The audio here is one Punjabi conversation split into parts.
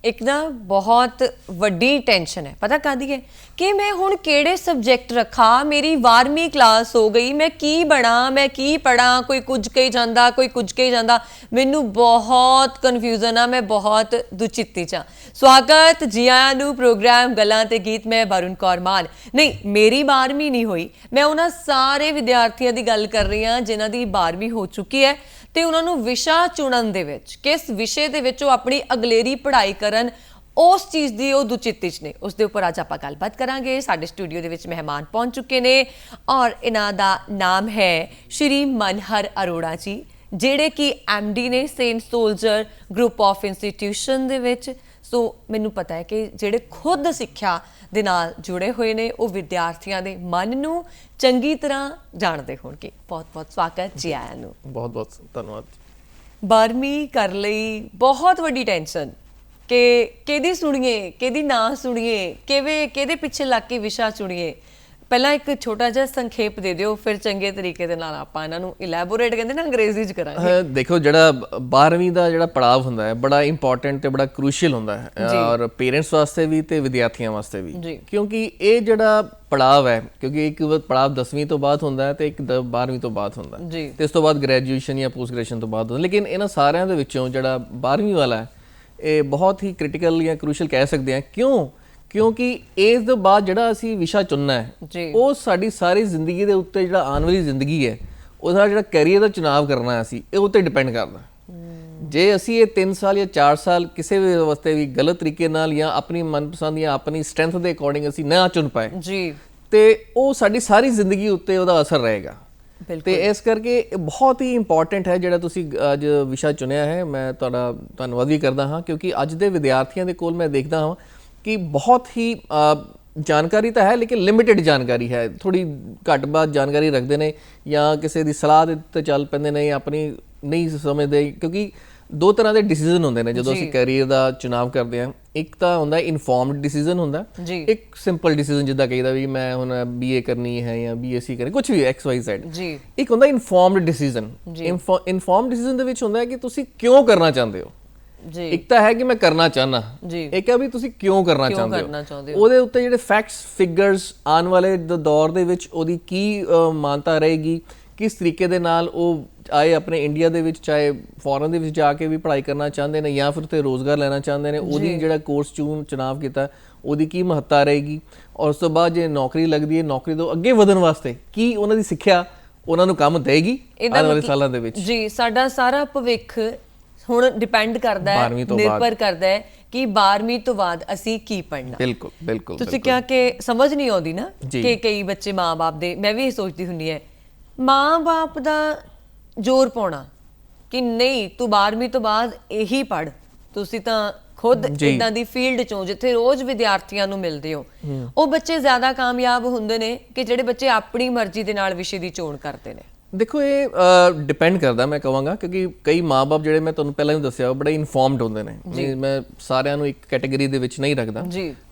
एक ना बहुत वड्डी टेंशन है, पता कादी है कि मैं हुण केड़े सबजैक्ट रखा। मेरी 12वीं क्लास हो गई, मैं की बना, मैं की पढ़ा। कोई कुछ कही जांदा, कोई कुछ कही जांदा। मैनू बहुत कन्फ्यूजन आ, मैं बहुत दुचित्ती चा। स्वागत जी आयां नू प्रोग्राम गल्लां ते गीत। मैं वरुण कौर मान। नहीं, मेरी 12वीं नहीं हुई, मैं उन्हां सारे विद्यार्थियों की गल कर रही हाँ जिन्हां दी 12वीं हो चुकी है ਤੇ ਉਹਨਾਂ ਨੂੰ ਵਿਸ਼ਾ ਚੁਣਨ ਦੇ ਵਿੱਚ ਕਿਸ ਵਿਸ਼ੇ ਦੇ ਵਿੱਚ ਉਹ ਆਪਣੀ ਅਗਲੇਰੀ ਪੜ੍ਹਾਈ ਕਰਨ, ਉਸ ਚੀਜ਼ ਦੀ ਉਹ ਦੁਚਿੱਤੀ 'ਚ ਨੇ। ਉਸ ਦੇ ਉੱਪਰ ਅੱਜ ਆਪਾਂ ਗੱਲਬਾਤ ਕਰਾਂਗੇ। ਸਾਡੇ ਸਟੂਡੀਓ ਦੇ ਵਿੱਚ ਮਹਿਮਾਨ ਪਹੁੰਚ ਚੁੱਕੇ ਨੇ ਔਰ ਇਹਨਾਂ ਦਾ ਨਾਮ ਹੈ ਸ਼੍ਰੀ ਮਨਹਰ ਅਰੋੜਾ ਜੀ, ਜਿਹੜੇ ਕਿ MD ਨੇ Saint soldier group of institution ਦੇ ਵਿੱਚ। ਸੋ ਮੈਨੂੰ ਪਤਾ ਹੈ ਕਿ ਜਿਹੜੇ ਖੁਦ ਸਿੱਖਿਆ ਦੇ ਨਾਲ ਜੁੜੇ ਹੋਏ ਨੇ ਉਹ ਵਿਦਿਆਰਥੀਆਂ ਦੇ ਮਨ ਨੂੰ ਚੰਗੀ ਤਰ੍ਹਾਂ ਜਾਣਦੇ ਹੋਣਗੇ। ਬਹੁਤ ਬਹੁਤ ਸਵਾਗਤ ਜੀ ਆਇਆਂ ਨੂੰ। ਬਹੁਤ ਬਹੁਤ ਧੰਨਵਾਦ। 12ਵੀਂ ਕਰ ਲਈ ਬਹੁਤ ਵੱਡੀ ਟੈਨਸ਼ਨ ਕਿ ਕਿਹਦੀ ਸੁਣੀਏ, ਕਿਹਦੀ ਨਾ ਸੁਣੀਏ, ਕਿਹਦੇ ਪਿੱਛੇ ਲੱਗ ਕੇ ਵਿਸ਼ਾ ਚੁਣੀਏ। ਪਹਿਲਾਂ ਇੱਕ ਛੋਟਾ ਜਿਹਾ ਸੰਖੇਪ ਦੇ ਦਿਓ, ਫਿਰ ਚੰਗੇ ਤਰੀਕੇ ਦੇ ਨਾਲ ਆਪਾਂ ਇਹਨਾਂ ਨੂੰ ਇਲੈਬੋਰੇਟ ਕਹਿੰਦੇ ਨਾ ਅੰਗਰੇਜ਼ੀ 'ਚ ਕਰਾਂਗੇ। ਦੇਖੋ, ਜਿਹੜਾ 12ਵੀਂ ਦਾ ਜਿਹੜਾ ਪੜਾਅ ਹੁੰਦਾ ਹੈ ਬੜਾ ਇੰਪੋਰਟੈਂਟ ਤੇ ਬੜਾ ਕਰੂਸ਼ੀਅਲ ਹੁੰਦਾ ਹੈ ਔਰ ਪੇਰੈਂਟਸ ਵਾਸਤੇ ਵੀ ਤੇ ਵਿਦਿਆਰਥੀਆਂ ਵਾਸਤੇ ਵੀ, ਕਿਉਂਕਿ ਇਹ ਜਿਹੜਾ ਪੜਾਅ ਹੈ, ਕਿਉਂਕਿ ਇੱਕ ਪੜਾਅ 10ਵੀਂ ਤੋਂ ਬਾਅਦ ਹੁੰਦਾ ਹੈ ਤੇ ਇੱਕ 12ਵੀਂ ਤੋਂ ਬਾਅਦ ਹੁੰਦਾ ਤੇ ਇਸ ਤੋਂ ਬਾਅਦ ਗ੍ਰੈਜੂਏਸ਼ਨ ਜਾਂ ਪੋਸਟ ਗ੍ਰੈਜੂਏਸ਼ਨ ਤੋਂ ਬਾਅਦ ਹੁੰਦਾ। ਲੇਕਿਨ ਇਹਨਾਂ ਸਾਰਿਆਂ ਦੇ ਵਿੱਚੋਂ ਜਿਹੜਾ 12ਵੀਂ ਵਾਲਾ ਹੈ ਇਹ ਬਹੁਤ ਹੀ ਕ੍ਰਿਟੀਕਲ ਜਾਂ ਕਰੂਸ਼ੀਅਲ ਕਹਿ ਸਕਦੇ ਹਾਂ। ਕਿਉਂਕਿ ਇਸ ਤੋਂ ਬਾਅਦ ਜਿਹੜਾ ਅਸੀਂ ਵਿਸ਼ਾ ਚੁਣਨਾ ਹੈ ਉਹ ਸਾਡੀ ਸਾਰੀ ਜ਼ਿੰਦਗੀ ਦੇ ਉੱਤੇ, ਜਿਹੜਾ ਆਉਣ ਵਾਲੀ ਜ਼ਿੰਦਗੀ ਹੈ ਉਹਦਾ ਜਿਹੜਾ ਕੈਰੀਅਰ ਦਾ ਚੁਣਾਵ ਕਰਨਾ ਹੈ ਅਸੀਂ, ਇਹ ਉੱਤੇ ਡਿਪੈਂਡ ਕਰਦਾ। ਜੇ ਅਸੀਂ ਇਹ 3 ਸਾਲ ਜਾਂ 4 ਸਾਲ ਕਿਸੇ ਵੀ ਵਾਸਤੇ ਵੀ ਗਲਤ ਤਰੀਕੇ ਨਾਲ ਜਾਂ ਆਪਣੀ ਮਨਪਸੰਦ ਜਾਂ ਆਪਣੀ ਸਟਰੈਂਥ ਦੇ ਅਕੋਰਡਿੰਗ ਅਸੀਂ ਨਾ ਚੁਣ ਪਾਏ ਤੇ ਉਹ ਸਾਡੀ ਸਾਰੀ ਜ਼ਿੰਦਗੀ ਉੱਤੇ ਉਹਦਾ ਅਸਰ ਰਹੇਗਾ। ਤੇ ਇਸ ਕਰਕੇ ਬਹੁਤ ਹੀ ਇੰਪੋਰਟੈਂਟ ਹੈ ਜਿਹੜਾ ਤੁਸੀਂ ਅੱਜ ਵਿਸ਼ਾ ਚੁਣਿਆ ਹੈ। ਮੈਂ ਤੁਹਾਡਾ ਧੰਨਵਾਦ ਵੀ ਕਰਦਾ ਹਾਂ, ਕਿਉਂਕਿ ਅੱਜ ਦੇ ਵਿਦਿਆਰਥੀਆਂ ਦੇ ਕੋਲ ਮੈਂ ਦੇਖਦਾ ਹਾਂ ਕਿ ਬਹੁਤ ਹੀ ਜਾਣਕਾਰੀ ਤਾਂ ਹੈ ਲੇਕਿਨ ਲਿਮਿਟਿਡ ਜਾਣਕਾਰੀ ਹੈ, ਥੋੜ੍ਹੀ ਘੱਟ ਬਾਤ ਜਾਣਕਾਰੀ ਰੱਖਦੇ ਨੇ ਜਾਂ ਕਿਸੇ ਦੀ ਸਲਾਹ ਦੇ ਉੱਤੇ ਚੱਲ ਪੈਂਦੇ ਨੇ, ਆਪਣੀ ਨਹੀਂ ਸਮਝਦੇ। ਕਿਉਂਕਿ ਦੋ ਤਰ੍ਹਾਂ ਦੇ ਡਿਸੀਜ਼ਨ ਹੁੰਦੇ ਨੇ ਜਦੋਂ ਅਸੀਂ ਕੈਰੀਅਰ ਦਾ ਚੁਣਾਵ ਕਰਦੇ ਹਾਂ। ਇੱਕ ਤਾਂ ਹੁੰਦਾ ਇਨਫੋਰਮਡ ਡਿਸੀਜ਼ਨ ਹੁੰਦਾ, ਇੱਕ ਸਿੰਪਲ ਡਿਸੀਜ਼ਨ ਜਿੱਦਾਂ ਕਹੀਦਾ ਵੀ ਮੈਂ ਹੁਣ BA ਕਰਨੀ ਹੈ ਜਾਂ BSc ਕਰਨੀ, ਕੁਛ ਵੀ XYZ। ਇੱਕ ਹੁੰਦਾ ਇਨਫੋਰਮਡ ਡਿਸੀਜ਼ਨ। ਇਨਫੋਰਮਡ ਡਿਸੀਜ਼ਨ ਦੇ ਵਿੱਚ ਹੁੰਦਾ ਹੈ ਕਿ ਤੁਸੀਂ ਕਿਉਂ ਕਰਨਾ ਚਾਹੁੰਦੇ ਹੋ। ਇੱਕ ਤਾਂ ਹੈ ਕਿ ਮੈਂ ਕਰਨਾ ਚਾਹੁੰਦਾ, ਇੱਕ ਹੈ ਵੀ ਤੁਸੀਂ ਕਿਉਂ ਕਰਨਾ ਚਾਹੁੰਦੇ ਹੋ। ਉਹਦੇ ਉੱਤੇ ਜਿਹੜੇ ਫੈਕਟਸ ਫਿਗਰਸ ਆਉਣ ਵਾਲੇ ਦੌਰ ਦੇ ਵਿੱਚ ਉਹਦੀ ਕੀ ਮਾਨਤਾ ਰਹੇਗੀ, ਕਿਸ ਤਰੀਕੇ ਦੇ ਨਾਲ ਉਹ ਆਏ ਆਪਣੇ ਇੰਡੀਆ ਦੇ ਵਿੱਚ ਚਾਹੇ ਫੋਰਨ ਦੇ ਵਿੱਚ ਜਾ ਕੇ ਵੀ ਪੜ੍ਹਾਈ ਕਰਨਾ ਚਾਹੁੰਦੇ ਨੇ ਜਾਂ ਫਿਰ ਉੱਥੇ ਰੋਜ਼ਗਾਰ ਲੈਣਾ ਚਾਹੁੰਦੇ ਨੇ, ਉਹਦੀ ਜਿਹੜਾ ਕੋਰਸ ਚੁਣਾਵ ਕੀਤਾ ਉਹਦੀ ਕੀ ਮਹੱਤਤਾ ਰਹੇਗੀ। ਔਰ ਉਸ ਤੋਂ ਬਾਅਦ ਜੇ ਨੌਕਰੀ ਲੱਗਦੀ ਹੈ, ਨੌਕਰੀ ਤੋਂ ਅੱਗੇ ਵਧਣ ਵਾਸਤੇ ਕੀ ਉਹਨਾਂ ਦੀ ਸਿੱਖਿਆ ਉਹਨਾਂ ਨੂੰ ਕੰਮ ਦੇਗੀ ਆਉਣ ਵਾਲੇ ਸਾਲਾਂ ਦੇ ਵਿੱਚ। ਜੀ, ਸਾਡਾ ਸਾਰਾ ਭਵਿੱਖ ਹੁਣ ਡਿਪੈਂਡ ਕਰਦਾ ਹੈ, ਨਿਰਭਰ ਕਰਦਾ ਹੈ ਕਿ 12ਵੀਂ ਤੋਂ ਬਾਅਦ ਅਸੀਂ ਕੀ ਪੜ੍ਹਨਾ। ਬਿਲਕੁਲ ਬਿਲਕੁਲ। ਤੁਸੀਂ ਕਿਹਾ ਕਿ ਸਮਝ ਨਹੀਂ ਆਉਂਦੀ ਨਾ ਕਿ ਕਈ ਬੱਚੇ ਮਾਂ-ਬਾਪ ਦੇ, ਮੈਂ ਵੀ ਇਹ ਸੋਚਦੀ ਹੁੰਦੀ ਹੈ, ਮਾਂ-ਬਾਪ ਦਾ ਜ਼ੋਰ ਪਾਉਣਾ ਕਿ ਨਹੀਂ ਤੂੰ 12ਵੀਂ ਤੋਂ ਬਾਅਦ ਇਹੀ ਪੜ੍ਹ। ਤੁਸੀਂ ਤਾਂ ਖੁਦ ਇੱਦਾਂ ਦੀ ਫੀਲਡ ਚੋਂ ਜਿੱਥੇ ਰੋਜ਼ ਵਿਦਿਆਰਥੀਆਂ ਨੂੰ ਮਿਲਦੇ ਹੋ, ਉਹ ਬੱਚੇ ਜ਼ਿਆਦਾ ਕਾਮਯਾਬ ਹੁੰਦੇ ਨੇ ਕਿ ਜਿਹੜੇ ਬੱਚੇ ਆਪਣੀ ਮਰਜ਼ੀ ਦੇ ਨਾਲ ਵਿਸ਼ੇ ਦੀ ਚੋਣ ਕਰਦੇ ਨੇ। ਦੇਖੋ, ਇਹ ਡਿਪੈਂਡ ਕਰਦਾ ਮੈਂ ਕਹਾਂਗਾ, ਕਿਉਂਕਿ ਕਈ ਮਾਂ-ਬਾਪ ਜਿਹੜੇ ਮੈਂ ਤੁਹਾਨੂੰ ਪਹਿਲਾਂ ਵੀ ਦੱਸਿਆ ਉਹ ਬੜੇ ਇਨਫੋਰਮਡ ਹੁੰਦੇ ਨੇ। ਮੈਂ ਸਾਰਿਆਂ ਨੂੰ ਇੱਕ ਕੈਟੇਗਰੀ ਦੇ ਵਿੱਚ ਨਹੀਂ ਰੱਖਦਾ।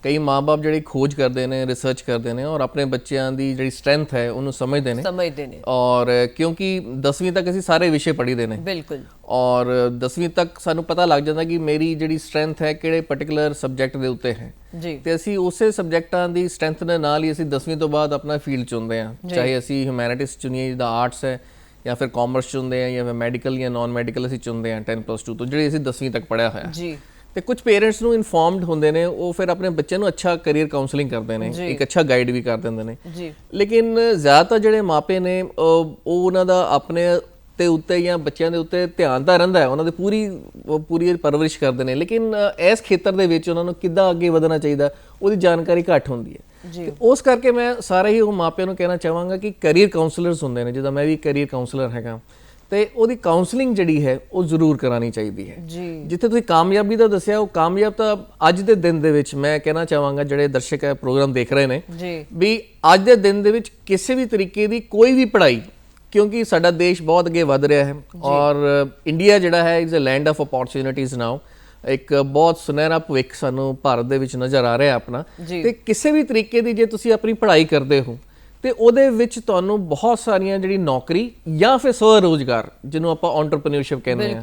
ਕਈ ਮਾਂ-ਬਾਪ ਜਿਹੜੇ ਖੋਜ ਕਰਦੇ ਨੇ, ਰਿਸਰਚ ਕਰਦੇ ਨੇ ਔਰ ਆਪਣੇ ਬੱਚਿਆਂ ਦੀ ਜਿਹੜੀ ਸਟਰੈਂਥ ਹੈ ਉਹਨੂੰ ਸਮਝਦੇ ਨੇ। ਔਰ ਕਿਉਂਕਿ 10ਵੀਂ ਤੱਕ ਅਸੀਂ ਸਾਰੇ ਵਿਸ਼ੇ ਪੜ੍ਹੀਦੇ ਨੇ ਬਿਲਕੁਲ, ਔਰ 10ਵੀਂ ਤੱਕ ਸਾਨੂੰ ਪਤਾ ਲੱਗ ਜਾਂਦਾ ਕਿ ਮੇਰੀ ਜਿਹੜੀ ਸਟਰੈਂਥ ਹੈ ਕਿਹੜੇ ਪਰਟੀਕੂਲਰ ਸਬਜੈਕਟ ਦੇ ਉੱਤੇ ਹੈ ਤੇ ਅਸੀਂ ਉਸੇ ਸਬਜੈਕਟਾਂ ਦੀ ਸਟਰੈਂਥ ਦੇ ਨਾਲ ਹੀ ਅਸੀਂ 10ਵੀਂ ਤੋਂ ਬਾਅਦ ਆਪਣਾ ਫੀਲਡ ਚੁਣਦੇ ਹਾਂ। ਚਾਹੇ ਅਸੀਂ ਹਿਊਮੈਨਿਟੀਜ਼ ਚੁਣੀਏ ਜਿੱਦਾਂ ਆਰਟਸ ਹੈ, ਜਾਂ ਫਿਰ ਕਾਮਰਸ ਚੁਣਦੇ ਹਾਂ, ਜਾਂ ਫਿਰ ਮੈਡੀਕਲ ਜਾਂ ਨੋਨ ਮੈਡੀਕਲ ਅਸੀਂ ਚੁਣਦੇ ਹਾਂ 10+2 ਤੋਂ, ਜਿਹੜੀ ਅਸੀਂ 10ਵੀਂ ਤੱਕ ਪੜ੍ਹਿਆ ਹੋਇਆ। ਤੇ ਕੁਝ ਪੇਰੈਂਟਸ ਨੂੰ ਇਨਫੋਰਮਡ ਹੁੰਦੇ ਨੇ, ਉਹ ਫਿਰ ਆਪਣੇ ਬੱਚਿਆਂ ਨੂੰ ਅੱਛਾ ਕੈਰੀਅਰ ਕਾਉਂਸਲਿੰਗ ਕਰਦੇ ਨੇ, ਇੱਕ ਅੱਛਾ ਗਾਈਡ ਵੀ ਕਰ ਦਿੰਦੇ ਨੇ। ਲੇਕਿਨ ਜ਼ਿਆਦਾਤਰ ਜਿਹੜੇ ਮਾਪੇ ਨੇ ਉਹ ਉਹਨਾਂ ਦਾ ਆਪਣੇ ਤੇ ਉੱਤੇ ਜਾਂ ਬੱਚਿਆਂ ਦੇ ਉੱਤੇ ਧਿਆਨ ਤਾਂ ਰਹਿੰਦਾ ਹੈ, ਉਹਨਾਂ ਦੀ ਪੂਰੀ ਪਰਵਰਿਸ਼ ਕਰਦੇ ਨੇ, ਲੇਕਿਨ ਇਸ ਖੇਤਰ ਦੇ ਵਿੱਚ ਉਹਨਾਂ ਨੂੰ ਕਿੱਦਾਂ ਅੱਗੇ ਵਧਣਾ ਚਾਹੀਦਾ ਉਹਦੀ ਜਾਣਕਾਰੀ ਘੱਟ ਹੁੰਦੀ ਹੈ। ਉਸ ਕਰਕੇ ਮੈਂ ਸਾਰੇ ਹੀ ਉਹ ਮਾਪਿਆਂ ਨੂੰ ਕਹਿਣਾ ਚਾਹਾਂਗਾ ਕਿ ਕੈਰੀਅਰ ਕਾਉਂਸਲਰਸ ਹੁੰਦੇ ਨੇ, ਜਿੱਦਾਂ ਮੈਂ ਵੀ ਕੈਰੀਅਰ ਕਾਉਂਸਲਰ ਹੈਗਾ, ਤੇ ਉਹਦੀ ਕਾਉਂਸਲਿੰਗ ਜਿਹੜੀ ਹੈ ਉਹ ਜ਼ਰੂਰ ਕਰਾਉਣੀ ਚਾਹੀਦੀ ਹੈ। ਜਿੱਥੇ ਤੁਸੀਂ ਕਾਮਯਾਬੀ ਦਾ ਦੱਸਿਆ, ਉਹ ਕਾਮਯਾਬ ਤਾਂ ਅੱਜ ਦੇ ਦਿਨ ਦੇ ਵਿੱਚ ਮੈਂ ਕਹਿਣਾ ਚਾਹਾਂਗਾ ਜਿਹੜੇ ਦਰਸ਼ਕ ਇਹ ਪ੍ਰੋਗਰਾਮ ਦੇਖ ਰਹੇ ਨੇ ਵੀ ਅੱਜ ਦੇ ਦਿਨ ਦੇ ਵਿੱਚ ਕਿਸੇ ਵੀ ਤਰੀਕੇ ਦੀ ਕੋਈ ਵੀ ਪੜ੍ਹਾਈ, ਕਿਉਂਕਿ ਸਾਡਾ ਦੇਸ਼ ਬਹੁਤ ਅੱਗੇ ਵਧ ਰਿਹਾ ਹੈ ਔਰ ਇੰਡੀਆ ਜਿਹੜਾ ਹੈ is a land of opportunities ਨਾਓ। ਇੱਕ ਬਹੁਤ ਸੁਨਹਿਰਾ ਭਵਿੱਖ ਸਾਨੂੰ ਭਾਰਤ ਦੇ ਵਿੱਚ ਨਜ਼ਰ ਆ ਰਿਹਾ ਆਪਣਾ। ਤੇ ਕਿਸੇ ਵੀ ਤਰੀਕੇ ਦੀ ਜੇ ਤੁਸੀਂ ਆਪਣੀ ਪੜ੍ਹਾਈ ਕਰਦੇ ਹੋ ਤੇ ਉਹਦੇ ਵਿੱਚ ਤੁਹਾਨੂੰ ਬਹੁਤ ਸਾਰੀਆਂ ਜਿਹੜੀ ਨੌਕਰੀ ਜਾਂ ਫਿਰ ਸਵੈ ਰੋਜ਼ਗਾਰ ਜਿਹਨੂੰ ਆਪਾਂ ਐਂਟਰਪ੍ਰੀਨਿਓਰਸ਼ਿਪ ਕਹਿੰਦੇ ਹਾਂ,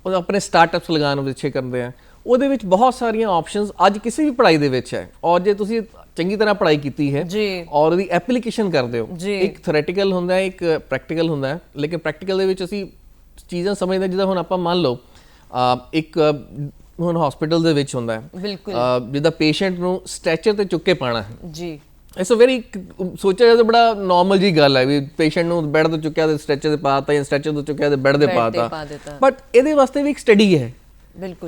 ਉਹ ਆਪਣੇ ਸਟਾਰਟਅਪਸ ਲਗਾਉਣ ਵਿੱਚ ਕਰਦੇ ਆ, ਉਹਦੇ ਵਿੱਚ ਬਹੁਤ ਸਾਰੀਆਂ ਆਪਸ਼ਨਸ ਅੱਜ ਕਿਸੇ ਵੀ ਪੜ੍ਹਾਈ ਦੇ ਵਿੱਚ ਹੈ। ਔਰ ਜੇ ਤੁਸੀਂ ਚੰਗੀ ਤਰ੍ਹਾਂ ਪੜ੍ਹਾਈ ਕੀਤੀ ਹੈ ਔਰ ਉਹਦੀ ਐਪਲੀਕੇਸ਼ਨ ਕਰਦੇ ਹੋ, ਇੱਕ ਥਿਓਰੈਟੀਕਲ ਹੁੰਦਾ ਹੈ, ਇੱਕ ਪ੍ਰੈਕਟੀਕਲ ਹੁੰਦਾ ਹੈ। ਲੇਕਿਨ ਪ੍ਰੈਕਟੀਕਲ ਦੇ ਵਿੱਚ ਅਸੀਂ ਚੀਜ਼ਾਂ ਸਮਝਦੇ, ਜਿੱਦਾਂ ਹੁਣ ਆਪਾਂ ਮੰਨ ਲਓ ਇੱਕ ਹੁਣ ਹਸਪੀਟਲ ਦੇ ਵਿੱਚ ਹੁੰਦਾ ਹੈ, ਜਿੱਦਾਂ ਪੇਸ਼ੈਂਟ ਨੂੰ ਸਟ੍ਰੈਚਰ ਤੇ ਚੁੱਕ ਕੇ ਪਾਣਾ ਹੈ ਜੀ, ਇਟਸ ਅ ਵੈਰੀ ਸੋਚਿਆ ਜਾਏ ਤਾਂ ਬੜਾ ਨਾਰਮਲ ਜੀ ਗੱਲ ਹੈ ਵੀ ਪੇਸ਼ੈਂਟ ਨੂੰ ਬੈੱਡ ਤੋਂ ਚੁੱਕਿਆ ਤੇ ਸਟ੍ਰੈਚਰ ਤੇ ਪਾਤਾ ਜਾਂ ਸਟ੍ਰੈਚਰ ਤੋਂ ਚੁੱਕਿਆ ਤੇ ਬੈੱਡ ਤੇ ਪਾਤਾ। ਬਟ ਇਹਦੇ ਵਾਸਤੇ ਵੀ ਇੱਕ ਸਟੱਡੀ ਹੈ,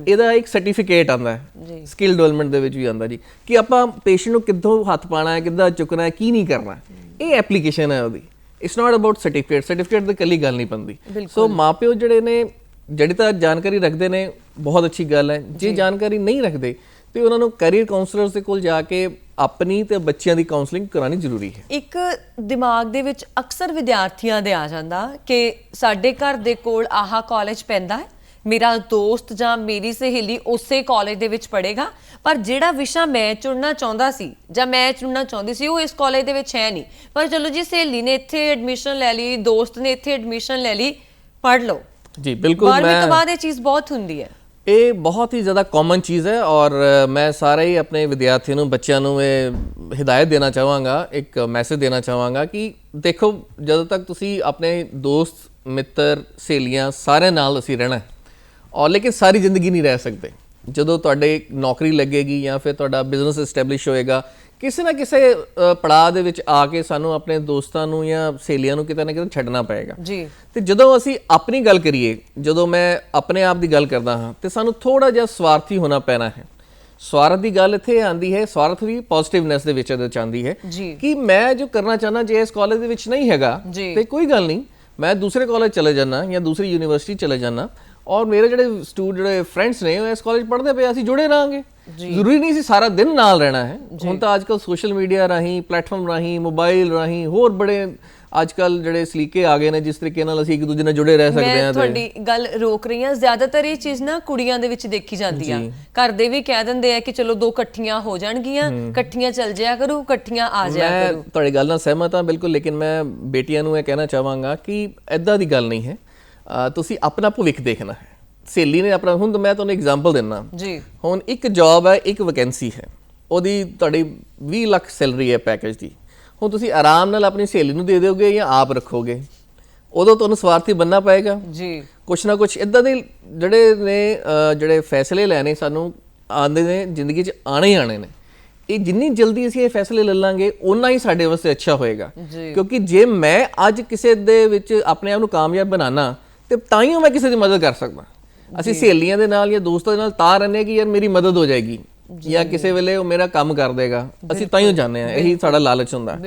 ਇਹਦਾ ਇੱਕ ਸਰਟੀਫਿਕੇਟ ਆਉਂਦਾ ਹੈ, ਸਕਿੱਲ ਡਿਵੈਲਪਮੈਂਟ ਦੇ ਵਿੱਚ ਵੀ ਆਉਂਦਾ ਜੀ, ਕਿ ਆਪਾਂ ਪੇਸ਼ੈਂਟ ਨੂੰ ਕਿੱਥੋਂ ਹੱਥ ਪਾਣਾ ਹੈ, ਕਿੱਦਾਂ ਚੁੱਕਣਾ ਹੈ, ਕੀ ਨਹੀਂ ਕਰਨਾ। ਇਹ ਐਪਲੀਕੇਸ਼ਨ ਹੈ ਉਹਦੀ, ਇਟਸ ਨਾਟ ਅਬਾਊਟ ਸਰਟੀਫਿਕੇਟ ਦੀ ਇਕੱਲੀ ਗੱਲ ਨਹੀਂ ਬਣਦੀ। ਸੋ ਮਾਪਿਓ ਜਿਹੜੇ ਨੇ, ਜਿਹੜੀ ਤਾਂ ਜਾਣਕਾਰੀ ਰੱਖਦੇ ਨੇ ਬਹੁਤ ਅੱਛੀ ਗੱਲ ਹੈ, ਜੇ ਜਾਣਕਾਰੀ ਨਹੀਂ ਰੱਖਦੇ ਤੇ ਉਹਨਾਂ ਨੂੰ ਕੈਰੀਅਰ ਕਾਉਂਸਲਰਸ ਦੇ ਕੋਲ ਜਾ ਕੇ ਆਪਣੀ ਤੇ ਬੱਚਿਆਂ ਦੀ ਕਾਉਂਸਲਿੰਗ ਕਰਾਉਣੀ ਜ਼ਰੂਰੀ ਹੈ। ਇੱਕ ਦਿਮਾਗ ਦੇ ਵਿੱਚ ਅਕਸਰ ਵਿਦਿਆਰਥੀਆਂ ਦੇ ਆ ਜਾਂਦਾ ਕਿ ਸਾਡੇ ਘਰ ਦੇ ਕੋਲ ਆਹ ਕਾਲਜ ਪੈਂਦਾ ਹੈ, ਮੇਰਾ ਦੋਸਤ ਜਾਂ ਮੇਰੀ ਸਹੇਲੀ ਉਸੇ ਕਾਲਜ ਦੇ ਵਿੱਚ ਪੜ੍ਹੇਗਾ, ਪਰ ਜਿਹੜਾ ਵਿਸ਼ਾ ਮੈਂ ਚੁਣਨਾ ਚਾਹੁੰਦਾ ਸੀ ਜਾਂ ਮੈਂ ਚੁਣਨਾ ਚਾਹੁੰਦੀ ਸੀ ਉਹ ਇਸ ਕਾਲਜ ਦੇ ਵਿੱਚ ਹੈ ਨਹੀਂ। ਪਰ ਚਲੋ ਜੀ, ਸਹੇਲੀ ਨੇ ਇੱਥੇ ਐਡਮਿਸ਼ਨ ਲੈ ਲਈ, ਦੋਸਤ ਨੇ ਇੱਥੇ ਐਡਮਿਸ਼ਨ ਲੈ ਲਈ, ਪੜ੍ਹ ਲਓ ਜੀ। ਬਿਲਕੁਲ, 12ਵੀਂ ਤੋਂ ਬਾਅਦ ਇਹ ਚੀਜ਼ ਬਹੁਤ ਹੁੰਦੀ ਹੈ, ਇਹ ਬਹੁਤ ਹੀ ਜ਼ਿਆਦਾ ਕਾਮਨ ਚੀਜ਼ ਹੈ। ਔਰ ਮੈਂ ਸਾਰੇ ਹੀ ਆਪਣੇ ਵਿਦਿਆਰਥੀਆਂ ਨੂੰ, ਬੱਚਿਆਂ ਨੂੰ ਇਹ ਹਿਦਾਇਤ ਦੇਣਾ ਚਾਹਾਂਗਾ, ਇੱਕ ਮੈਸੇਜ ਦੇਣਾ ਚਾਹਾਂਗਾ ਕਿ ਦੇਖੋ, ਜਦੋਂ ਤੱਕ ਤੁਸੀਂ ਆਪਣੇ ਦੋਸਤ ਮਿੱਤਰ ਸਹੇਲੀਆਂ ਸਾਰਿਆਂ ਨਾਲ ਅਸੀਂ ਰਹਿਣਾ ਹੈ, ਔਰ ਲੇਕਿਨ ਸਾਰੀ ਜ਼ਿੰਦਗੀ ਨਹੀਂ ਰਹਿ ਸਕਦੇ। ਜਦੋਂ ਤੁਹਾਡੇ ਨੌਕਰੀ ਲੱਗੇਗੀ ਜਾਂ ਫਿਰ ਤੁਹਾਡਾ ਬਿਜ਼ਨਸ ਐਸਟੈਬਲਿਸ਼ ਹੋਏਗਾ, ਕਿਸੇ ਨਾ ਕਿਸੇ ਪੜਾਅ ਦੇ ਵਿੱਚ ਆ ਕੇ ਸਾਨੂੰ ਆਪਣੇ ਦੋਸਤਾਂ ਨੂੰ ਜਾਂ ਸਹੇਲੀਆਂ ਨੂੰ ਕਿਤੇ ਨਾ ਕਿਤੇ ਛੱਡਣਾ ਪਏਗਾ ਜੀ। ਤੇ ਜਦੋਂ ਅਸੀਂ ਆਪਣੀ ਗੱਲ ਕਰੀਏ, ਜਦੋਂ ਮੈਂ ਆਪਣੇ ਆਪ ਦੀ ਗੱਲ ਕਰਦਾ ਹਾਂ, ਤੇ ਸਾਨੂੰ ਥੋੜਾ ਜਿਹਾ ਸਵਾਰਥੀ ਹੋਣਾ ਪੈਣਾ ਹੈ। ਸਵਾਰਥ ਦੀ ਗੱਲ ਇੱਥੇ ਆਉਂਦੀ ਹੈ, ਸਵਾਰਥ ਵੀ ਪੋਜ਼ਿਟਿਵਨੈਸ ਦੇ ਵਿੱਚ ਆਉਂਦੀ ਹੈ ਕਿ ਮੈਂ ਜੋ ਕਰਨਾ ਚਾਹੁੰਦਾ, ਜੇ ਇਸ ਕਾਲਜ ਦੇ ਵਿੱਚ ਨਹੀਂ ਹੈਗਾ ਤੇ ਕੋਈ ਗੱਲ ਨਹੀਂ, ਮੈਂ ਦੂਸਰੇ ਕਾਲਜ ਚਲੇ ਜਾਣਾ ਜਾਂ ਦੂਸਰੀ ਯੂਨੀਵਰਸਿਟੀ ਚਲੇ ਜਾਣਾ, ਔਰ ਮੇਰੇ ਜਿਹੜੇ ਫਰੈਂਡਸ ਨੇ ਉਹ ਇਸ ਕਾਲਜ ਪੜ੍ਹਦੇ ਪਏ, ਅਸੀਂ ਜੁੜੇ ਰਹਾਂਗੇ। ਜ਼ਰੂਰੀ ਨਹੀਂ ਸੀ ਸਾਰਾ ਦਿਨ ਨਾਲ ਰਹਿਣਾ ਹੈ। ਹੁਣ ਤਾਂ ਅੱਜਕੱਲ ਸੋਸ਼ਲ ਮੀਡੀਆ ਰਾਹੀਂ, ਪਲੇਟਫਾਰਮ ਰਾਹੀਂ, ਮੋਬਾਈਲ ਰਾਹੀਂ, ਹੋਰ ਬੜੇ ਅੱਜਕੱਲ ਜਿਹੜੇ ਸਲੀਕੇ ਆ ਗਏ ਨੇ ਜਿਸ ਤਰੀਕੇ ਨਾਲ ਅਸੀਂ ਇੱਕ ਦੂਜੇ ਨਾਲ ਜੁੜੇ ਰਹਿ ਸਕਦੇ ਹਾਂ। ਮੈਂ ਤੁਹਾਡੀ ਗੱਲ ਰੋਕ ਰਹੀ ਹਾਂ, ਜ਼ਿਆਦਾਤਰ ਇਹ ਚੀਜ਼ ਨਾ ਕੁੜੀਆਂ ਦੇ ਵਿੱਚ ਦੇਖੀ ਜਾਂਦੀ ਆ। ਘਰ ਦੇ ਵੀ ਕਹਿ ਦਿੰਦੇ ਆ ਕਿ ਚਲੋ ਦੋ ਇਕੱਠੀਆਂ ਹੋ ਜਾਣਗੀਆਂ, ਇਕੱਠੀਆਂ ਚੱਲ ਜਾਇਆ ਕਰੂ, ਇਕੱਠੀਆਂ ਆ ਜਾਇਆ ਕਰੂ। ਤੁਹਾਡੀ ਗੱਲ ਨਾਲ ਸਹਿਮਤ ਹਾਂ ਬਿਲਕੁਲ, ਲੇਕਿਨ ਮੈਂ ਬੇਟੀਆਂ ਨੂੰ ਇਹ ਕਹਿਣਾ ਚਾਹਾਂਗਾ ਕਿ ਐਦਾਂ ਦੀ ਗੱਲ ਨਹੀਂ ਹੈ। ਤੁਸੀਂ ਆਪਣਾ ਭਵਿੱਖ ਦੇਖਣਾ ਹੈ। ਸਹੇਲੀ ਨੇ ਆਪਣਾ, ਹੁਣ ਮੈਂ ਤੁਹਾਨੂੰ ਐਗਜ਼ਾਮਪਲ ਦਿੰਦਾ ਜੀ। ਹੁਣ ਇੱਕ ਜੌਬ ਹੈ, ਇੱਕ ਵੈਕੈਂਸੀ ਹੈ, ਉਹਦੀ ਤੁਹਾਡੀ 20 ਲੱਖ ਸੈਲਰੀ ਹੈ ਪੈਕੇਜ ਦੀ। ਹੁਣ ਤੁਸੀਂ ਆਰਾਮ ਨਾਲ ਆਪਣੀ ਸਹੇਲੀ ਨੂੰ ਦੇ ਦਿਓਗੇ ਜਾਂ ਆਪ ਰੱਖੋਗੇ? ਉਦੋਂ ਤੁਹਾਨੂੰ ਸਵਾਰਥੀ ਬਣਨਾ ਪਏਗਾ ਜੀ। ਕੁਛ ਨਾ ਕੁਛ ਇੱਦਾਂ ਦੇ ਜਿਹੜੇ ਫੈਸਲੇ ਲੈਣੇ ਸਾਨੂੰ ਆਉਂਦੇ ਨੇ, ਜ਼ਿੰਦਗੀ 'ਚ ਆਣੇ ਹੀ ਆਣੇ ਨੇ। ਇਹ ਜਿੰਨੀ ਜਲਦੀ ਅਸੀਂ ਇਹ ਫੈਸਲੇ ਲੈ ਲਾਂਗੇ ਓਨਾ ਹੀ ਸਾਡੇ ਵਾਸਤੇ ਅੱਛਾ ਹੋਏਗਾ। ਕਿਉਂਕਿ ਜੇ ਮੈਂ ਅੱਜ ਕਿਸੇ ਦੇ ਵਿੱਚ ਆਪਣੇ ਆਪ ਨੂੰ ਕਾਮਯਾਬ ਬਣਾਉਣਾ ਤੇ ਤਾਂ ਹੀ ਮੈਂ ਕਿਸੇ ਦੀ ਮਦਦ ਕਰ ਸਕਦਾ। ਅਸੀਂ ਸਹੇਲੀਆਂ ਦੇ ਨਾਲ ਜਾਂ ਦੋਸਤਾਂ ਦੇ ਨਾਲ ਤਾਂ ਰਹਿੰਦੇ ਕਿ ਯਾਰ ਮੇਰੀ ਮਦਦ ਹੋ ਜਾਏਗੀ ਜਾਂ ਕਿਸੇ ਵੇਲੇ ਉਹ ਮੇਰਾ ਕੰਮ ਕਰ ਦੇਗਾ, ਅਸੀਂ ਤਾਂ ਹੀ ਜਾਂਦੇ ਹਾਂ, ਇਹੀ ਸਾਡਾ ਲਾਲਚ ਹੁੰਦਾ।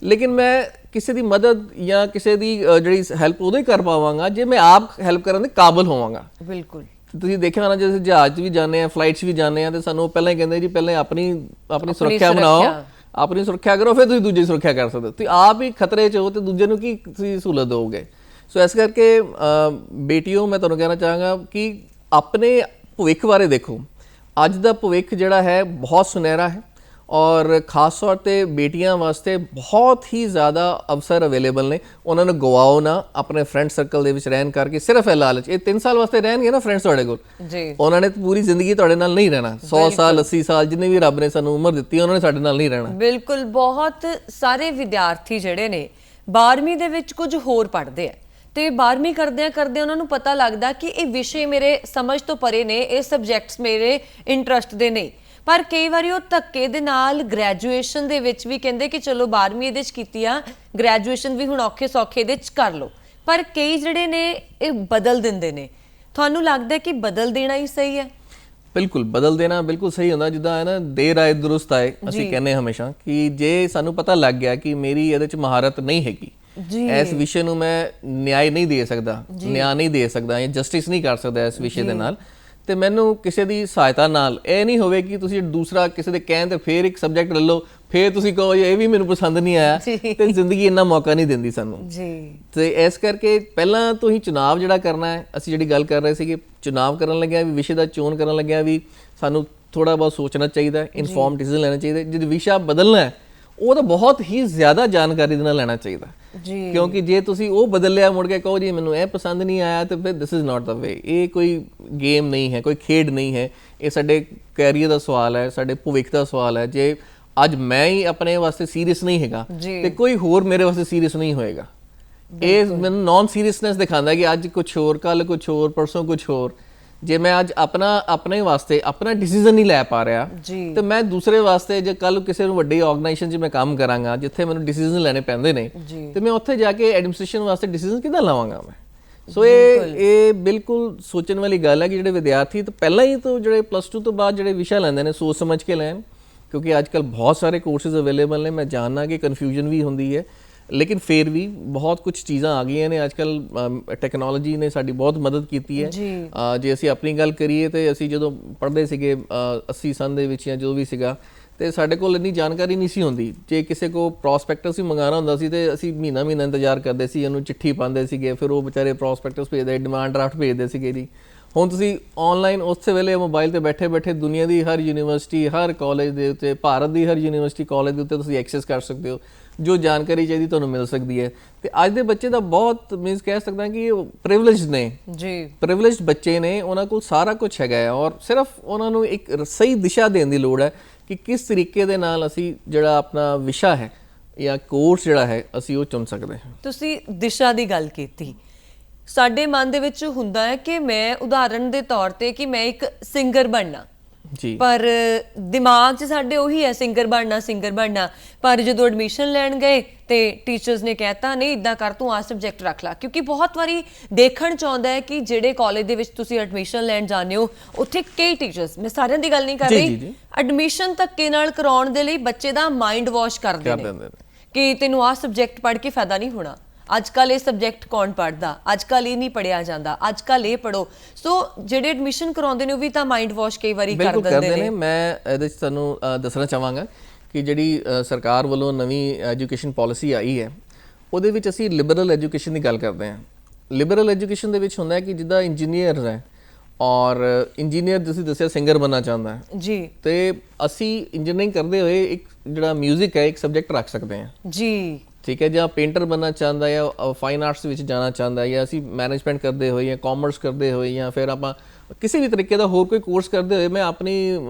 ਲੇਕਿਨ ਮੈਂ ਕਿਸੇ ਦੀ ਮਦਦ ਜਾਂ ਕਿਸੇ ਦੀ ਜਿਹੜੀ ਹੈਲਪ ਉਦੋਂ ਹੀ ਕਰ ਪਾਵਾਂਗਾ ਜੇ ਮੈਂ ਆਪ ਹੈਲਪ ਕਰਨ ਦੇ ਕਾਬਿਲ ਹੋਵਾਂਗਾ। ਬਿਲਕੁਲ, ਤੁਸੀਂ ਦੇਖਿਆ ਹੋਣਾ ਜਦੋਂ ਜਹਾਜ਼ 'ਚ ਵੀ ਜਾਂਦੇ ਹਾਂ, ਫਲਾਈਟ 'ਚ ਵੀ ਜਾਂਦੇ ਹਾਂ, ਤੇ ਸਾਨੂੰ ਪਹਿਲਾਂ ਹੀ ਕਹਿੰਦੇ ਜੀ ਪਹਿਲਾਂ ਆਪਣੀ ਸੁਰੱਖਿਆ ਬਣਾਓ, ਆਪਣੀ ਸੁਰੱਖਿਆ ਕਰੋ, ਫਿਰ ਤੁਸੀਂ ਦੂਜੇ ਦੀ ਸੁਰੱਖਿਆ ਕਰ ਸਕਦੇ ਹੋ। ਤੁਸੀਂ ਆਪ ਹੀ ਖਤਰੇ 'ਚ ਹੋ ਤੇ ਦੂਜੇ ਨੂੰ ਕੀ ਤੁਸੀਂ ਸਹੂਲਤ ਦਿਓਗੇ? ਸੋ ਇਸ ਕਰਕੇ ਬੇਟੀਓ, ਮੈਂ ਤੁਹਾਨੂੰ ਕਹਿਣਾ ਚਾਹਾਂਗਾ ਕਿ ਆਪਣੇ ਭਵਿੱਖ ਬਾਰੇ ਦੇਖੋ। ਅੱਜ ਦਾ ਭਵਿੱਖ ਜਿਹੜਾ ਹੈ ਬਹੁਤ ਸੁਨਹਿਰਾ ਹੈ, ਔਰ ਖਾਸ ਤੌਰ 'ਤੇ ਬੇਟੀਆਂ ਵਾਸਤੇ ਬਹੁਤ ਹੀ ਜ਼ਿਆਦਾ ਅਵਸਰ ਅਵੇਲੇਬਲ ਨੇ। ਉਹਨਾਂ ਨੂੰ ਗਵਾਓ ਨਾ। ਆਪਣੇ ਫਰੈਂਡ ਸਰਕਲ ਦੇ ਵਿੱਚ ਰਹਿਣ ਕਰਕੇ ਸਿਰਫ ਇਹ ਲਾਲਚ, ਇਹ 3 ਸਾਲ ਵਾਸਤੇ ਰਹਿਣਗੇ ਨਾ ਫਰੈਂਡਸ ਤੁਹਾਡੇ ਕੋਲ ਜੀ, ਉਹਨਾਂ ਨੇ ਪੂਰੀ ਜ਼ਿੰਦਗੀ ਤੁਹਾਡੇ ਨਾਲ ਨਹੀਂ ਰਹਿਣਾ। 100 ਸਾਲ 80 ਸਾਲ ਜਿੰਨੇ ਵੀ ਰੱਬ ਨੇ ਸਾਨੂੰ ਉਮਰ ਦਿੱਤੀ, ਉਹਨਾਂ ਨੇ ਸਾਡੇ ਨਾਲ ਨਹੀਂ ਰਹਿਣਾ। ਬਿਲਕੁਲ, ਬਹੁਤ ਸਾਰੇ ਵਿਦਿਆਰਥੀ ਜਿਹੜੇ ਨੇ 12ਵੀਂ ਦੇ ਵਿੱਚ ਕੁਝ ਹੋਰ ਪੜ੍ਹਦੇ ਆ ਤੇ 12ਵੀਂ ਕਰਦਿਆਂ ਉਹਨਾਂ ਨੂੰ ਪਤਾ ਲੱਗਦਾ ਕਿ ਇਹ ਵਿਸ਼ੇ ਮੇਰੇ ਸਮਝ ਤੋਂ ਪਰੇ ਨੇ, ਇਹ ਸਬਜੈਕਟਸ ਮੇਰੇ ਇੰਟਰਸਟ ਦੇ ਨਹੀਂ। ਪਰ ਕਈ ਵਾਰੀ ਉਹ ਧੱਕੇ ਦੇ ਨਾਲ ਗ੍ਰੈਜੂਏਸ਼ਨ ਦੇ ਵਿੱਚ ਵੀ ਕਹਿੰਦੇ ਕਿ ਚਲੋ 12ਵੀਂ ਇਹਦੇ 'ਚ ਕੀਤੀ ਆ, ਗ੍ਰੈਜੂਏਸ਼ਨ ਵੀ ਹੁਣ ਔਖੇ ਸੌਖੇ ਇਹਦੇ 'ਚ ਕਰ ਲਓ। ਪਰ ਕਈ ਜਿਹੜੇ ਨੇ ਇਹ ਬਦਲ ਦਿੰਦੇ ਨੇ। ਤੁਹਾਨੂੰ ਲੱਗਦਾ ਕਿ ਬਦਲ ਦੇਣਾ ਹੀ ਸਹੀ ਹੈ? ਬਿਲਕੁਲ, ਬਦਲ ਦੇਣਾ ਬਿਲਕੁਲ ਸਹੀ ਹੁੰਦਾ। ਜਿੱਦਾਂ ਹੈ ਨਾ, ਦੇਰ ਆਏ ਦਰੁਸਤ ਆਏ, ਅਸੀਂ ਕਹਿੰਦੇ ਹਮੇਸ਼ਾ ਕਿ ਜੇ ਸਾਨੂੰ ਪਤਾ ਲੱਗ ਗਿਆ ਕਿ ਮੇਰੀ ਇਹਦੇ 'ਚ ਮਹਾਰਤ ਨਹੀਂ ਹੈਗੀ, ਇਸ ਵਿਸ਼ੇ ਨੂੰ ਮੈਂ ਨਿਆਂ ਨਹੀਂ ਦੇ ਸਕਦਾ, ਨਿਆਂ ਨਹੀਂ ਦੇ ਸਕਦਾ ਜਾਂ ਜਸਟਿਸ ਨਹੀਂ ਕਰ ਸਕਦਾ ਇਸ ਵਿਸ਼ੇ ਦੇ ਨਾਲ, ਤੇ ਮੈਨੂੰ ਕਿਸੇ ਦੀ ਸਹਾਇਤਾ ਨਾਲ, ਇਹ ਨਹੀਂ ਹੋਵੇ ਕਿ ਤੁਸੀਂ ਦੂਸਰਾ ਕਿਸੇ ਦੇ ਕਹਿਣ ਤੇ ਫੇਰ ਇੱਕ ਸਬਜੈਕਟ ਲੈ ਲਓ, ਫੇਰ ਤੁਸੀਂ ਕਹੋ ਇਹ ਵੀ ਮੈਨੂੰ ਪਸੰਦ ਨਹੀਂ ਆਇਆ, ਤੇ ਜ਼ਿੰਦਗੀ ਇੰਨਾ ਮੌਕਾ ਨਹੀਂ ਦਿੰਦੀ ਸਾਨੂੰ ਜੀ। ਤੇ ਇਸ ਕਰਕੇ ਪਹਿਲਾਂ ਤੁਸੀਂ ਚੁਣਾਵ ਜਿਹੜਾ ਕਰਨਾ ਹੈ, ਅਸੀਂ ਜਿਹੜੀ ਗੱਲ ਕਰ ਰਹੇ ਸੀਗੇ, ਚੁਣਾਵ ਕਰਨ ਲੱਗਿਆ ਵੀ, ਵਿਸ਼ੇ ਦਾ ਚੋਣ ਕਰਨ ਲੱਗਿਆ ਵੀ ਸਾਨੂੰ ਥੋੜਾ ਬਹੁਤ ਸੋਚਣਾ ਚਾਹੀਦਾ, ਇਨਫੋਰਮ ਡਿਸੀਜਨ ਲੈਣਾ ਚਾਹੀਦਾ। ਜਦ ਵਿਸ਼ਾ ਬਦਲਣਾ ਹੈ ਉਹ ਤਾਂ ਬਹੁਤ ਹੀ ਜ਼ਿਆਦਾ ਜਾਣਕਾਰੀ ਦੇ ਨਾਲ ਲੈਣਾ ਚਾਹੀਦਾ ਜੀ। ਕਿਉਂਕਿ ਜੇ ਤੁਸੀਂ ਉਹ ਬਦਲ ਲਿਆ ਮੁੜ ਕੇ ਕਹੋ ਜੀ ਮੈਨੂੰ ਇਹ ਪਸੰਦ ਨਹੀਂ ਆਇਆ ਤੇ ਫਿਰ ਦਿਸ ਇਜ਼ ਨਾਟ ਦਾ ਵੇ। ਇਹ ਕੋਈ ਗੇਮ ਨਹੀਂ ਹੈ, ਕੋਈ ਖੇਡ ਨਹੀਂ ਹੈ, ਇਹ ਸਾਡੇ ਕੈਰੀਅਰ ਦਾ ਸਵਾਲ ਹੈ, ਸਾਡੇ ਭਵਿੱਖ ਦਾ ਸਵਾਲ ਹੈ। ਜੇ ਅੱਜ ਮੈਂ ਹੀ ਆਪਣੇ ਵਾਸਤੇ ਸੀਰੀਅਸ ਨਹੀਂ ਹੈਗਾ ਤੇ ਕੋਈ ਹੋਰ ਮੇਰੇ ਵਾਸਤੇ ਸੀਰੀਅਸ ਨਹੀਂ ਹੋਏਗਾ। ਇਹ ਮੈਨੂੰ ਨੌਨ ਸੀਰੀਅਸਨੈਸ ਦਿਖਾਉਂਦਾ ਕਿ ਅੱਜ ਕੁਝ ਹੋਰ, ਕੱਲ ਕੁਝ ਹੋਰ, ਪਰਸੋਂ ਕੁਝ ਹੋਰ। ਜੇ ਮੈਂ ਅੱਜ ਆਪਣੇ ਵਾਸਤੇ ਆਪਣਾ ਡਿਸੀਜਨ ਨਹੀਂ ਲੈ ਪਾ ਰਿਹਾ ਤੇ ਮੈਂ ਦੂਸਰੇ ਵਾਸਤੇ ਜੇ ਕੱਲ ਕਿਸੇ ਨੂੰ ਵੱਡੀ ਆਰਗੇਨਾਈਜੇਸ਼ਨ 'ਚ ਮੈਂ ਕੰਮ ਕਰਾਂਗਾ ਜਿੱਥੇ ਮੈਨੂੰ ਡਿਸੀਜਨ ਲੈਣੇ ਪੈਂਦੇ ਨੇ ਤੇ ਮੈਂ ਉੱਥੇ ਜਾ ਕੇ ਐਡਮਿਨਿਸਟ੍ਰੇਸ਼ਨ ਵਾਸਤੇ ਡਿਸੀਜਨ ਕਿੱਦਾਂ ਲਵਾਂਗਾ ਮੈਂ। ਸੋ ਇਹ ਬਿਲਕੁਲ ਸੋਚਣ ਵਾਲੀ ਗੱਲ ਹੈ ਕਿ ਜਿਹੜੇ ਵਿਦਿਆਰਥੀ ਤਾਂ ਪਹਿਲਾਂ ਹੀ ਤੋਂ ਜਿਹੜੇ +2 ਤੋਂ ਬਾਅਦ ਜਿਹੜੇ ਵਿਸ਼ਾ ਲੈਂਦੇ ਨੇ ਸੋਚ ਸਮਝ ਕੇ ਲੈਣ, ਕਿਉਂਕਿ ਅੱਜ ਕੱਲ੍ਹ ਬਹੁਤ ਸਾਰੇ ਕੋਰਸਿਸ ਅਵੇਲੇਬਲ ਨੇ। ਮੈਂ ਜਾਣਦਾ ਕਿ ਕਨਫਿਊਜ਼ਨ ਵੀ ਹੁੰਦੀ ਹੈ, ਲੇਕਿਨ ਫਿਰ ਵੀ ਬਹੁਤ ਕੁਝ ਚੀਜ਼ਾਂ ਆ ਗਈਆਂ ਨੇ ਅੱਜ ਕੱਲ੍ਹ। ਟੈਕਨੋਲੋਜੀ ਨੇ ਸਾਡੀ ਬਹੁਤ ਮਦਦ ਕੀਤੀ ਹੈ। ਜੇ ਅਸੀਂ ਆਪਣੀ ਗੱਲ ਕਰੀਏ ਤੇ ਅਸੀਂ ਜਦੋਂ ਪੜ੍ਹਦੇ ਸੀਗੇ 80 ਸੰਨ ਦੇ ਵਿੱਚ ਜਾਂ ਜੋ ਵੀ ਸੀਗਾ ਤੇ ਸਾਡੇ ਕੋਲ ਇੰਨੀ ਜਾਣਕਾਰੀ ਨਹੀਂ ਸੀ ਹੁੰਦੀ। ਜੇ ਕਿਸੇ ਕੋ ਪ੍ਰੋਸਪੈਕਟਸ ਵੀ ਮੰਗਾਉਣਾ ਹੁੰਦਾ ਸੀ ਤੇ ਅਸੀਂ ਮਹੀਨਾ ਇੰਤਜ਼ਾਰ ਕਰਦੇ ਸੀ, ਉਹਨੂੰ ਚਿੱਠੀ ਪਾਉਂਦੇ ਸੀਗੇ, ਫਿਰ ਉਹ ਵਿਚਾਰੇ ਪ੍ਰੋਸਪੈਕਟਸ ਭੇਜਦੇ, ਡਿਮਾਂਡ ਡਰਾਫਟ ਭੇਜਦੇ ਸੀਗੇ ਜੀ। ਹੁਣ ਤੁਸੀਂ ਆਨਲਾਈਨ ਉਸੇ ਵੇਲੇ ਮੋਬਾਈਲ ਤੇ ਬੈਠੇ ਬੈਠੇ ਦੁਨੀਆ ਦੀ ਹਰ ਯੂਨੀਵਰਸਿਟੀ, ਹਰ ਕਾਲਜ ਦੇ ਉੱਤੇ, ਭਾਰਤ ਦੀ ਹਰ ਯੂਨੀਵਰਸਿਟੀ ਕਾਲਜ ਦੇ ਉੱਤੇ ਤੁਸੀਂ ਐਕਸੈਸ ਕਰ ਸਕਦੇ ਹੋ। ਜੋ ਜਾਣਕਾਰੀ ਚਾਹੀਦੀ ਤੁਹਾਨੂੰ ਮਿਲ ਸਕਦੀ ਹੈ। ਤੇ ਅੱਜ ਦੇ ਬੱਚੇ ਦਾ ਬਹੁਤ ਮੀਨਸ ਕਹਿ ਸਕਦਾ ਕਿ ਉਹ ਪ੍ਰਿਵਿਲੇਜਡ ਨੇ ਜੀ, ਪ੍ਰਿਵਿਲੇਜਡ ਬੱਚੇ ਨੇ, ਉਹਨਾਂ ਕੋਲ ਸਾਰਾ ਕੁਝ ਹੈਗਾ ਹੈ ਔਰ ਸਿਰਫ ਉਹਨਾਂ ਨੂੰ ਇੱਕ ਸਹੀ ਦਿਸ਼ਾ ਦੇਣ ਦੀ ਲੋੜ ਹੈ ਕਿ ਕਿਸ ਤਰੀਕੇ ਦੇ ਨਾਲ ਅਸੀਂ ਜਿਹੜਾ ਆਪਣਾ ਵਿਸ਼ਾ ਹੈ ਜਾਂ ਕੋਰਸ ਜਿਹੜਾ ਹੈ ਅਸੀਂ ਉਹ ਚੁਣ ਸਕਦੇ ਹਾਂ। ਤੁਸੀਂ ਦਿਸ਼ਾ ਦੀ ਗੱਲ ਕੀਤੀ। ਸਾਡੇ ਮਨ ਦੇ ਵਿੱਚ ਹੁੰਦਾ ਹੈ ਕਿ ਮੈਂ ਉਦਾਹਰਣ ਦੇ ਤੌਰ ਤੇ ਕਿ ਮੈਂ ਇੱਕ ਸਿੰਗਰ ਬਣਨਾ ਜੀ, ਪਰ ਦਿਮਾਗ 'ਚ ਸਾਡੇ ਉਹੀ ਹੈ ਸਿੰਗਰ ਬਣਨਾ। ਪਰ ਜਦੋਂ ਐਡਮਿਸ਼ਨ ਲੈਣ ਗਏ ਤੇ ਟੀਚਰਸ ਨੇ ਕਹਿਤਾ ਨਹੀਂ ਇੱਦਾਂ ਕਰ, ਤੂੰ ਆਹ ਸਬਜੈਕਟ ਰੱਖ ਲਾ। ਕਿਉਂਕਿ ਬਹੁਤ ਵਾਰੀ ਦੇਖਣ 'ਚ ਆਉਂਦਾ ਹੈ ਕਿ ਜਿਹੜੇ ਕਾਲਜ ਦੇ ਵਿੱਚ ਤੁਸੀਂ ਐਡਮਿਸ਼ਨ ਲੈਣ ਜਾਂਦੇ ਹੋ ਉੱਥੇ ਕਈ ਟੀਚਰਸ, ਮੈਂ ਸਾਰਿਆਂ ਦੀ ਗੱਲ ਨਹੀਂ ਕਰ ਰਹੀ, ਐਡਮਿਸ਼ਨ ਧੱਕੇ ਨਾਲ ਕਰਾਉਣ ਦੇ ਲਈ ਬੱਚੇ ਦਾ ਮਾਈਂਡ ਵਾਸ਼ ਕਰਦੇ ਨੇ ਕਿ ਤੈਨੂੰ ਆਹ ਸਬਜੈਕਟ ਪੜ੍ਹ ਕੇ ਫਾਇਦਾ ਨਹੀਂ ਹੋਣਾ, ਅੱਜ ਕੱਲ੍ਹ ਇਹ ਸਬਜੈਕਟ ਕੌਣ ਪੜ੍ਹਦਾ, ਅੱਜ ਕੱਲ੍ਹ ਇਹ ਨਹੀਂ ਪੜ੍ਹਿਆ ਜਾਂਦਾ, ਅੱਜ ਕੱਲ੍ਹ ਇਹ ਪੜ੍ਹੋ। ਸੋ ਜਿਹੜੇ ਐਡਮਿਸ਼ਨ ਕਰਾਉਂਦੇ ਨੇ ਉਹ ਵੀ ਤਾਂ ਮਾਈਂਡ ਵਾਸ਼ ਕਈ ਵਾਰੀ ਕਰ ਦਿੰਦੇ ਨੇ। ਮੈਂ ਇਹਦੇ 'ਚ ਤੁਹਾਨੂੰ ਦੱਸਣਾ ਚਾਹਾਂਗਾ ਕਿ ਜਿਹੜੀ ਸਰਕਾਰ ਵੱਲੋਂ ਨਵੀਂ ਐਜੂਕੇਸ਼ਨ ਪਾਲਿਸੀ ਆਈ ਹੈ ਉਹਦੇ ਵਿੱਚ ਅਸੀਂ ਲਿਬਰਲ ਐਜੂਕੇਸ਼ਨ ਦੀ ਗੱਲ ਕਰਦੇ ਹਾਂ। ਲਿਬਰਲ ਐਜੂਕੇਸ਼ਨ ਦੇ ਵਿੱਚ ਹੁੰਦਾ ਹੈ ਕਿ ਜਿੱਦਾਂ ਇੰਜੀਨੀਅਰ ਹੈ ਔਰ ਇੰਜੀਨੀਅਰ ਤੁਸੀਂ ਦੱਸਿਆ ਸਿੰਗਰ ਬਣਨਾ ਚਾਹੁੰਦਾ ਹੈ ਜੀ, ਤੇ ਅਸੀਂ ਇੰਜੀਨੀਅਰਿੰਗ ਕਰਦੇ ਹੋਏ ਇੱਕ ਜਿਹੜਾ ਮਿਊਜ਼ਿਕ ਹੈ ਇੱਕ ਸਬਜੈਕਟ ਰੱਖ ਸਕਦੇ ਹਾਂ ਜੀ, ਠੀਕ ਹੈ। ਜਾਂ ਪੇਂਟਰ ਬਣਨਾ ਚਾਹੁੰਦਾ ਜਾਂ ਫਾਈਨ ਆਰਟਸ ਵਿੱਚ ਜਾਣਾ ਚਾਹੁੰਦਾ ਜਾਂ ਅਸੀਂ ਮੈਨੇਜਮੈਂਟ ਕਰਦੇ ਹੋਏ ਜਾਂ ਕਾਮਰਸ ਕਰਦੇ ਹੋਏ ਜਾਂ ਫਿਰ ਆਪਾਂ ਕਿਸੇ ਵੀ ਤਰੀਕੇ ਦਾ ਹੋਰ ਕੋਈ ਕੋਰਸ ਕਰਦੇ ਹੋਏ ਮੈਂ ਆਪਣੀ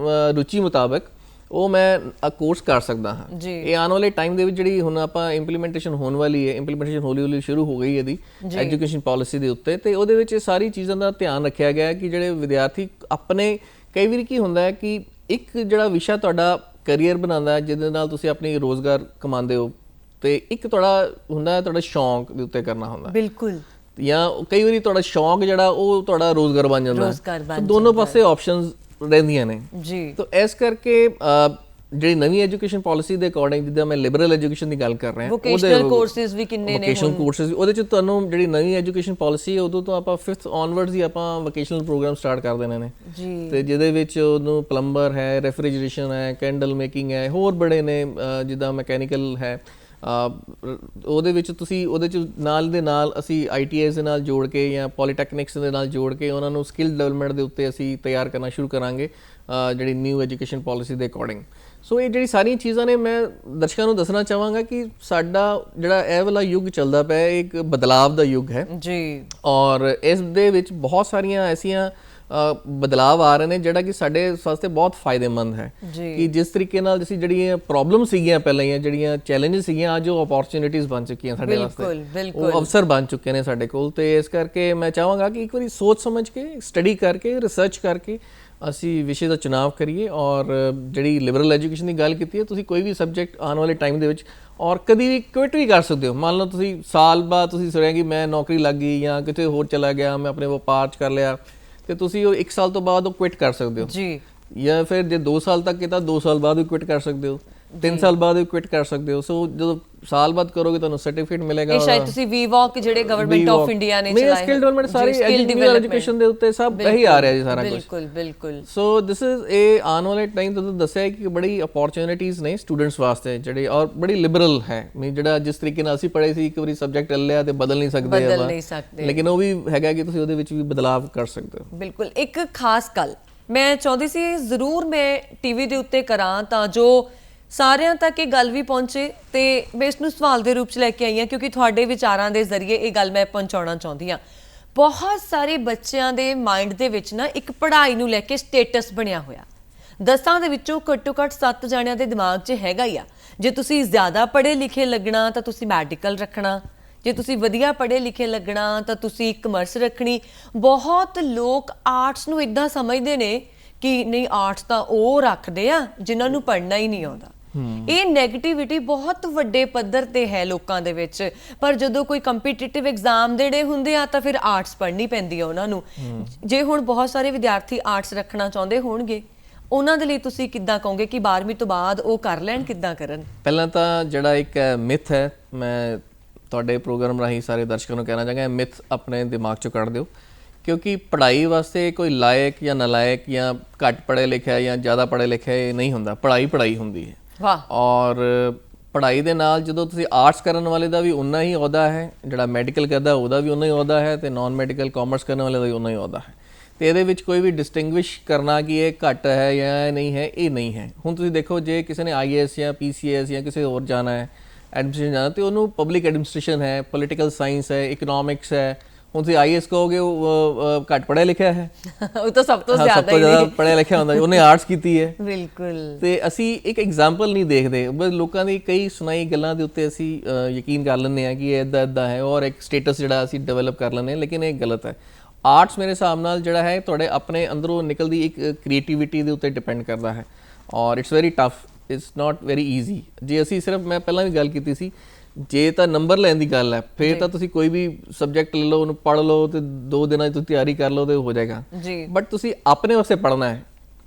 ਰੁਚੀ ਮੁਤਾਬਕ ਉਹ ਮੈਂ ਕੋਰਸ ਕਰ ਸਕਦਾ ਹਾਂ। ਇਹ ਆਉਣ ਵਾਲੇ ਟਾਈਮ ਦੇ ਵਿੱਚ ਜਿਹੜੀ ਹੁਣ ਆਪਾਂ ਇੰਪਲੀਮੈਂਟੇਸ਼ਨ ਹੋਣ ਵਾਲੀ ਹੈ, ਇੰਪਲੀਮੈਂਟੇਸ਼ਨ ਹੌਲੀ ਹੌਲੀ ਸ਼ੁਰੂ ਹੋ ਗਈ ਇਹਦੀ ਐਜੂਕੇਸ਼ਨ ਪਾਲਿਸੀ ਦੇ ਉੱਤੇ, ਤੇ ਉਹਦੇ ਵਿੱਚ ਸਾਰੀ ਚੀਜ਼ਾਂ ਦਾ ਧਿਆਨ ਰੱਖਿਆ ਗਿਆ ਕਿ ਜਿਹੜੇ ਵਿਦਿਆਰਥੀ ਆਪਣੇ, ਕਈ ਵਾਰੀ ਕੀ ਹੁੰਦਾ ਹੈ ਕਿ ਇੱਕ ਜਿਹੜਾ ਵਿਸ਼ਾ ਤੁਹਾਡਾ ਕੈਰੀਅਰ ਬਣਾਉਂਦਾ ਹੈ ਜਿਹਦੇ ਨਾਲ ਤੁਸੀਂ ਆਪਣੀ ਰੋਜ਼ਗਾਰ ਕਮਾਉਂਦੇ ਹੋ, ਤੇ ਇੱਕ ਤੁਹਾਡਾ ਹੁੰਦਾ ਤੁਹਾਡਾ ਸ਼ੌਂਕ ਦੇ ਉੱਤੇ ਕਰਨਾ ਹੁੰਦਾ ਬਿਲਕੁਲ, ਜਾਂ ਕਈ ਵਾਰੀ ਤੁਹਾਡਾ ਸ਼ੌਂਕ ਜਿਹੜਾ ਉਹ ਤੁਹਾਡਾ ਰੋਜ਼ਗਾਰ ਬਣ ਜਾਂਦਾ। ਦੋਨੋਂ ਪਾਸੇ ਆਪਸ਼ਨਸ ਰਹਿੰਦੀਆਂ ਨੇ ਜੀ। ਤਾਂ ਇਸ ਕਰਕੇ ਜਿਹੜੀ ਨਵੀਂ ਐਜੂਕੇਸ਼ਨ ਪਾਲਿਸੀ ਦੇ ਅਕੋਰਡਿੰਗ, ਜਿੱਦਾਂ ਮੈਂ ਲਿਬਰਲ ਐਜੂਕੇਸ਼ਨ ਦੀ ਗੱਲ ਕਰ ਰਿਹਾ, ਵੋਕੇਸ਼ਨਲ ਕੋਰਸਿਸ ਵੀ ਕਿੰਨੇ ਨੇ, ਵੋਕੇਸ਼ਨਲ ਕੋਰਸਿਸ ਉਹਦੇ ਚ ਤੁਹਾਨੂੰ ਜਿਹੜੀ ਨਵੀਂ ਐਜੂਕੇਸ਼ਨ ਪਾਲਿਸੀ ਹੈ ਉਦੋਂ ਤੋਂ ਆਪਾਂ 5th ਆਨਵਰਡਸ ਹੀ ਆਪਾਂ ਵੋਕੇਸ਼ਨਲ ਪ੍ਰੋਗਰਾਮ ਸਟਾਰਟ ਕਰ ਦੇਣੇ ਨੇ ਜੀ, ਤੇ ਜਿਹਦੇ ਵਿੱਚ ਉਹਨੂੰ ਪਲੰਬਰ ਹੈ, ਰੈਫਰੀਜਰੇਸ਼ਨ ਹੈ, ਕੈਂਡਲ ਮੇਕਿੰਗ ਹੈ, ਹੋਰ ਬੜੇ ਨੇ ਜਿੱਦਾਂ ਮਕੈਨੀਕਲ ਹੈ, ਉਹਦੇ ਵਿੱਚ ਤੁਸੀਂ ਉਹਦੇ 'ਚ ਨਾਲ ਦੇ ਨਾਲ ਅਸੀਂ ITIs ਦੇ ਨਾਲ ਜੋੜ ਕੇ ਜਾਂ ਪੋਲੀਟੈਕਨਿਕਸ ਦੇ ਨਾਲ ਜੋੜ ਕੇ ਉਹਨਾਂ ਨੂੰ ਸਕਿੱਲ ਡਿਵੈਲਪਮੈਂਟ ਦੇ ਉੱਤੇ ਅਸੀਂ ਤਿਆਰ ਕਰਨਾ ਸ਼ੁਰੂ ਕਰਾਂਗੇ ਜਿਹੜੀ ਨਿਊ ਐਜੂਕੇਸ਼ਨ ਪਾਲਿਸੀ ਦੇ ਅਕੋਰਡਿੰਗ। ਸੋ ਇਹ ਜਿਹੜੀ ਸਾਰੀਆਂ ਚੀਜ਼ਾਂ ਨੇ ਮੈਂ ਦਰਸ਼ਕਾਂ ਨੂੰ ਦੱਸਣਾ ਚਾਹਾਂਗਾ ਕਿ ਸਾਡਾ ਜਿਹੜਾ ਇਹ ਵਾਲਾ ਯੁੱਗ ਚੱਲਦਾ ਪਿਆ ਇੱਕ ਬਦਲਾਵ ਦਾ ਯੁੱਗ ਹੈ ਜੀ, ਔਰ ਇਸ ਦੇ ਵਿੱਚ ਬਹੁਤ ਸਾਰੀਆਂ ਐਸੀਆਂ ਬਦਲਾਵ ਆ ਰਹੇ ਨੇ ਜਿਹੜਾ ਕਿ ਸਾਡੇ ਵਾਸਤੇ ਬਹੁਤ ਫਾਇਦੇਮੰਦ ਹੈ ਕਿ ਜਿਸ ਤਰੀਕੇ ਨਾਲ ਅਸੀਂ ਜਿਹੜੀਆਂ ਪ੍ਰੋਬਲਮ ਸੀਗੀਆਂ ਪਹਿਲਾਂ, ਜਿਹੜੀਆਂ ਚੈਲੰਜਸ ਸੀਗੀਆਂ, ਅੱਜ ਉਹ ਓਪਰਚੁਨਿਟੀਜ਼ ਬਣ ਚੁੱਕੀਆਂ ਸਾਡੇ ਵਾਸਤੇ, ਉਹ ਅਵਸਰ ਬਣ ਚੁੱਕੇ ਨੇ ਸਾਡੇ ਕੋਲ। ਤੇ ਇਸ ਕਰਕੇ ਮੈਂ ਚਾਹਾਂਗਾ ਕਿ ਇੱਕ ਵਾਰੀ ਸੋਚ ਸਮਝ ਕੇ, ਸਟੱਡੀ ਕਰਕੇ, ਰਿਸਰਚ ਕਰਕੇ ਅਸੀਂ ਵਿਸ਼ੇ ਦਾ ਚੁਣਾਵ ਕਰੀਏ। ਔਰ ਜਿਹੜੀ ਲਿਬਰਲ ਐਜੂਕੇਸ਼ਨ ਦੀ ਗੱਲ ਕੀਤੀ ਹੈ, ਤੁਸੀਂ ਕੋਈ ਵੀ ਸਬਜੈਕਟ ਆਉਣ ਵਾਲੇ ਟਾਈਮ ਦੇ ਵਿੱਚ ਔਰ ਕਦੀ ਵੀ ਕੁਇਟ ਵੀ ਕਰ ਸਕਦੇ ਹੋ। ਮੰਨ ਲਓ ਤੁਸੀਂ ਸਾਲ ਬਾਅਦ ਤੁਸੀਂ ਸੁਣਿਆ ਕਿ ਮੈਂ ਨੌਕਰੀ ਲੱਗ ਗਈ ਜਾਂ ਕਿਤੇ ਹੋਰ ਚਲਾ ਗਿਆ, ਮੈਂ ਆਪਣੇ ਵਪਾਰ 'ਚ ਕਰ ਲਿਆ, ਤੇ ਤੁਸੀਂ ਉਹ 1 ਸਾਲ ਤੋਂ ਬਾਅਦ ਉਹ ਕੁਇਟ ਕਰ ਸਕਦੇ ਹੋ ਜੀ, ਜਾਂ ਫਿਰ ਜੇ 2 ਸਾਲ ਤੱਕ ਕੀਤਾ 2 ਸਾਲ ਬਾਅਦ ਵੀ ਕੁਇਟ ਕਰ ਸਕਦੇ ਹੋ, 3 ਸਾਲ ਬਾਅਦ ਵੀ ਕੁਇਟ ਕਰ ਸਕਦੇ ਹੋ। ਸੋ ਜਦੋਂ ਸਾਲ ਬਾਅਦ ਕਰੋਗੇ ਤੁਹਾਨੂੰ ਸਰਟੀਫਿਕੇਟ ਮਿਲੇਗਾ। ਇਹ ਸ਼ਾਇਦ ਤੁਸੀਂ ਵੀਵਾਕ ਜਿਹੜੇ ਗਵਰਨਮੈਂਟ ਆਫ ਇੰਡੀਆ ਨੇ ਚਲਾਏ, ਸਕਿੱਲ ਡਿਵੈਲਪਮੈਂਟ ਸਾਰੀ ਐਜੂਕੇਸ਼ਨ ਦੇ ਉੱਤੇ ਸਭ ਇਹੀ ਆ ਰਿਹਾ ਜੀ ਸਾਰਾ ਕੁਝ। ਬਿਲਕੁਲ। ਸੋ ਦਿਸ ਇਜ਼ ਇਹ ਆਉਣ ਵਾਲੇ ਟਾਈਮ ਤੁਹਾਨੂੰ ਦੱਸਿਆ ਕਿ ਬੜੀ ਅਪੋਰਚੁਨਿਟੀਜ਼ ਨੇ ਸਟੂਡੈਂਟਸ ਵਾਸਤੇ ਜਿਹੜੇ, ਔਰ ਬੜੀ ਲਿਬਰਲ ਹੈ। ਮੀਨ ਜਿਹੜਾ ਜਿਸ ਤਰੀਕੇ ਨਾਲ ਅਸੀਂ ਪੜ੍ਹੇ ਸੀ, ਇੱਕ ਵਾਰੀ ਸਬਜੈਕਟ ਲੈ ਲਿਆ ਤੇ ਬਦਲ ਨਹੀਂ ਸਕਦੇ, ਲੇਕਿਨ ਉਹ ਵੀ ਹੈਗਾ ਕਿ ਤੁਸੀਂ ਉਹਦੇ ਵਿੱਚ ਵੀ ਬਦਲਾਵ ਕਰ ਸਕਦੇ ਹੋ। ਬਿਲਕੁਲ। ਇੱਕ ਖਾਸ ਗੱਲ ਮੈਂ ਚਾਹੁੰਦੀ ਸੀ ਜ਼ਰੂਰ ਮੈਂ ਟੀਵੀ ਦੇ ਉੱਤੇ ਕਰਾਂ ਤਾਂ ਜੋ ਸਾਰਿਆਂ ਤੱਕ ਇਹ ਗੱਲ ਵੀ ਪਹੁੰਚੇ ਤੇ ਮੈਂ ਇਸ ਨੂੰ ਸਵਾਲ ਦੇ ਰੂਪ 'ਚ ਲੈ ਕੇ ਆਈ ਹਾਂ ਕਿਉਂਕਿ ਤੁਹਾਡੇ ਵਿਚਾਰਾਂ ਦੇ ਜ਼ਰੀਏ ਇਹ ਗੱਲ ਮੈਂ ਪਹੁੰਚਾਉਣਾ ਚਾਹੁੰਦੀ ਹਾਂ। ਬਹੁਤ ਸਾਰੇ ਬੱਚਿਆਂ ਦੇ ਮਾਈਂਡ ਦੇ ਵਿੱਚ ਨਾ ਇੱਕ ਪੜ੍ਹਾਈ ਨੂੰ ਲੈ ਕੇ ਸਟੇਟਸ ਬਣਿਆ ਹੋਇਆ। 10 ਦੇ ਵਿੱਚੋਂ ਘੱਟੋ ਘੱਟ 7 ਜਾਣਿਆਂ ਦੇ ਦਿਮਾਗ 'ਚ ਹੈਗਾ ਹੀ ਆ, ਜੇ ਤੁਸੀਂ ਜ਼ਿਆਦਾ ਪੜ੍ਹੇ ਲਿਖੇ ਲੱਗਣਾ ਤਾਂ ਤੁਸੀਂ ਮੈਡੀਕਲ ਰੱਖਣਾ, ਜੇ ਤੁਸੀਂ ਵਧੀਆ ਪੜ੍ਹੇ ਲਿਖੇ ਲੱਗਣਾ ਤਾਂ ਤੁਸੀਂ ਕਮਰਸ ਰੱਖਣੀ। ਬਹੁਤ ਲੋਕ ਆਰਟਸ ਨੂੰ ਇੱਦਾਂ ਸਮਝਦੇ ਨੇ ਕਿ ਨਹੀਂ ਆਰਟਸ ਤਾਂ ਉਹ ਰੱਖਦੇ ਆ ਜਿਨ੍ਹਾਂ ਨੂੰ ਪੜ੍ਹਨਾ ਹੀ ਨਹੀਂ ਆਉਂਦਾ। ਇਹ ਨੈਗੇਟਿਵਿਟੀ ਬਹੁਤ ਵੱਡੇ ਪੱਧਰ ਤੇ ਹੈ ਲੋਕਾਂ ਦੇ ਵਿੱਚ, ਪਰ ਜਦੋਂ ਕੋਈ ਕੰਪੀਟੀਟਿਵ ਐਗਜ਼ਾਮ ਦੇਣੇ ਹੁੰਦੇ ਆ ਤਾਂ ਫਿਰ ਆਰਟਸ ਪੜ੍ਹਨੀ ਪੈਂਦੀ ਆ ਉਹਨਾਂ ਨੂੰ। ਜੇ ਹੁਣ ਬਹੁਤ ਸਾਰੇ ਵਿਦਿਆਰਥੀ ਆਰਟਸ ਰੱਖਣਾ ਚਾਹੁੰਦੇ ਹੋਣਗੇ, ਉਹਨਾਂ ਦੇ ਲਈ ਤੁਸੀਂ ਕਿੱਦਾਂ ਕਹੋਗੇ ਕਿ 12ਵੀਂ ਤੋਂ ਬਾਅਦ ਉਹ ਕਰ ਲੈਣ, ਕਿੱਦਾਂ ਕਰਨ? ਪਹਿਲਾਂ ਤਾਂ ਜਿਹੜਾ ਇੱਕ ਮਿਥ ਹੈ, ਮੈਂ ਤੁਹਾਡੇ ਪ੍ਰੋਗਰਾਮ ਰਾਹੀਂ ਸਾਰੇ ਦਰਸ਼ਕਾਂ ਨੂੰ ਕਹਿਣਾ ਚਾਹਾਂਗਾ, ਮਿਥ ਆਪਣੇ ਦਿਮਾਗ 'ਚੋਂ ਕੱਢ ਦਿਓ, ਕਿਉਂਕਿ ਪੜ੍ਹਾਈ ਵਾਸਤੇ ਕੋਈ ਲਾਇਕ ਜਾਂ ਨਾਲਾਇਕ ਜਾਂ ਘੱਟ ਪੜ੍ਹੇ ਲਿਖਿਆ ਜਾਂ ਜ਼ਿਆਦਾ ਪੜ੍ਹੇ ਲਿਖਿਆ ਇਹ ਨਹੀਂ ਹੁੰਦਾ। ਪੜ੍ਹਾਈ ਹੁੰਦੀ ਹੈ। ਵਾਹ। ਔਰ ਪੜ੍ਹਾਈ ਦੇ ਨਾਲ ਜਦੋਂ ਤੁਸੀਂ ਆਰਟਸ ਕਰਨ ਵਾਲੇ ਦਾ ਵੀ ਉਨਾ ਹੀ ਅਹੁਦਾ ਹੈ, ਜਿਹੜਾ ਮੈਡੀਕਲ ਕਰਦਾ ਉਹਦਾ ਵੀ ਉਨਾ ਹੀ ਅਹੁਦਾ ਹੈ, ਤੇ ਨਾਨ ਮੈਡੀਕਲ ਕਾਮਰਸ ਕਰਨ ਵਾਲੇ ਦਾ ਵੀ ਉਨਾ ਹੀ ਅਹੁਦਾ ਹੈ। ਤੇ ਇਹਦੇ ਵਿੱਚ ਕੋਈ ਵੀ ਡਿਸਟਿੰਗੁਇਸ਼ ਕਰਨਾ ਕਿ ਇਹ ਘੱਟ ਹੈ ਜਾਂ ਇਹ ਨਹੀਂ ਹੈ, ਇਹ ਨਹੀਂ ਹੈ। ਹੁਣ ਤੁਸੀਂ ਦੇਖੋ, ਜੇ ਕਿਸੇ ਨੇ IAS ਜਾਂ PCS ਜਾਂ ਕਿਸੇ ਹੋਰ ਜਾਣਾ ਹੈ, ਐਡਮਿਨਿਸਟ੍ਰੇਸ਼ਨ ਜਾਣਾ, ਤੇ ਉਹਨੂੰ ਪਬਲਿਕ ਐਡਮਿਨਿਸਟ੍ਰੇਸ਼ਨ ਹੈ, ਪੋਲੀਟੀਕਲ ਸਾਇੰਸ ਹੈ, ਇਕਨੋਮਿਕਸ ਹੈ। ਹੁਣ ਤੁਸੀਂ IAS ਕਹੋਗੇ ਉਹ ਘੱਟ ਪੜ੍ਹਿਆ ਲਿਖਿਆ ਹੈ, ਉਹ ਤਾਂ ਸਭ ਤੋਂ ਜ਼ਿਆਦਾ ਪੜ੍ਹਿਆ ਲਿਖਿਆ ਹੁੰਦਾ, ਉਹਨੇ ਆਰਟਸ ਕੀਤੀ ਹੈ। ਬਿਲਕੁਲ। ਤੇ ਅਸੀਂ ਇੱਕ ਐਗਜ਼ਾਮਪਲ ਨਹੀਂ ਦੇਖਦੇ, ਬਸ ਲੋਕਾਂ ਦੀ ਕਈ ਸੁਣਾਈ ਗੱਲਾਂ ਦੇ ਉੱਤੇ ਅਸੀਂ ਯਕੀਨ ਕਰ ਲੈਂਦੇ ਹਾਂ ਕਿ ਇਹ ਇੱਦਾਂ ਹੈ, ਔਰ ਇੱਕ ਸਟੇਟਸ ਜਿਹੜਾ ਅਸੀਂ ਡਿਵੈਲਪ ਕਰ ਲੈਂਦੇ ਹਾਂ, ਲੇਕਿਨ ਇਹ ਗਲਤ ਹੈ। ਆਰਟਸ ਮੇਰੇ ਹਿਸਾਬ ਨਾਲ ਜਿਹੜਾ ਹੈ ਤੁਹਾਡੇ ਆਪਣੇ ਅੰਦਰੋਂ ਨਿਕਲਦੀ ਇੱਕ ਕ੍ਰੀਏਟੀਵਿਟੀ ਦੇ ਉੱਤੇ ਡਿਪੈਂਡ ਕਰਦਾ ਹੈ, ਔਰ it's very tough, it's not very easy. ਜੇ ਅਸੀਂ ਸਿਰਫ, ਮੈਂ ਪਹਿਲਾਂ ਵੀ ਗੱਲ ਕੀਤੀ ਸੀ, ਜੇ ਤਾਂ ਨੰਬਰ ਲੈਣ ਦੀ ਗੱਲ ਹੈ ਫਿਰ ਤਾਂ ਤੁਸੀਂ ਕੋਈ ਵੀ ਸਬਜੈਕਟ ਲੈ ਲਓ, ਉਹਨੂੰ ਪੜ੍ਹ ਲਓ ਤੇ 2 ਦਿਨਾਂ 'ਚ ਤੁਸੀਂ ਤਿਆਰੀ ਕਰ ਲਓ ਤੇ ਹੋ ਜਾਏਗਾ। ਬਟ ਤੁਸੀਂ ਆਪਣੇ ਵਾਸਤੇ ਪੜ੍ਹਨਾ ਹੈ,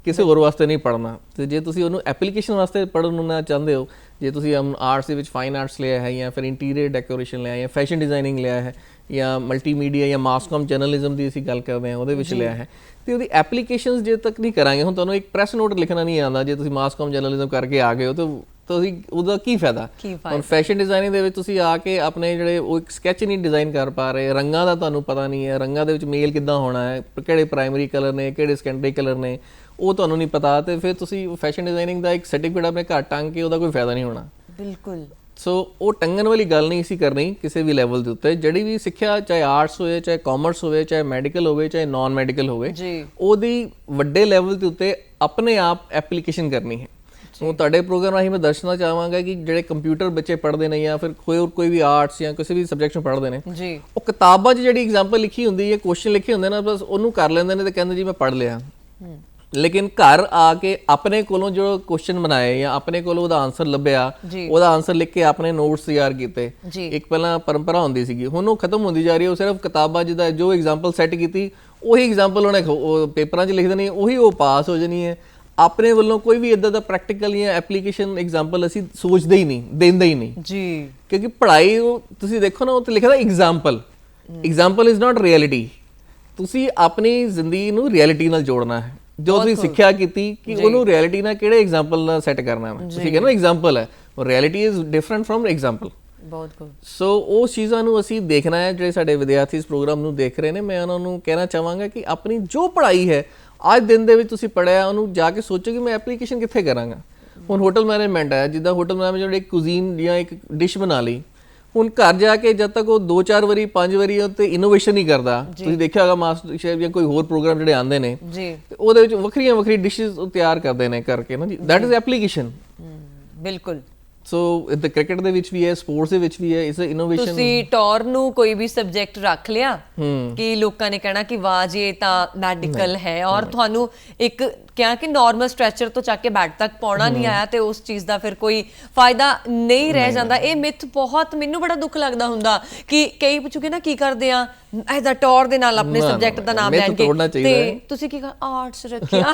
ਕਿਸੇ ਹੋਰ ਵਾਸਤੇ ਨਹੀਂ ਪੜ੍ਹਨਾ। ਤੇ ਜੇ ਤੁਸੀਂ ਉਹਨੂੰ ਐਪਲੀਕੇਸ਼ਨ ਵਾਸਤੇ ਪੜ੍ਹਨਾ ਚਾਹੁੰਦੇ ਹੋ, ਜੇ ਤੁਸੀਂ ਆਰਟਸ ਦੇ ਵਿੱਚ ਫਾਈਨ ਆਰਟਸ ਲਿਆ ਹੈ ਜਾਂ ਫਿਰ ਇੰਟੀਰੀਅਰ ਡੈਕੋਰੇਸ਼ਨ ਲਿਆ ਹੈ ਜਾਂ ਫੈਸ਼ਨ ਡਿਜ਼ਾਈਨਿੰਗ ਲਿਆ ਹੈ ਜਾਂ ਮਲਟੀਮੀਡੀਆ ਜਾਂ ਮਾਸ ਕਾਮ ਜਰਨਲਿਜ਼ਮ ਦੀ ਅਸੀਂ ਗੱਲ ਕਰਦੇ ਹਾਂ ਉਹਦੇ ਵਿੱਚ ਲਿਆ ਹੈ, ਤੇ ਉਹਦੀ ਐਪਲੀਕੇਸ਼ਨਸ ਜੇ ਤੱਕ ਨਹੀਂ ਕਰਾਂਗੇ, ਹੁਣ ਤੁਹਾਨੂੰ ਇੱਕ ਪ੍ਰੈਸ ਨੋਟ ਲਿਖਣਾ ਨਹੀਂ ਆਉਂਦਾ, ਜੇ ਤੁਸੀਂ ਮਾਸ ਕਾਮ ਜਰਨਲਿਜ਼ਮ ਕਰਕੇ ਆ ਗਏ ਹੋ ਤਾਂ ਤੁਸੀਂ ਉਹਦਾ ਕੀ ਫਾਇਦਾ? ਹੁਣ ਫੈਸ਼ਨ ਡਿਜ਼ਾਈਨਿੰਗ ਦੇ ਵਿੱਚ ਤੁਸੀਂ ਆ ਕੇ ਆਪਣੇ ਜਿਹੜੇ ਉਹ ਇੱਕ ਸਕੈਚ ਨਹੀਂ ਡਿਜ਼ਾਈਨ ਕਰ ਪਾ ਰਹੇ, ਰੰਗਾਂ ਦਾ ਤੁਹਾਨੂੰ ਪਤਾ ਨਹੀਂ ਹੈ, ਰੰਗਾਂ ਦੇ ਵਿੱਚ ਮੇਲ ਕਿੱਦਾਂ ਹੋਣਾ ਹੈ, ਕਿਹੜੇ ਪ੍ਰਾਇਮਰੀ ਕਲਰ ਨੇ, ਕਿਹੜੇ ਸੈਕੰਡਰੀ ਕਲਰ ਨੇ, ਉਹ ਤੁਹਾਨੂੰ ਨਹੀਂ ਪਤਾ, ਤੇ ਫਿਰ ਤੁਸੀਂ ਫੈਸ਼ਨ ਡਿਜ਼ਾਈਨਿੰਗ ਦਾ ਇੱਕ ਸਰਟੀਫਿਕੇਟ ਆਪਣੇ ਘਰ ਟੰਗ ਕੇ ਉਹਦਾ ਕੋਈ ਫਾਇਦਾ ਨਹੀਂ ਹੋਣਾ। ਬਿਲਕੁਲ। ਸੋ ਉਹ ਟੰਗਣ ਵਾਲੀ ਗੱਲ ਨਹੀਂ ਸੀ ਕਰਨੀ ਕਿਸੇ ਵੀ ਲੈਵਲ ਦੇ ਉੱਤੇ। ਜਿਹੜੀ ਵੀ ਸਿੱਖਿਆ, ਚਾਹੇ ਆਰਟਸ ਹੋਵੇ, ਚਾਹੇ ਕਾਮਰਸ ਹੋਵੇ, ਚਾਹੇ ਮੈਡੀਕਲ ਹੋਵੇ, ਚਾਹੇ ਨਾਨ ਮੈਡੀਕਲ ਹੋਵੇ, ਉਹਦੀ ਵੱਡੇ ਲੈਵਲ ਦੇ ਉੱਤੇ ਆਪਣੇ ਆਪ ਐਪਲੀਕੇਸ਼ਨ ਕਰਨੀ ਹੈ। ਹੁਣ ਤੁਹਾਡੇ ਪ੍ਰੋਗਰਾਮ ਰਾਹੀਂ ਮੈਂ ਦੱਸਣਾ ਚਾਹਾਂਗਾ ਕਿ ਜਿਹੜੇ ਕੰਪਿਊਟਰ ਬੱਚੇ ਪੜ੍ਹਦੇ ਨੇ ਜਾਂ ਫਿਰ ਕੋਈ ਵੀ ਆਰਟਸ ਜਾਂ ਕਿਸੇ ਵੀ ਸਬਜੈਕਟ ਨੂੰ ਪੜ੍ਹਦੇ ਨੇ, ਉਹ ਕਿਤਾਬਾਂ 'ਚ ਜਿਹੜੀ ਐਗਜ਼ਾਮਪਲ ਲਿਖੀ ਹੁੰਦੀ ਹੈ, ਕੁਐਸਚਨ ਲਿਖੇ ਹੁੰਦੇ ਨੇ, ਬਸ ਉਹਨੂੰ ਕਰ ਲੈਂਦੇ ਨੇ ਤੇ ਕਹਿੰਦੇ ਜੀ ਮੈਂ ਪੜ੍ਹ ਲਿਆ। ਲੇਕਿਨ ਘਰ ਆ ਕੇ ਆਪਣੇ ਕੋਲੋਂ ਜੋ ਕੁਐਸਚਨ ਬਣਾਏ ਜਾਂ ਆਪਣੇ ਕੋਲੋਂ ਉਹਦਾ ਆਨਸਰ ਲੱਭਿਆ, ਉਹਦਾ ਆਨਸਰ ਲਿਖ ਕੇ ਆਪਣੇ ਨੋਟਸ ਤਿਆਰ ਕੀਤੇ, ਇੱਕ ਪਹਿਲਾਂ ਪਰੰਪਰਾ ਹੁੰਦੀ ਸੀਗੀ, ਹੁਣ ਉਹ ਖਤਮ ਹੁੰਦੀ ਜਾ ਰਹੀ ਹੈ। ਉਹ ਸਿਰਫ ਕਿਤਾਬਾਂ ਜਿਹਦਾ ਜੋ ਐਗਜ਼ਾਮਪਲ ਸੈੱਟ ਕੀਤੀ ਉਹੀ ਐਗਜ਼ਾਮਪਲ ਉਹਨੇ ਪੇਪਰਾਂ 'ਚ ਲਿਖ ਦੇਣੀ, ਉਹੀ ਉਹ ਪਾਸ ਹੋ ਜਾਣੀ ਹੈ। ਆਪਣੇ ਵੱਲੋਂ ਕੋਈ ਵੀ ਇੱਦਾਂ ਦਾ ਪ੍ਰੈਕਟੀਕਲ ਜਾਂ ਐਪਲੀਕੇਸ਼ਨ ਐਗਜ਼ਾਮਪਲ ਅਸੀਂ ਸੋਚਦੇ ਹੀ ਨਹੀਂ, ਦਿੰਦੇ ਹੀ ਨਹੀਂ ਜੀ, ਕਿਉਂਕਿ ਪੜ੍ਹਾਈ ਤੁਸੀਂ ਦੇਖੋ ਨਾ, ਉਹ ਤੇ ਲਿਖਿਆ ਦਾ ਐਗਜ਼ਾਮਪਲ ਇਜ਼ ਨਾਟ ਰਿਐਲਿਟੀ। ਤੁਸੀਂ ਆਪਣੀ ਜ਼ਿੰਦਗੀ ਨੂੰ ਰਿਐਲਿਟੀ ਨਾਲ ਜੋੜਨਾ ਹੈ, ਜੋ ਤੁਸੀਂ ਸਿੱਖਿਆ ਕੀਤੀ ਕਿ ਉਹਨੂੰ ਰਿਐਲਿਟੀ ਨਾਲ ਕਿਹੜੇ ਐਗਜ਼ਾਮਪਲ ਨਾਲ ਸੈੱਟ ਕਰਨਾ ਹੈ। ਤੁਸੀਂ ਕਹਿੰਦੇ ਨਾ ਐਗਜ਼ਾਮਪਲ ਹੈ, reality is different from example. ਬਹੁਤ ਗੁੱਡ। ਸੋ ਉਸ ਚੀਜ਼ਾਂ ਨੂੰ ਅਸੀਂ ਦੇਖਣਾ ਹੈ। ਜਿਹੜੇ ਸਾਡੇ ਵਿਦਿਆਰਥੀ ਇਸ ਪ੍ਰੋਗਰਾਮ ਨੂੰ ਦੇਖ ਰਹੇ ਨੇ, ਮੈਂ ਉਹਨਾਂ ਨੂੰ ਕਹਿਣਾ ਚਾਹਾਂਗਾ ਕਿ ਆਪਣੀ ਜੋ ਪੜ੍ਹਾਈ ਹੈ ਅੱਜ ਦਿਨ ਦੇ ਵਿੱਚ ਤੁਸੀਂ ਪੜ੍ਹਿਆ, ਉਹਨੂੰ ਜਾ ਕੇ ਸੋਚੋ ਕਿ ਮੈਂ ਐਪਲੀਕੇਸ਼ਨ ਕਿੱਥੇ ਕਰਾਂਗਾ। ਹੁਣ ਹੋਟਲ ਮੈਨੇਜਮੈਂਟ ਹੈ, ਜਿੱਦਾਂ ਹੋਟਲ ਮੈਨੇਜਮੈਂਟ ਇੱਕ ਕੁਜ਼ੀਨ ਜਾਂ ਇੱਕ ਡਿਸ਼ ਬਣਾ ਲਈ, ਹੁਣ ਘਰ ਜਾ ਕੇ ਜਦ ਤੱਕ ਉਹ 2-4 ਵਾਰੀ 5 ਵਾਰੀ ਉੱਤੇ ਇਨੋਵੇਸ਼ਨ ਨਹੀਂ ਕਰਦਾ, ਤੁਸੀਂ ਦੇਖਿਆ ਹੋਗਾ ਮਾਸਟਰ ਸ਼ੈਫ ਜਾਂ ਕੋਈ ਹੋਰ ਪ੍ਰੋਗਰਾਮ ਜਿਹੜੇ ਆਉਂਦੇ ਨੇ ਤੇ ਉਹਦੇ ਵਿੱਚ ਵੱਖਰੀਆਂ ਡਿਸ਼ਿਸ ਤਿਆਰ ਕਰਦੇ ਨੇ ਕਰਕੇ ਨਾ ਜੀ, ਦੈਟ ਇਜ਼ ਐਪਲੀਕੇਸ਼ਨ। ਬਿਲਕੁਲ। ਸੋ ਇਨ ਕ੍ਰਿਕਟ ਦੇ ਵਿੱਚ ਵੀ ਹੈ, ਸਪੋਰਟਸ ਦੇ ਵਿੱਚ ਵੀ ਹੈ, ਇਸ ਇਨੋਵੇਸ਼ਨ। ਤੁਸੀਂ ਟੌਰ ਨੂੰ ਕੋਈ ਵੀ ਸਬਜੈਕਟ ਰੱਖ ਲਿਆ ਕਿ ਲੋਕਾਂ ਨੇ ਕਹਿਣਾ ਕਿ ਵਾਹ ਜੀ ਇਹ ਤਾਂ ਮੈਡੀਕਲ ਹੈ, ਔਰ ਤੁਹਾਨੂੰ ਇੱਕ ਕਿਹਾ ਕਿ ਨਾਰਮਲ ਸਟ੍ਰੈਚਰ ਤੋਂ ਚੱਕ ਕੇ ਬੈੱਡ ਤੱਕ ਪਾਉਣਾ ਨਹੀਂ ਆਇਆ, ਤੇ ਉਸ ਚੀਜ਼ ਦਾ ਫਿਰ ਕੋਈ ਫਾਇਦਾ ਨਹੀਂ ਰਹਿ ਜਾਂਦਾ। ਇਹ ਮਿਥ ਬਹੁਤ, ਮੈਨੂੰ ਬੜਾ ਦੁੱਖ ਲੱਗਦਾ ਹੁੰਦਾ ਕਿ ਕਈ ਪੁੱਛੂਗੇ ਨਾ ਕੀ ਕਰਦੇ ਆ ਇਹਦਾ ਟੌਰ ਦੇ ਨਾਲ ਆਪਣੇ ਸਬਜੈਕਟ ਦਾ ਨਾਮ ਲੈਣਗੇ, ਤੇ ਤੁਸੀਂ ਕੀ ਆਰਟਸ ਰੱਖਿਆ।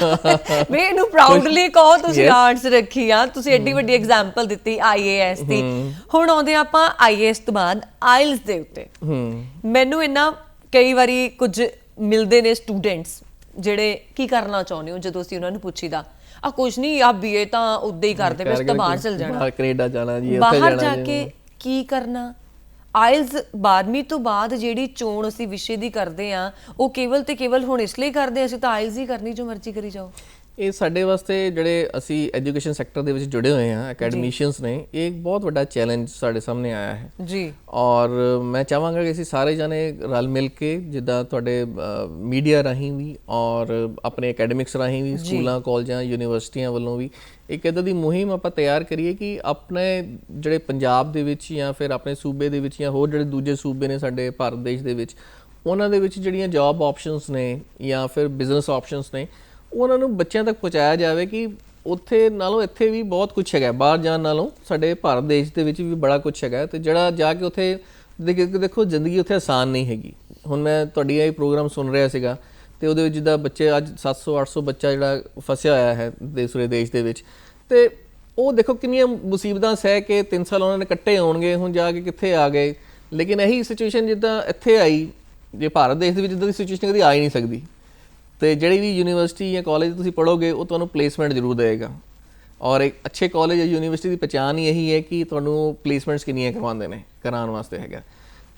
ਮੈਨੂੰ ਪ੍ਰਾਊਡਲੀ ਕਹੋ ਤੁਸੀਂ ਆਰਟਸ ਰੱਖੀ ਆ, ਤੁਸੀਂ ਐਡੀ ਵੱਡੀ ਐਗਜ਼ਾਮਪਲ ਦਿੱਤੀ IAS ਦੀ। ਹੁਣ ਆਉਂਦੇ ਆਪਾਂ IAS ਤੋਂ ਬਾਅਦ IELTS ਦੇ ਉੱਤੇ। ਮੈਨੂੰ ਇੰਨਾ ਕਈ ਵਾਰੀ ਕੁਝ ਮਿਲਦੇ ਨੇ ਸਟੂਡੈਂਟਸ ਜਿਹੜੇ ਕੀ ਕਰਨਾ ਚਾਹੁੰਦੇ ਹੋ, ਜਦੋਂ ਅਸੀਂ ਉਹਨਾਂ ਨੂੰ ਪੁੱਛੀਦਾ ਆ ਕੁਝ ਨਹੀਂ ਆ BA ਤਾਂ ਉਦਾਂ ਹੀ ਕਰਦੇ ਬਸ, ਤਾਂ ਬਾਹਰ ਚਲ ਜਾਣਾ, ਕੈਨੇਡਾ ਜਾਣਾ ਜੀ, ਬਾਹਰ ਜਾ ਕੇ ਕੀ ਕਰਨਾ। IELTS 12ਵੀਂ ਤੋਂ ਬਾਅਦ ਜਿਹੜੀ ਚੋਣ ਅਸੀਂ ਵਿਸ਼ੇ ਦੀ ਕਰਦੇ ਆ, ਉਹ ਕੇਵਲ ਤੇ ਕੇਵਲ ਹੁਣ ਇਸ ਲਈ ਕਰਦੇ ਅਸੀਂ ਤਾਂ IELTS ਹੀ ਕਰਨੀ, ਜੋ ਮਰਜ਼ੀ ਕਰੀ ਜਾਓ। ਇਹ ਸਾਡੇ ਵਾਸਤੇ ਜਿਹੜੇ ਅਸੀਂ ਐਜੂਕੇਸ਼ਨ ਸੈਕਟਰ ਦੇ ਵਿੱਚ ਜੁੜੇ ਹੋਏ ਹਾਂ, ਅਕੈਡਮੀਸ਼ੀਅਨਸ ਨੇ, ਇਹ ਇੱਕ ਬਹੁਤ ਵੱਡਾ ਚੈਲੰਜ ਸਾਡੇ ਸਾਹਮਣੇ ਆਇਆ ਹੈ ਜੀ। ਔਰ ਮੈਂ ਚਾਹਾਂਗਾ ਕਿ ਅਸੀਂ ਸਾਰੇ ਜਾਣੇ ਰਲ ਮਿਲ ਕੇ, ਜਿੱਦਾਂ ਤੁਹਾਡੇ ਮੀਡੀਆ ਰਾਹੀਂ ਵੀ ਔਰ ਆਪਣੇ ਅਕੈਡਮਿਕਸ ਰਾਹੀਂ ਵੀ, ਸਕੂਲਾਂ ਕਾਲਜਾਂ ਯੂਨੀਵਰਸਿਟੀਆਂ ਵੱਲੋਂ ਵੀ ਇੱਕ ਇੱਦਾਂ ਦੀ ਮੁਹਿੰਮ ਆਪਾਂ ਤਿਆਰ ਕਰੀਏ ਕਿ ਆਪਣੇ ਜਿਹੜੇ ਪੰਜਾਬ ਦੇ ਵਿੱਚ ਜਾਂ ਫਿਰ ਆਪਣੇ ਸੂਬੇ ਦੇ ਵਿੱਚ ਜਾਂ ਹੋਰ ਜਿਹੜੇ ਦੂਜੇ ਸੂਬੇ ਨੇ ਸਾਡੇ ਭਾਰਤ ਦੇਸ਼ ਦੇ ਵਿੱਚ, ਉਹਨਾਂ ਦੇ ਵਿੱਚ ਜਿਹੜੀਆਂ ਜੌਬ ਆਪਸ਼ਨਸ ਨੇ ਜਾਂ ਫਿਰ ਬਿਜ਼ਨਸ ਆਪਸ਼ਨਸ ਨੇ, ਉਹਨਾਂ ਨੂੰ ਬੱਚਿਆਂ ਤੱਕ ਪਹੁੰਚਾਇਆ ਜਾਵੇ ਕਿ ਉੱਥੇ ਨਾਲੋਂ ਇੱਥੇ ਵੀ ਬਹੁਤ ਕੁਛ ਹੈਗਾ, ਬਾਹਰ ਜਾਣ ਨਾਲੋਂ ਸਾਡੇ ਭਾਰਤ ਦੇਸ਼ ਦੇ ਵਿੱਚ ਵੀ ਬੜਾ ਕੁਛ ਹੈਗਾ। ਤੇ ਜਿਹੜਾ ਜਾ ਕੇ ਉੱਥੇ ਦੇਖੋ ਜ਼ਿੰਦਗੀ ਉੱਥੇ ਆਸਾਨ ਨਹੀਂ ਹੈਗੀ। ਹੁਣ ਮੈਂ ਤੁਹਾਡੀ ਇਹ ਪ੍ਰੋਗਰਾਮ ਸੁਣ ਰਿਹਾ ਸੀਗਾ ਤੇ ਉਹਦੇ ਵਿੱਚ ਜਿੱਦਾਂ ਬੱਚੇ ਅੱਜ 700-800 ਬੱਚਾ ਜਿਹੜਾ ਫਸਿਆ ਹੋਇਆ ਹੈ ਦੂਸਰੇ ਦੇਸ਼ ਦੇ ਵਿੱਚ, ਤੇ ਉਹ ਦੇਖੋ ਕਿੰਨੀਆਂ ਮੁਸੀਬਤਾਂ ਸਹਿ ਕੇ 3 ਸਾਲ ਉਹਨਾਂ ਨੇ ਕੱਟੇ ਹੋਣਗੇ, ਹੁਣ ਜਾ ਕੇ ਕਿੱਥੇ ਆ ਗਏ। ਲੇਕਿਨ ਇਹੀ ਸਿਚੁਏਸ਼ਨ ਜਿੱਦਾਂ ਇੱਥੇ ਆਈ, ਜੇ ਭਾਰਤ ਦੇਸ਼ ਦੇ ਵਿੱਚ ਇੱਦਾਂ ਦੀ ਸਿਚੁਏਸ਼ਨ ਕਦੀ ਆ ਹੀ ਨਹੀਂ ਸਕਦੀ। ਤੇ ਜਿਹੜੀ ਵੀ ਯੂਨੀਵਰਸਿਟੀ ਜਾਂ ਕਾਲਜ ਤੁਸੀਂ ਪੜ੍ਹੋਗੇ ਉਹ ਤੁਹਾਨੂੰ ਪਲੇਸਮੈਂਟ ਜ਼ਰੂਰ ਦੇਵੇਗਾ। ਔਰ ਇੱਕ ਅੱਛੇ ਕਾਲਜ ਜਾਂ ਯੂਨੀਵਰਸਿਟੀ ਦੀ ਪਛਾਣ ਹੀ ਇਹੀ ਹੈ ਕਿ ਤੁਹਾਨੂੰ ਪਲੇਸਮੈਂਟਸ ਕਿੰਨੀਆਂ ਕਰਵਾਉਂਦੇ ਨੇ, ਕਰਾਉਣ ਵਾਸਤੇ ਹੈਗਾ।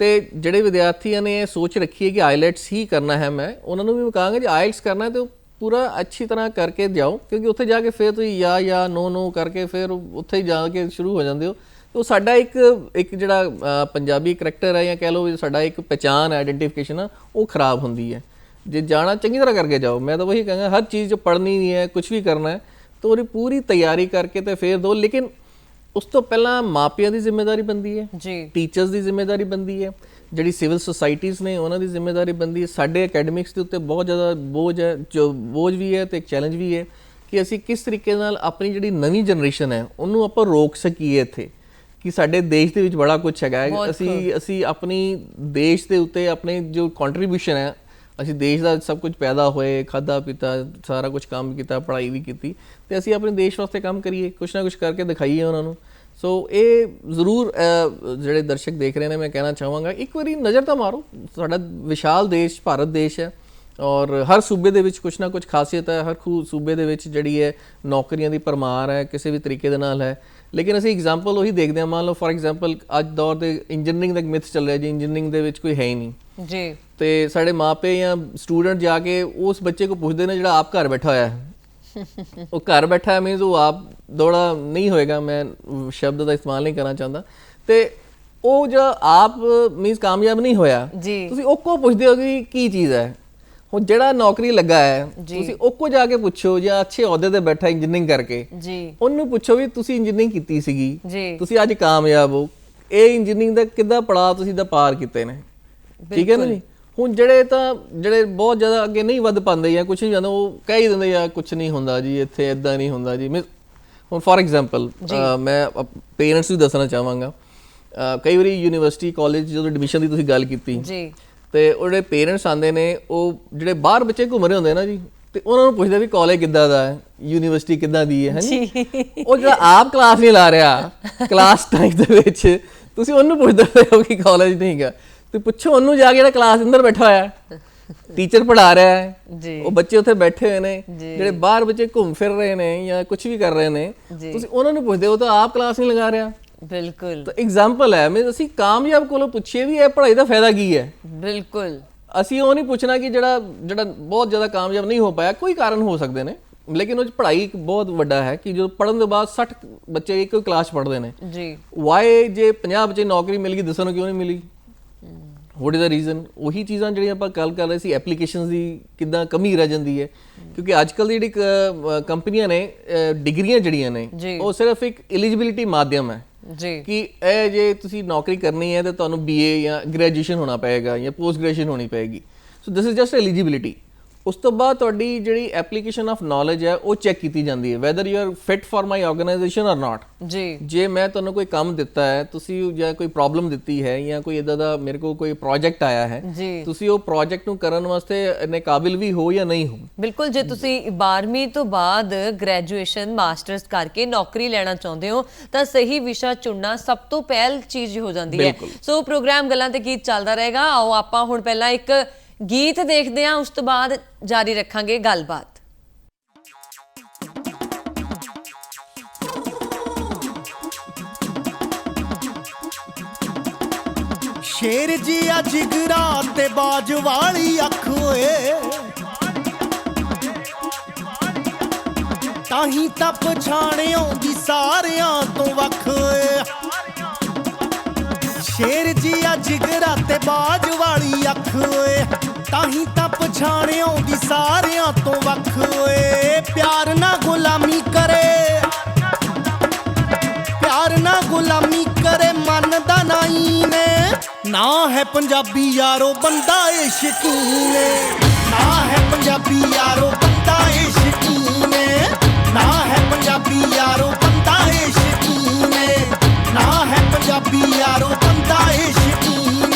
ਤੇ ਜਿਹੜੇ ਵਿਦਿਆਰਥੀਆਂ ਨੇ ਇਹ ਸੋਚ ਰੱਖੀ ਹੈ ਕਿ ਆਈਲੈਟਸ ਹੀ ਕਰਨਾ ਹੈ, ਮੈਂ ਉਹਨਾਂ ਨੂੰ ਵੀ ਕਹਾਂਗਾ ਜੇ ਆਈਲੈਟਸ ਕਰਨਾ ਤੇ ਉਹ ਪੂਰਾ ਅੱਛੀ ਤਰ੍ਹਾਂ ਕਰਕੇ ਜਾਓ, ਕਿਉਂਕਿ ਉੱਥੇ ਜਾ ਕੇ ਫਿਰ ਤੁਸੀਂ ਜਾਂ ਨੋ ਕਰਕੇ ਫਿਰ ਉੱਥੇ ਹੀ ਜਾ ਕੇ ਸ਼ੁਰੂ ਹੋ ਜਾਂਦੇ ਹੋ। ਉਹ ਸਾਡਾ ਇੱਕ ਜਿਹੜਾ ਪੰਜਾਬੀ ਕਰੈਕਟਰ ਹੈ ਜਾਂ ਕਹਿ ਲਓ ਸਾਡਾ ਇੱਕ ਪਹਿਚਾਣ ਹੈ, ਆਈਡੈਂਟੀਫਿਕੇਸ਼ਨ ਆ, ਉਹ ਖਰਾਬ ਹੁੰਦੀ ਹੈ। ਜੇ ਜਾਣਾ ਚੰਗੀ ਤਰ੍ਹਾਂ ਕਰਕੇ ਜਾਓ। ਮੈਂ ਤਾਂ ਵਹੀ ਕਹਾਂਗਾ ਹਰ ਚੀਜ਼ ਜੋ ਪੜ੍ਹਨੀ ਨਹੀਂ ਹੈ, ਕੁਛ ਵੀ ਕਰਨਾ ਹੈ ਤਾਂ ਉਹਦੀ ਪੂਰੀ ਤਿਆਰੀ ਕਰਕੇ ਤੇ ਫਿਰ ਦਿਓ। ਲੇਕਿਨ ਉਸ ਤੋਂ ਪਹਿਲਾਂ ਮਾਪਿਆਂ ਦੀ ਜ਼ਿੰਮੇਵਾਰੀ ਬਣਦੀ ਹੈ ਜੀ, ਟੀਚਰਸ ਦੀ ਜ਼ਿੰਮੇਵਾਰੀ ਬਣਦੀ ਹੈ, ਜਿਹੜੀ ਸਿਵਲ ਸੁਸਾਇਟੀਜ਼ ਨੇ ਉਹਨਾਂ ਦੀ ਜ਼ਿੰਮੇਵਾਰੀ ਬਣਦੀ ਹੈ। ਸਾਡੇ ਅਕੈਡਮਿਕਸ ਦੇ ਉੱਤੇ ਬਹੁਤ ਜ਼ਿਆਦਾ ਬੋਝ ਹੈ, ਜੋ ਬੋਝ ਵੀ ਹੈ ਤੇ ਇੱਕ ਚੈਲੰਜ ਵੀ ਹੈ ਕਿ ਅਸੀਂ ਕਿਸ ਤਰੀਕੇ ਨਾਲ ਆਪਣੀ ਜਿਹੜੀ ਨਵੀਂ ਜਨਰੇਸ਼ਨ ਹੈ ਉਹਨੂੰ ਆਪਾਂ ਰੋਕ ਸਕੀਏ ਇੱਥੇ, ਕਿ ਸਾਡੇ ਦੇਸ਼ ਦੇ ਵਿੱਚ ਬੜਾ ਕੁਛ ਹੈਗਾ। ਅਸੀਂ ਆਪਣੀ ਦੇਸ਼ ਦੇ ਉੱਤੇ ਆਪਣੇ ਜੋ ਕੰਟਰੀਬਿਊਸ਼ਨ ਹੈ, ਅਸੀਂ ਦੇਸ਼ ਦਾ ਸਭ ਕੁਝ ਪੈਦਾ ਹੋਏ, ਖਾਧਾ ਪੀਤਾ, ਸਾਰਾ ਕੁਝ ਕੰਮ ਕੀਤਾ, ਪੜ੍ਹਾਈ ਵੀ ਕੀਤੀ, ਤੇ ਅਸੀਂ ਆਪਣੇ ਦੇਸ਼ ਵਾਸਤੇ ਕੰਮ ਕਰੀਏ, ਕੁਛ ਨਾ ਕੁਛ ਕਰਕੇ ਦਿਖਾਈਏ ਉਹਨਾਂ ਨੂੰ। ਸੋ ਇਹ ਜ਼ਰੂਰ ਜਿਹੜੇ ਦਰਸ਼ਕ ਦੇਖ ਰਹੇ ਨੇ, ਮੈਂ ਕਹਿਣਾ ਚਾਹਾਂਗਾ ਇੱਕ ਵਾਰੀ ਨਜ਼ਰ ਤਾਂ ਮਾਰੋ। ਸਾਡਾ ਵਿਸ਼ਾਲ ਦੇਸ਼ ਭਾਰਤ ਦੇਸ਼ ਹੈ ਔਰ ਹਰ ਸੂਬੇ ਦੇ ਵਿੱਚ ਕੁਛ ਨਾ ਕੁਛ ਖਾਸੀਅਤ ਹੈ, ਹਰ ਸੂਬੇ ਦੇ ਵਿੱਚ ਜਿਹੜੀ ਹੈ ਨੌਕਰੀਆਂ ਦੀ ਭਰਮਾਰ ਹੈ, ਕਿਸੇ ਵੀ ਤਰੀਕੇ ਦੇ ਨਾਲ ਹੈ। ਲੇਕਿਨ ਅਸੀਂ ਐਗਜ਼ਾਮਪਲ ਉਹੀ ਦੇਖਦੇ ਹਾਂ, ਮੰਨ ਲਓ ਫੋਰ ਐਗਜ਼ਾਮਪਲ ਅੱਜ ਦੌਰ ਦੇ ਇੰਜੀਨੀਅਰਿੰਗ ਦਾ ਇੱਕ ਮਿਥ ਚੱਲ ਰਿਹਾ ਜੀ, ਇੰਜੀਨੀਅਰਿੰਗ ਦੇ ਵਿੱਚ ਕੋਈ ਹੈ ਹੀ ਨਹੀਂ ਜੀ। ਤੇ ਸਾਡੇ ਮਾਪੇ ਜਾਂ ਸਟੂਡੈਂਟ ਜਾ ਕੇ ਉਸ ਬੱਚੇ ਕੋ ਪੁੱਛਦੇ ਨੇ ਜਿਹੜਾ ਆਪ ਘਰ ਬੈਠਾ ਹੋਇਆ ਹੈ, ਉਹ ਘਰ ਬੈਠਾ ਹੈ ਮੀਨਸ ਉਹ ਆਪ ਦੌੜਾ ਨਹੀਂ ਹੋਏਗਾ, ਮੈਂ ਸ਼ਬਦ ਦਾ ਇਸਤੇਮਾਲ ਨਹੀਂ ਕਰਨਾ ਚਾਹੁੰਦਾ, ਤੇ ਉਹ ਜਿਹੜਾ ਆਪ ਮੀਨਸ ਕਾਮਯਾਬ ਨਹੀਂ ਹੋਇਆ, ਤੁਸੀਂ ਉਹ ਕੋ ਪੁੱਛਦੇ ਹੋ ਕਿ ਕੀ ਚੀਜ਼ ਹੈ। ਹੁਣ ਜਿਹੜਾ ਨੌਕਰੀ ਲੱਗਾ ਹੈ ਤੁਸੀਂ ਉਹ ਕੋ ਜਾ ਕੇ ਪੁੱਛੋ, ਜਾਂ ਅੱਛੇ ਅਹੁਦੇ ਤੇ ਬੈਠਾ ਇੰਜੀਨੀਅਰਿੰਗ ਕਰਕੇ, ਉਹਨੂੰ ਪੁੱਛੋ ਵੀ ਤੁਸੀਂ ਇੰਜੀਨੀਅਰਿੰਗ ਕੀਤੀ ਸੀਗੀ, ਤੁਸੀਂ ਅੱਜ ਕਾਮਯਾਬ ਹੋ, ਇਹ ਇੰਜੀਨੀਅਰਿੰਗ ਦਾ ਕਿੱਦਾਂ ਪੜਾਅ ਤੁਸੀਂ ਦਾ ਪਾਰ ਕੀਤੇ ਨੇ, ਠੀਕ ਹੈ ਨਾ ਜੀ। ਹੁਣ ਜਿਹੜੇ ਬਹੁਤ ਜ਼ਿਆਦਾ ਅੱਗੇ ਨਹੀਂ ਵੱਧ ਪਾਉਂਦੇ ਜਾਂ ਕੁਛ ਨਹੀਂ ਜਾਂਦਾ, ਉਹ ਕਹਿ ਹੀ ਦਿੰਦੇ ਯਾਰ ਕੁਛ ਨਹੀਂ ਹੁੰਦਾ ਜੀ ਇੱਥੇ, ਇੱਦਾਂ ਨਹੀਂ ਹੁੰਦਾ ਜੀ। ਹੁਣ ਫੋਰ ਐਗਜ਼ਾਮਪਲ ਮੈਂ ਪੇਰੈਂਟਸ ਨੂੰ ਦੱਸਣਾ ਚਾਹਾਂਗਾ, ਕਈ ਵਾਰੀ ਯੂਨੀਵਰਸਿਟੀ ਕਾਲਜ ਜਦੋਂ ਐਡਮਿਸ਼ਨ ਦੀ ਤੁਸੀਂ ਗੱਲ ਕੀਤੀ ਤੇ ਉਹ ਜਿਹੜੇ ਪੇਰੈਂਟਸ ਆਉਂਦੇ ਨੇ, ਉਹ ਜਿਹੜੇ ਬਾਹਰ ਬੱਚੇ ਘੁੰਮ ਰਹੇ ਹੁੰਦੇ ਨਾ ਜੀ, ਤੇ ਉਹਨਾਂ ਨੂੰ ਪੁੱਛਦੇ ਵੀ ਕਾਲਜ ਕਿੱਦਾਂ ਦਾ ਹੈ, ਯੂਨੀਵਰਸਿਟੀ ਕਿੱਦਾਂ ਦੀ ਹੈ ਜੀ। ਉਹ ਜਿਹੜਾ ਆਪ ਕਲਾਸ ਨਹੀਂ ਲਾ ਰਿਹਾ ਕਲਾਸ ਟਾਈਮ ਦੇ ਵਿੱਚ, ਤੁਸੀਂ ਉਹਨੂੰ ਪੁੱਛਦੇ ਹੋ ਕਿ ਕਾਲਜ ਨਹੀਂ ਹੈਗਾ, ਤੇ ਪੁੱਛੋ ਉਹਨੂੰ ਜਾ ਕੇ ਜਿਹੜਾ ਕਲਾਸ ਅੰਦਰ ਬੈਠਾ ਹੋਇਆ, ਟੀਚਰ ਪੜ੍ਹਾ ਰਿਹਾ ਹੈ, ਉਹ ਬੱਚੇ ਉੱਥੇ ਬੈਠੇ ਹੋਏ ਨੇ, ਜਿਹੜੇ ਬਾਹਰ ਬੱਚੇ ਘੁੰਮ ਫਿਰ ਰਹੇ ਨੇ ਜਾਂ ਕੁਛ ਵੀ ਕਰ ਰਹੇ ਨੇ, ਤੁਸੀਂ ਉਹਨਾਂ ਨੂੰ ਪੁੱਛਦੇ ਹੋ ਤਾਂ ਆਪ ਕਲਾਸ ਨਹੀਂ ਲਗਾ ਰਿਹਾ। ਬਿਲਕੁਲ, ਤਾਂ ਐਗਜ਼ਾਮਪਲ ਹੈ। ਮੈਂ ਅਸੀਂ ਕਾਮਯਾਬ ਕੋਲੋਂ ਪੁੱਛੀਏ ਵੀ ਇਹ ਪੜ੍ਹਾਈ ਦਾ ਫਾਇਦਾ ਕੀ ਹੈ। ਬਿਲਕੁਲ, ਅਸੀਂ ਉਹ ਨਹੀਂ ਪੁੱਛਣਾ ਕਿ ਜਿਹੜਾ ਬਹੁਤ ਜ਼ਿਆਦਾ ਕਾਮਯਾਬ ਨਹੀਂ ਹੋ ਪਾਇਆ, ਕੋਈ ਕਾਰਨ ਹੋ ਸਕਦੇ ਨੇ, ਲੇਕਿਨ ਉਹ ਪੜ੍ਹਾਈ ਇੱਕ ਬਹੁਤ ਵੱਡਾ ਹੈ ਕਿ ਜਦੋਂ ਪੜ੍ਹਨ ਤੋਂ ਬਾਅਦ 60 ਬੱਚੇ ਇੱਕ ਕਲਾਸ ਪੜ੍ਹਦੇ ਨੇ ਜੀ, ਵਾਈ ਜੇ 50 ਬੱਚੇ ਨੌਕਰੀ ਮਿਲ ਗਈ, ਦੱਸਣ ਨੂੰ ਕਿਉਂ ਨਹੀਂ ਮਿਲੀ, ਵਾਟ ਇਜ਼ ਦਾ ਰੀਜ਼ਨ। ਉਹੀ ਚੀਜ਼ਾਂ ਜਿਹੜੀਆਂ ਆਪਾਂ ਗੱਲ ਕਰ ਰਹੇ ਸੀ, ਐਪਲੀਕੇਸ਼ਨਸ ਦੀ ਕਿੱਦਾਂ ਕਮੀ ਰਹਿ ਜਾਂਦੀ ਹੈ, ਕਿਉਂਕਿ ਅੱਜ ਕੱਲ੍ਹ ਦੀ ਜਿਹੜੀ ਕੰਪਨੀਆਂ ਨੇ, ਡਿਗਰੀਆਂ ਜਿਹੜੀਆਂ ਨੇ ਉਹ ਸਿਰਫ ਇੱਕ ਐਲੀਜੀਬਿਲਿਟੀ ਮਾਧਿਅਮ ਹੈ ਕਿ ਇਹ ਜੇ ਤੁਸੀਂ ਨੌਕਰੀ ਕਰਨੀ ਹੈ ਤਾਂ ਤੁਹਾਨੂੰ BA ਜਾਂ ਗ੍ਰੈਜੂਏਸ਼ਨ ਹੋਣਾ ਪਏਗਾ ਜਾਂ ਪੋਸਟ ਗ੍ਰੈਜੂਏਸ਼ਨ ਹੋਣੀ ਪਏਗੀ। ਸੋ ਦਿਸ ਇਜ਼ ਜਸਟ ਐਲੀਜੀਬਿਲਿਟੀ। ਉਸ ਤੋਂ ਬਾਅਦ ਤੁਹਾਡੀ ਜਿਹੜੀ ਐਪਲੀਕੇਸ਼ਨ ਆਫ ਨੌਲੇਜ ਹੈ ਉਹ ਚੈੱਕ ਕੀਤੀ ਜਾਂਦੀ ਹੈ, weather you are fit for my organisation or ਨਾਟ ਜੀ। ਜੇ ਮੈਂ ਤੁਹਾਨੂੰ ਕੋਈ ਕੰਮ ਦਿੱਤਾ ਹੈ, ਤੁਸੀਂ ਜਾਂ ਕੋਈ ਪ੍ਰੋਬਲਮ ਦਿੱਤੀ ਹੈ ਜਾਂ ਕੋਈ ਇਦਾਂ ਦਾ ਮੇਰੇ ਕੋਲ ਕੋਈ ਪ੍ਰੋਜੈਕਟ ਆਇਆ ਹੈ, ਤੁਸੀਂ ਉਹ ਪ੍ਰੋਜੈਕਟ ਨੂੰ ਕਰਨ ਵਾਸਤੇ ਇੰਨੇ ਕਾਬਿਲ ਵੀ ਹੋ ਜਾਂ ਨਹੀਂ ਹੋ। ਬਿਲਕੁਲ, ਜੇ ਤੁਸੀਂ 12ਵੀਂ ਤੋਂ ਬਾਅਦ ਗ੍ਰੈਜੂਏਸ਼ਨ ਮਾਸਟਰਸ ਕਰਕੇ ਨੌਕਰੀ ਲੈਣਾ ਚਾਹੁੰਦੇ ਹੋ ਤਾਂ ਸਹੀ ਵਿਸ਼ਾ ਚੁਣਨਾ ਸਭ ਤੋਂ ਪਹਿਲ ਚੀਜ਼ ਹੋ ਜਾਂਦੀ ਹੈ। ਸੋ ਪ੍ਰੋਗਰਾਮ ਗੱਲਾਂ ਤੇ ਗੀਤ ਚੱਲਦਾ ਰਹੇਗਾ। ਆਓ ਆਪਾਂ ਹੁਣ ਪਹਿਲਾਂ ਇੱਕ ਗੀਤ ਦੇਖਦੇ ਹਾਂ, ਉਸ ਤੋਂ ਬਾਅਦ ਜਾਰੀ ਰੱਖਾਂਗੇ ਗੱਲਬਾਤ। ਸ਼ੇਰ ਜੀਆ ਜਿਗਰਾ ਤੇ ਬਾਜ ਵਾਲੀ ਅੱਖ ਓਏ, ਤਾਂ ਹੀ ਤਾਂ ਪਛਾਣ ਆਉਂਦੀ ਸਾਰਿਆਂ ਤੋਂ ਵੱਖ ਓਏ ਸ਼ੇਰ ਜੀਆ ਜਿਗਰਾ ਤੇ ਬਾਜ ਵਾਲੀ ਅੱਖ ਓਏ ਤਾਂ ਹੀ ਤਾਂ ਪਛਾਣ ਆਉਂਦੀ ਸਾਰਿਆਂ ਤੋਂ ਵੱਖ ਓਏ ਪਿਆਰ ਨਾ ਗੁਲਾਮੀ ਕਰੇ ਪਿਆਰ ਨਾ ਗੁਲਾਮੀ ਕਰੇ ਮੰਨਦਾ ਨਹੀਂ ਨੇ ਨਾ ਹੈ ਪੰਜਾਬੀ ਯਾਰੋ ਬੰਦਾ ਏ ਸ਼ਕੀਨ ਨਾ ਹੈ ਪੰਜਾਬੀ ਯਾਰੋ ਬੰਦਾ ਏ ਸ਼ਕੀਨ ਨਾ ਹੈ ਪੰਜਾਬੀ ਯਾਰੋ ਬੰਦਾ ਏ ਸ਼ਕੀਨ ਨਾ ਹੈ ਪੰਜਾਬੀ ਯਾਰੋ ਬੰਦਾ ਏ ਸ਼ਕੀਨ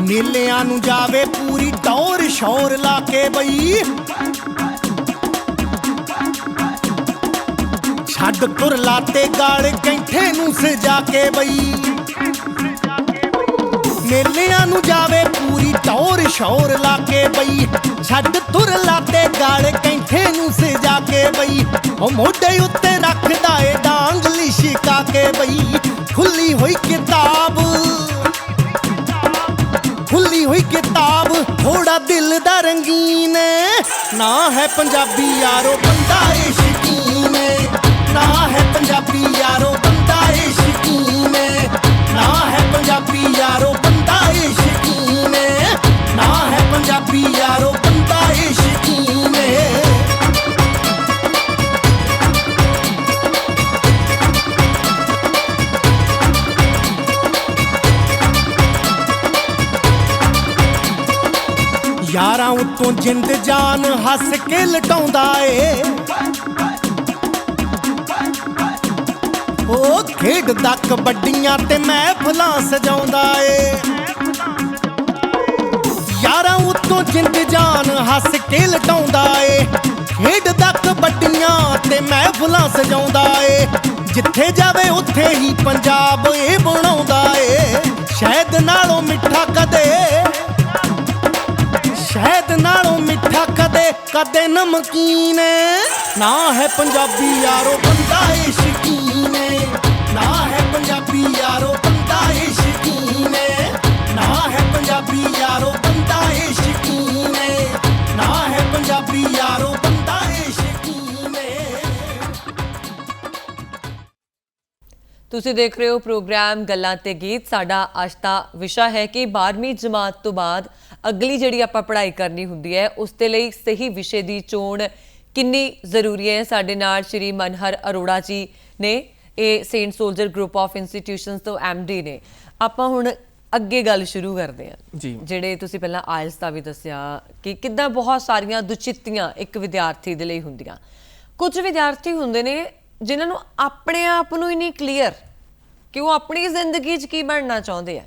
ਮੇਲਿਆਂ ਨੂੰ ਜਾਵੇ ਪੂਰੀ ਟੌਰ ਸ਼ੌਰ ਲਾ ਕੇ ਬਈ ਛੱਡ ਤੁਰ ਲਾਤੇ ਗਾਲ ਕੈਂਠੇ ਨੂੰ ਸਜਾ ਕੇ ਬਈ ਮੇਲਿਆਂ ਨੂੰ ਜਾਵੇ ਪੂਰੀ ਟੌਰ ਸ਼ੌਰ ਲਾ ਕੇ ਬਈ ਛੱਡ ਤੁਰ ਲਾਤੇ ਗਾਲ ਕੈਂਠੇ ਨੂੰ ਸਜਾ ਕੇ ਬਈ ਉਹ ਮੋਢੇ ਉੱਤੇ ਰੱਖਦਾ ਏ ਡਾਂਗ ਲਿਸ਼ਕਾ ਕੇ ਬਈ ਖੁੱਲੀ ਹੋਈ ਕਿਤਾਬ ਖੁੱਲੀ ਹੋਈ ਕਿਤਾਬ ਥੋੜਾ ਦਿਲ ਦਾ ਰੰਗੀਨ ਨਾ ਹੈ ਪੰਜਾਬੀ ਯਾਰੋ ਬੰਦਾ ਏ ਸ਼ਕੀਨ ਨਾ ਹੈ ਪੰਜਾਬੀ ਯਾਰੋ ਬੰਦਾ ਏ ਸ਼ਕੀਨ ਨਾ ਹੈ ਪੰਜਾਬੀ ਯਾਰੋ ਬੰਦਾ ਏ ਸ਼ਕੀਨ ਨਾ ਹੈ ਪੰਜਾਬੀ ਯਾਰੋ ਬੰਦਾ ਏ ਸ਼ਕੀਨ ਯਾਰਾਂ ਉੱਤੋਂ ਜਿੰਦ ਜਾਨ ਹੱਸ ਕੇ ਲਟਾਉਂਦਾ ਏ ਉਹ ਖੇਡਦਾ ਕਬੱਡੀਆਂ ਤੇ ਮਹਿਫਲਾਂ ਸਜਾਉਂਦਾ ਏ ਯਾਰਾਂ ਉੱਤੋਂ ਜਿੰਦ ਜਾਨ ਹੱਸ ਕੇ ਲਟਾਉਂਦਾ ਏ ਖੇਡਦਾ ਕਬੱਡੀਆਂ ਤੇ ਮਹਿਫਲਾਂ ਸਜਾਉਂਦਾ ਏ ਜਿੱਥੇ ਜਾਵੇ ਉੱਥੇ ਹੀ ਪੰਜਾਬ ਇਹ ਬਣਾਉਂਦਾ ਏ ਸ਼ਹਿਦ ਨਾਲੋਂ ਮਿੱਠਾ ਕਦੇ ਸ਼ਹਿਦ ਨਾਲੋਂ ਮਿੱਠਾ ਕਦੇ ਕਦੇ ਨਮਕੀਨ ਨਾ ਹੈ ਪੰਜਾਬੀ ਯਾਰੋ ਬੰਦਾ ਏ ਸ਼ਕੀਨ ਨਾ ਹੈ ਪੰਜਾਬੀ ਯਾਰੋ ਬੰਦਾ ਏ ਸ਼ਕੀਨ ਨਾ ਹੈ ਪੰਜਾਬੀ ਯਾਰੋ ਬੰਦਾ ਏ ਸ਼ਕੀਨ ਨਾ ਹੈ ਪੰਜਾਬੀ ਯਾਰੋ ਬੰਦਾ ਏ ਸ਼ਕੀਨ ਤੁਸੀਂ ਦੇਖ ਰਹੇ ਹੋ ਪ੍ਰੋਗਰਾਮ ਗੱਲਾਂ ਤੇ ਗੀਤ ਸਾਡਾ ਅੱਜ ਦਾ ਵਿਸ਼ਾ ਹੈ ਕਿ 12ਵੀਂ ਜਮਾਤ ਤੋਂ ਬਾਅਦ ਅਗਲੀ ਜਿਹੜੀ ਆਪਾਂ ਪੜ੍ਹਾਈ ਕਰਨੀ ਹੁੰਦੀ ਹੈ ਉਸ ਦੇ ਲਈ ਸਹੀ ਵਿਸ਼ੇ ਦੀ ਚੋਣ ਕਿੰਨੀ ਜ਼ਰੂਰੀ ਹੈ ਸਾਡੇ ਨਾਲ ਸ਼੍ਰੀ ਮਨਹਰ ਅਰੋੜਾ ਜੀ ਨੇ ਇਹ Saint soldier group of institutions ਤੋਂ ਐਮਡੀ ਨੇ ਆਪਾਂ ਹੁਣ ਅੱਗੇ ਗੱਲ ਸ਼ੁਰੂ ਕਰਦੇ ਹਾਂ ਜੀ ਜਿਹੜੇ ਤੁਸੀਂ ਪਹਿਲਾਂ ਆਇਲਸ ਦਾ ਵੀ ਦੱਸਿਆ ਕਿ ਕਿੱਦਾਂ ਬਹੁਤ ਸਾਰੀਆਂ ਦੁਚਿੱਤੀਆਂ ਇੱਕ ਵਿਦਿਆਰਥੀ ਦੇ ਲਈ ਹੁੰਦੀਆਂ ਕੁਝ ਵਿਦਿਆਰਥੀ ਹੁੰਦੇ ਨੇ ਜਿਨ੍ਹਾਂ ਨੂੰ ਆਪਣੇ ਆਪ ਨੂੰ ਹੀ ਨਹੀਂ ਕਲੀਅਰ ਕਿ ਉਹ ਆਪਣੀ ਜ਼ਿੰਦਗੀ 'ਚ ਕੀ ਬਣਨਾ ਚਾਹੁੰਦੇ ਆ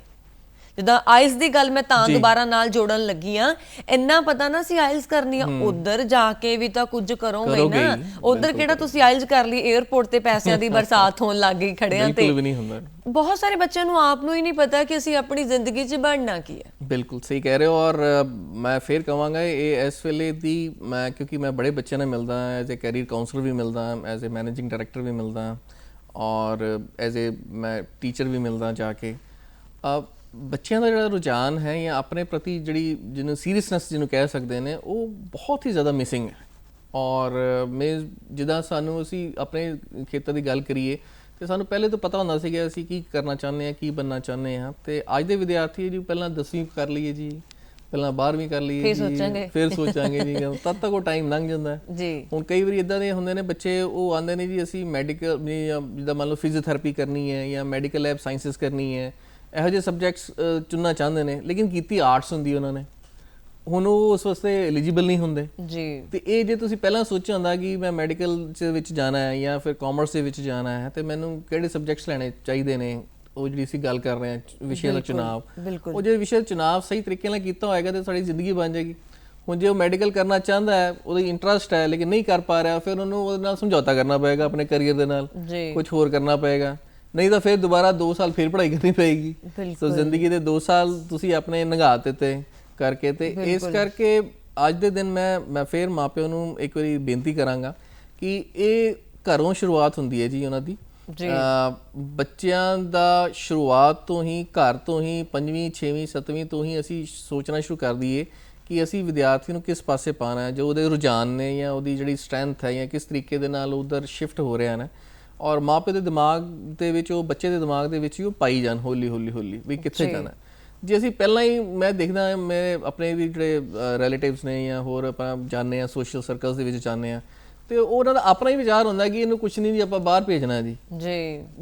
ਜਿੱਦਾਂ ਆਇਲਸ ਦੀ ਗੱਲ ਮੈਂ ਤਾਂ ਦੁਬਾਰਾ ਨਾਲ ਜੋੜਨ ਲੱਗੀ ਆ ਇੰਨਾ ਪਤਾ ਨਾ ਸੀ ਆਇਲਸ ਕਰਨੀ ਆ ਉਧਰ ਜਾ ਕੇ ਵੀ ਤਾਂ ਕੁਝ ਕਰੋਗੇ ਨਾ ਉਧਰ ਕਿਹੜਾ ਤੁਸੀਂ ਆਇਲਸ ਕਰ ਲਈ 에ਅਰਪੋਰਟ ਤੇ ਪੈਸਿਆਂ ਦੀ ਬਰਸਾਤ ਹੋਣ ਲੱਗ ਗਈ ਖੜਿਆਂ ਤੇ ਬਹੁਤ ਸਾਰੇ ਬੱਚਿਆਂ ਨੂੰ ਆਪ ਨੂੰ ਹੀ ਨਹੀਂ ਪਤਾ ਕਿ ਅਸੀਂ ਆਪਣੀ ਜ਼ਿੰਦਗੀ 'ਚ ਬਣਨਾ ਕੀ ਹੈ ਬਿਲਕੁਲ ਸਹੀ ਕਹਿ ਰਹੇ ਹੋ ਔਰ ਮੈਂ ਫੇਰ ਕਹਾਂਗਾ ਇਹ ਇਸ ਵੇਲੇ ਦੀ ਮੈਂ ਕਿਉਂਕਿ ਮੈਂ ਬੜੇ ਬੱਚਿਆਂ ਨਾਲ ਮਿਲਦਾ ਐਜ਼ ਏ ਕੈਰੀਅਰ ਕਾਉਂਸਲਰ ਵੀ ਮਿਲਦਾ ਐਜ਼ ਏ ਮੈਨੇਜਿੰਗ ਡਾਇਰੈਕਟਰ ਵੀ ਮਿਲਦਾ ਔਰ ਐਜ਼ ਏ ਮੈਂ ਟੀਚਰ ਵੀ ਮਿਲਦਾ ਜਾ ਕੇ ਬੱਚਿਆਂ ਦਾ ਜਿਹੜਾ ਰੁਝਾਨ ਹੈ ਜਾਂ ਆਪਣੇ ਪ੍ਰਤੀ ਜਿਹੜੀ ਜਿਹਨੂੰ ਸੀਰੀਅਸਨੈਸ ਜਿਹਨੂੰ ਕਹਿ ਸਕਦੇ ਨੇ ਉਹ ਬਹੁਤ ਹੀ ਜ਼ਿਆਦਾ ਮਿਸਿੰਗ ਹੈ ਔਰ ਮੈਂ ਜਿੱਦਾਂ ਸਾਨੂੰ ਅਸੀਂ ਆਪਣੇ ਖੇਤਰ ਦੀ ਗੱਲ ਕਰੀਏ ਤੇ ਸਾਨੂੰ ਪਹਿਲੇ ਤੋਂ ਪਤਾ ਹੁੰਦਾ ਸੀਗਾ ਅਸੀਂ ਕੀ ਕਰਨਾ ਚਾਹੁੰਦੇ ਹਾਂ ਕੀ ਬਣਨਾ ਚਾਹੁੰਦੇ ਹਾਂ ਤੇ ਅੱਜ ਦੇ ਵਿਦਿਆਰਥੀ ਜੀ ਪਹਿਲਾਂ 10ਵੀਂ ਕਰ ਲਈਏ ਜੀ ਪਹਿਲਾਂ 12ਵੀਂ ਕਰ ਲਈਏ ਫਿਰ ਸੋਚਾਂਗੇ ਜੀ ਤਦ ਤੱਕ ਉਹ ਟਾਈਮ ਲੰਘ ਜਾਂਦਾ ਜੀ ਹੁਣ ਕਈ ਵਾਰੀ ਇੱਦਾਂ ਦੇ ਹੁੰਦੇ ਨੇ ਬੱਚੇ ਉਹ ਆਉਂਦੇ ਨੇ ਜੀ ਅਸੀਂ ਮੈਡੀਕਲ ਜਿੱਦਾਂ ਮੰਨ ਲਓ ਫਿਜ਼ੀਓਥੈਰੇਪੀ ਕਰਨੀ ਹੈ ਜਾਂ ਮੈਡੀਕਲ ਲੈਬ ਸਾਇੰਸਿਸ ਕਰਨੀ ਹੈ ਇਹੋ ਜਿਹੇ ਸਬਜੈਕਟਸ ਚੁਣਨਾ ਚਾਹੁੰਦੇ ਨੇ ਲੇਕਿਨ ਕੀਤੀ ਆਰਟਸ ਹੁੰਦੀ ਉਹਨਾਂ ਨੇ ਹੁਣ ਉਹ ਉਸ ਵਾਸਤੇ ਐਲੀਜੀਬਲ ਨਹੀਂ ਹੁੰਦੇ ਜੀ ਤੇ ਇਹ ਜੇ ਤੁਸੀਂ ਪਹਿਲਾਂ ਸੋਚਿਆ ਹੁੰਦਾ ਕਿ ਮੈਂ ਮੈਡੀਕਲ ਦੇ ਵਿੱਚ ਜਾਣਾ ਹੈ ਜਾਂ ਫਿਰ ਕਾਮਰਸ ਦੇ ਵਿੱਚ ਜਾਣਾ ਹੈ ਤੇ ਮੈਨੂੰ ਕਿਹੜੇ ਸਬਜੈਕਟਸ ਲੈਣੇ ਚਾਹੀਦੇ ਨੇ ਉਹ ਜਿਹੜੀ ਅਸੀਂ ਗੱਲ ਕਰ ਰਹੇ ਹਾਂ ਵਿਸ਼ੇ ਦਾ ਚੁਣਾਵ ਉਹ ਜੇ ਵਿਸ਼ੇ ਦਾ ਚੁਣਾਵ ਸਹੀ ਤਰੀਕੇ ਨਾਲ ਕੀਤਾ ਹੋਏਗਾ ਤੇ ਸਾਡੀ ਜ਼ਿੰਦਗੀ ਬਣ ਜਾਏਗੀ ਹੁਣ ਜੇ ਉਹ ਮੈਡੀਕਲ ਕਰਨਾ ਚਾਹੁੰਦਾ ਹੈ ਉਹਦੀ ਇੰਟਰਸਟ ਹੈ ਲੇਕਿਨ ਨਹੀਂ ਕਰ ਪਾ ਰਿਹਾ ਫਿਰ ਉਹਨੂੰ ਉਹਦੇ ਨਾਲ ਸਮਝੌਤਾ ਕਰਨਾ ਪਏਗਾ ਆਪਣੇ ਕਰੀਅਰ ਦੇ ਨਾਲ ਕੁਝ ਹੋਰ ਕਰਨਾ ਪਏਗਾ ਨਹੀਂ ਤਾਂ ਫਿਰ ਦੁਬਾਰਾ 2 ਸਾਲ ਫਿਰ ਪੜ੍ਹਾਈ ਕਰਨੀ ਪਏਗੀ ਸੋ ਜ਼ਿੰਦਗੀ ਦੇ 2 ਸਾਲ ਤੁਸੀਂ ਆਪਣੇ ਨਿਗਾਹ ਤੇ ਕਰਕੇ ਤੇ ਇਸ ਕਰਕੇ ਅੱਜ ਦੇ ਦਿਨ ਮੈਂ ਫਿਰ ਮਾਪਿਆਂ ਨੂੰ ਇੱਕ ਵਾਰੀ ਬੇਨਤੀ ਕਰਾਂਗਾ ਕਿ ਇਹ ਘਰੋਂ ਸ਼ੁਰੂਆਤ ਹੁੰਦੀ ਹੈ ਜੀ ਉਹਨਾਂ ਦੀ। ਬੱਚਿਆਂ ਦਾ ਸ਼ੁਰੂਆਤ ਤੋਂ ਹੀ, ਘਰ ਤੋਂ ਹੀ, 5ਵੀਂ 6ਵੀਂ 7ਵੀਂ ਤੋਂ ਹੀ ਅਸੀਂ ਸੋਚਣਾ ਸ਼ੁਰੂ ਕਰ ਦਈਏ ਕਿ ਅਸੀਂ ਵਿਦਿਆਰਥੀ ਨੂੰ ਕਿਸ ਪਾਸੇ ਪਾਉਣਾ ਹੈ, ਜੋ ਉਹਦੇ ਰੁਝਾਨ ਨੇ ਜਾਂ ਉਹਦੀ ਜਿਹੜੀ ਸਟਰੈਂਥ ਹੈ ਜਾਂ ਕਿਸ ਤਰੀਕੇ ਦੇ ਨਾਲ ਉਧਰ ਸ਼ਿਫਟ ਹੋ ਰਿਹਾ ਨਾ, ਔਰ ਮਾਪੇ ਦੇ ਦਿਮਾਗ ਦੇ ਵਿੱਚ, ਉਹ ਬੱਚੇ ਦੇ ਦਿਮਾਗ ਦੇ ਵਿੱਚ ਹੀ ਉਹ ਪਾਈ ਜਾਣ ਹੌਲੀ ਹੌਲੀ ਹੌਲੀ ਵੀ ਕਿੱਥੇ ਜਾਣਾ। ਜੇ ਅਸੀਂ ਪਹਿਲਾਂ ਹੀ, ਮੈਂ ਦੇਖਦਾ ਮੈਂ ਆਪਣੇ ਵੀ ਜਿਹੜੇ ਰਿਲੇਟਿਵਸ ਨੇ ਜਾਂ ਹੋਰ ਆਪਾਂ ਜਾਣਦੇ ਹਾਂ ਸੋਸ਼ਲ ਸਰਕਲਸ ਦੇ ਵਿੱਚ ਜਾਂਦੇ ਹਾਂ, ਤੇ ਉਹਨਾਂ ਦਾ ਆਪਣਾ ਹੀ ਵਿਚਾਰ ਹੁੰਦਾ ਕਿ ਇਹਨੂੰ ਕੁਛ ਨਹੀਂ ਜੀ ਆਪਾਂ ਬਾਹਰ ਭੇਜਣਾ ਜੀ।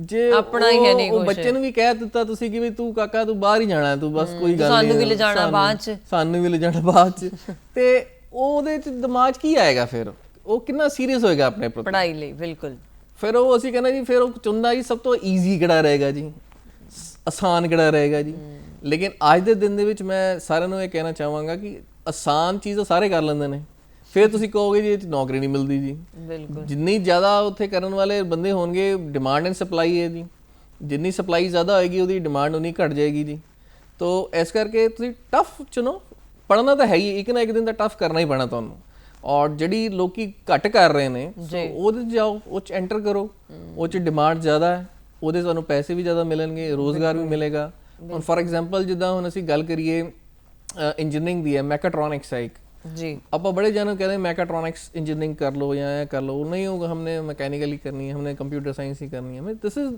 ਜੇ ਆਪਣਾ ਹੀ ਹੈ ਨਹੀਂ, ਉਹ ਬੱਚੇ ਨੂੰ ਵੀ ਕਹਿ ਦਿੱਤਾ ਤੁਸੀਂ ਕਿ ਵੀ ਤੂੰ ਕਾਕਾ ਤੂੰ ਬਾਹਰ ਹੀ ਜਾਣਾ, ਤੂੰ ਬਸ ਕੋਈ ਗੱਲ ਨਹੀਂ, ਸਾਨੂੰ ਵੀ ਲਿਜਾਣਾ ਬਾਅਦ ਚ, ਸਾਨੂੰ ਵੀ ਲਿਜਾਣਾ ਬਾਅਦ ਚ, ਤੇ ਉਹਦੇ ਚ ਦਿਮਾਗ 'ਚ ਕੀ ਆਏਗਾ, ਫਿਰ ਉਹ ਕਿੰਨਾ ਸੀਰੀਅਸ ਹੋਏਗਾ ਆਪਣੇ ਪੜ੍ਹਾਈ ਲਈ। ਬਿਲਕੁਲ। ਫਿਰ ਉਹ ਅਸੀਂ ਕਹਿੰਦੇ ਜੀ, ਫਿਰ ਉਹ ਚੁਣਦਾ ਜੀ ਸਭ ਤੋਂ ਈਜ਼ੀ ਕਿਹੜਾ ਰਹੇਗਾ ਜੀ, ਆਸਾਨ ਕਿਹੜਾ ਰਹੇਗਾ ਜੀ। ਲੇਕਿਨ ਅੱਜ ਦੇ ਦਿਨ ਦੇ ਵਿੱਚ ਮੈਂ ਸਾਰਿਆਂ ਨੂੰ ਇਹ ਕਹਿਣਾ ਚਾਹਾਂਗਾ ਕਿ ਆਸਾਨ ਚੀਜ਼ ਤਾਂ ਸਾਰੇ ਕਰ ਲੈਂਦੇ ਨੇ, ਫਿਰ ਤੁਸੀਂ ਕਹੋਗੇ ਜੀ ਇਹ 'ਚ ਨੌਕਰੀ ਨਹੀਂ ਮਿਲਦੀ ਜੀ। ਬਿਲਕੁਲ। ਜਿੰਨੀ ਜ਼ਿਆਦਾ ਉੱਥੇ ਕਰਨ ਵਾਲੇ ਬੰਦੇ ਹੋਣਗੇ, ਡਿਮਾਂਡ ਐਂਡ ਸਪਲਾਈ ਹੈ ਜੀ, ਜਿੰਨੀ ਸਪਲਾਈ ਜ਼ਿਆਦਾ ਹੋਏਗੀ ਉਹਦੀ ਡਿਮਾਂਡ ਉਨੀ ਘਟ ਜਾਏਗੀ ਜੀ। ਤੋ ਇਸ ਕਰਕੇ ਤੁਸੀਂ ਟਫ ਚੁਣੋ, ਪੜ੍ਹਨਾ ਤਾਂ ਹੈ ਹੀ, ਇੱਕ ਨਾ ਇੱਕ ਦਿਨ ਤਾਂ ਟਫ ਕਰਨਾ ਹੀ ਪੈਣਾ ਤੁਹਾਨੂੰ। ਔਰ ਜਿਹੜੀ ਲੋਕੀ ਘੱਟ ਕਰ ਰਹੇ ਨੇ ਉਹਦੇ 'ਚ ਜਾਓ, ਉਹ 'ਚ ਐਂਟਰ ਕਰੋ, ਉਹ 'ਚ ਡਿਮਾਂਡ ਜ਼ਿਆਦਾ ਹੈ, ਉਹਦੇ ਤੁਹਾਨੂੰ ਪੈਸੇ ਵੀ ਜ਼ਿਆਦਾ ਮਿਲਣਗੇ, ਰੋਜ਼ਗਾਰ ਵੀ ਮਿਲੇਗਾ। ਹੁਣ ਫੋਰ ਐਗਜ਼ਾਮਪਲ ਜਿੱਦਾਂ ਹੁਣ ਅਸੀਂ ਗੱਲ ਕਰੀਏ ਇੰਜੀਨੀਅਰਿੰਗ ਦੀ ਹੈ, ਮੈਕਾਟ੍ਰੋਨਿਕਸ ਹੈ ਇੱਕ ਜੀ, ਆਪਾਂ बड़े जन कहते हैं मैकाट्रॉनिक्स इंजीनियरिंग कर लो या कर लो, नहीं होगा, हमने मैकेनिकली करनी है, हमने कंप्यूटर साइंस ही करनी है। दिस इज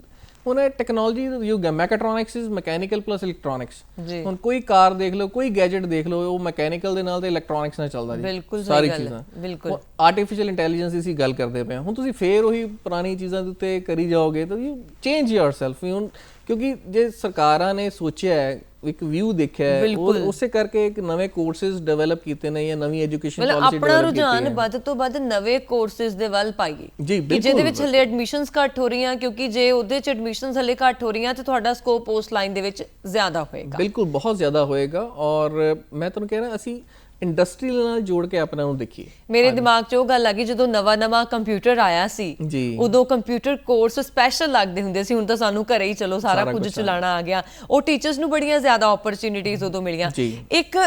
ਹੁਣ ਟੈਕਨੋਲੋਜੀ ਯੁੱਗ ਹੈ, ਮੈਕਾਟ੍ਰੋਨਿਕਸ ਇਜ਼ ਮੈਕੈਨੀਕਲ ਪਲੱਸ ਇਲੈਕਟ੍ਰੋਨਿਕਸ। ਹੁਣ ਕੋਈ ਕਾਰ ਦੇਖ ਲਓ, ਕੋਈ ਗੈਜਟ ਦੇਖ ਲਓ, ਉਹ ਮੈਕੈਨੀਕਲ ਦੇ ਨਾਲ ਤੇ ਇਲੈਕਟ੍ਰੋਨਿਕਸ ਨਾਲ ਚੱਲਦਾ ਜੀ, ਸਾਰੀ ਚੀਜ਼ਾਂ। ਬਿਲਕੁਲ। ਆਰਟੀਫੀਸ਼ੀਅਲ ਇੰਟੈਲੀਜੈਂਸ ਦੀ ਅਸੀਂ ਗੱਲ ਕਰਦੇ ਪਏ ਹਾਂ, ਹੁਣ ਤੁਸੀਂ ਫੇਰ ਉਹੀ ਪੁਰਾਣੀ ਚੀਜ਼ਾਂ ਦੇ ਉੱਤੇ ਕਰੀ ਜਾਓਗੇ ਤਾਂ ਯੂ ਚੇਂਜ ਯੋਰਸੈਲਫ। ਹੁਣ ਕਿਉਂਕਿ ਜੇ ਸਰਕਾਰਾਂ ਨੇ ਸੋਚਿਆ ਹੈ, ਇੱਕ ਵਿਊ ਦੇਖਿਆ ਹੈ, ਉਸੇ ਕਰਕੇ ਇੱਕ ਨਵੇਂ ਕੋਰਸਿਸ ਡਿਵੈਲਪ ਕੀਤੇ ਨੇ ਜਾਂ ਨਵੀਂ ਐਜੂਕੇਸ਼ਨ ਪਾਲਿਸੀ ਡਿਵੈਲਪ ਕੀਤੀ ਹੈ। ਆਪਣਾ ਰੁਝਾਨ ਵੱਧ ਤੋਂ ਵੱਧ ਨਵੇਂ ਕੋਰਸਿਸ ਦੇ ਵੱਲ ਪਾਈਏ ਜੀ, ਜਿਹਦੇ ਵਿੱਚ ਹਲੇ ਐਡਮਿਸ਼ਨਸ ਘੱਟ ਹੋ ਰਹੀਆਂ, ਕਿਉਂਕਿ ਜੇ ਉਹਦੇ 'ਚ ਐਡਮਿਸ਼ਨਸ ਹਲੇ ਘੱਟ ਹੋ ਰਹੀਆਂ ਤੇ ਤੁਹਾਡਾ ਸਕੋਪ ਉਸ ਲਾਈਨ ਦੇ ਵਿੱਚ ਜ਼ਿਆਦਾ ਹੋਏਗਾ। ਬਿਲਕੁਲ, ਬਹੁਤ ਜ਼ਿਆਦਾ ਹੋਏਗਾ। ਔਰ ਮੈਂ ਤੁਹਾਨੂੰ ਕਹਿ ਰਿਹਾ, ਅਸੀਂ ਇੰਡਸਟਰੀ ਨਾਲ ਜੋੜ ਕੇ ਆਪਣਾ ਨੂੰ ਦੇਖੀਏ। ਮੇਰੇ ਦਿਮਾਗ 'ਚ ਉਹ ਗੱਲ ਆ ਗਈ, ਜਦੋਂ ਨਵਾਂ ਕੰਪਿਊਟਰ ਆਇਆ ਸੀ ਉਦੋਂ ਕੰਪਿਊਟਰ ਕੋਰਸ ਸਪੈਸ਼ਲ ਲੱਗਦੇ ਹੁੰਦੇ ਸੀ, ਹੁਣ ਤਾਂ ਸਾਨੂੰ ਘਰੇ ਹੀ ਚਲੋ ਸਾਰਾ ਕੁਝ ਚਲਾਉਣਾ ਆ ਗਿਆ। ਉਹ ਟੀਚਰਸ ਨੂੰ ਬੜੀਆਂ ਜ਼ਿਆਦਾ ਓਪਰਚੁਨਿਟੀਜ਼ ਉਦੋਂ ਮਿਲੀਆਂ। ਇੱਕ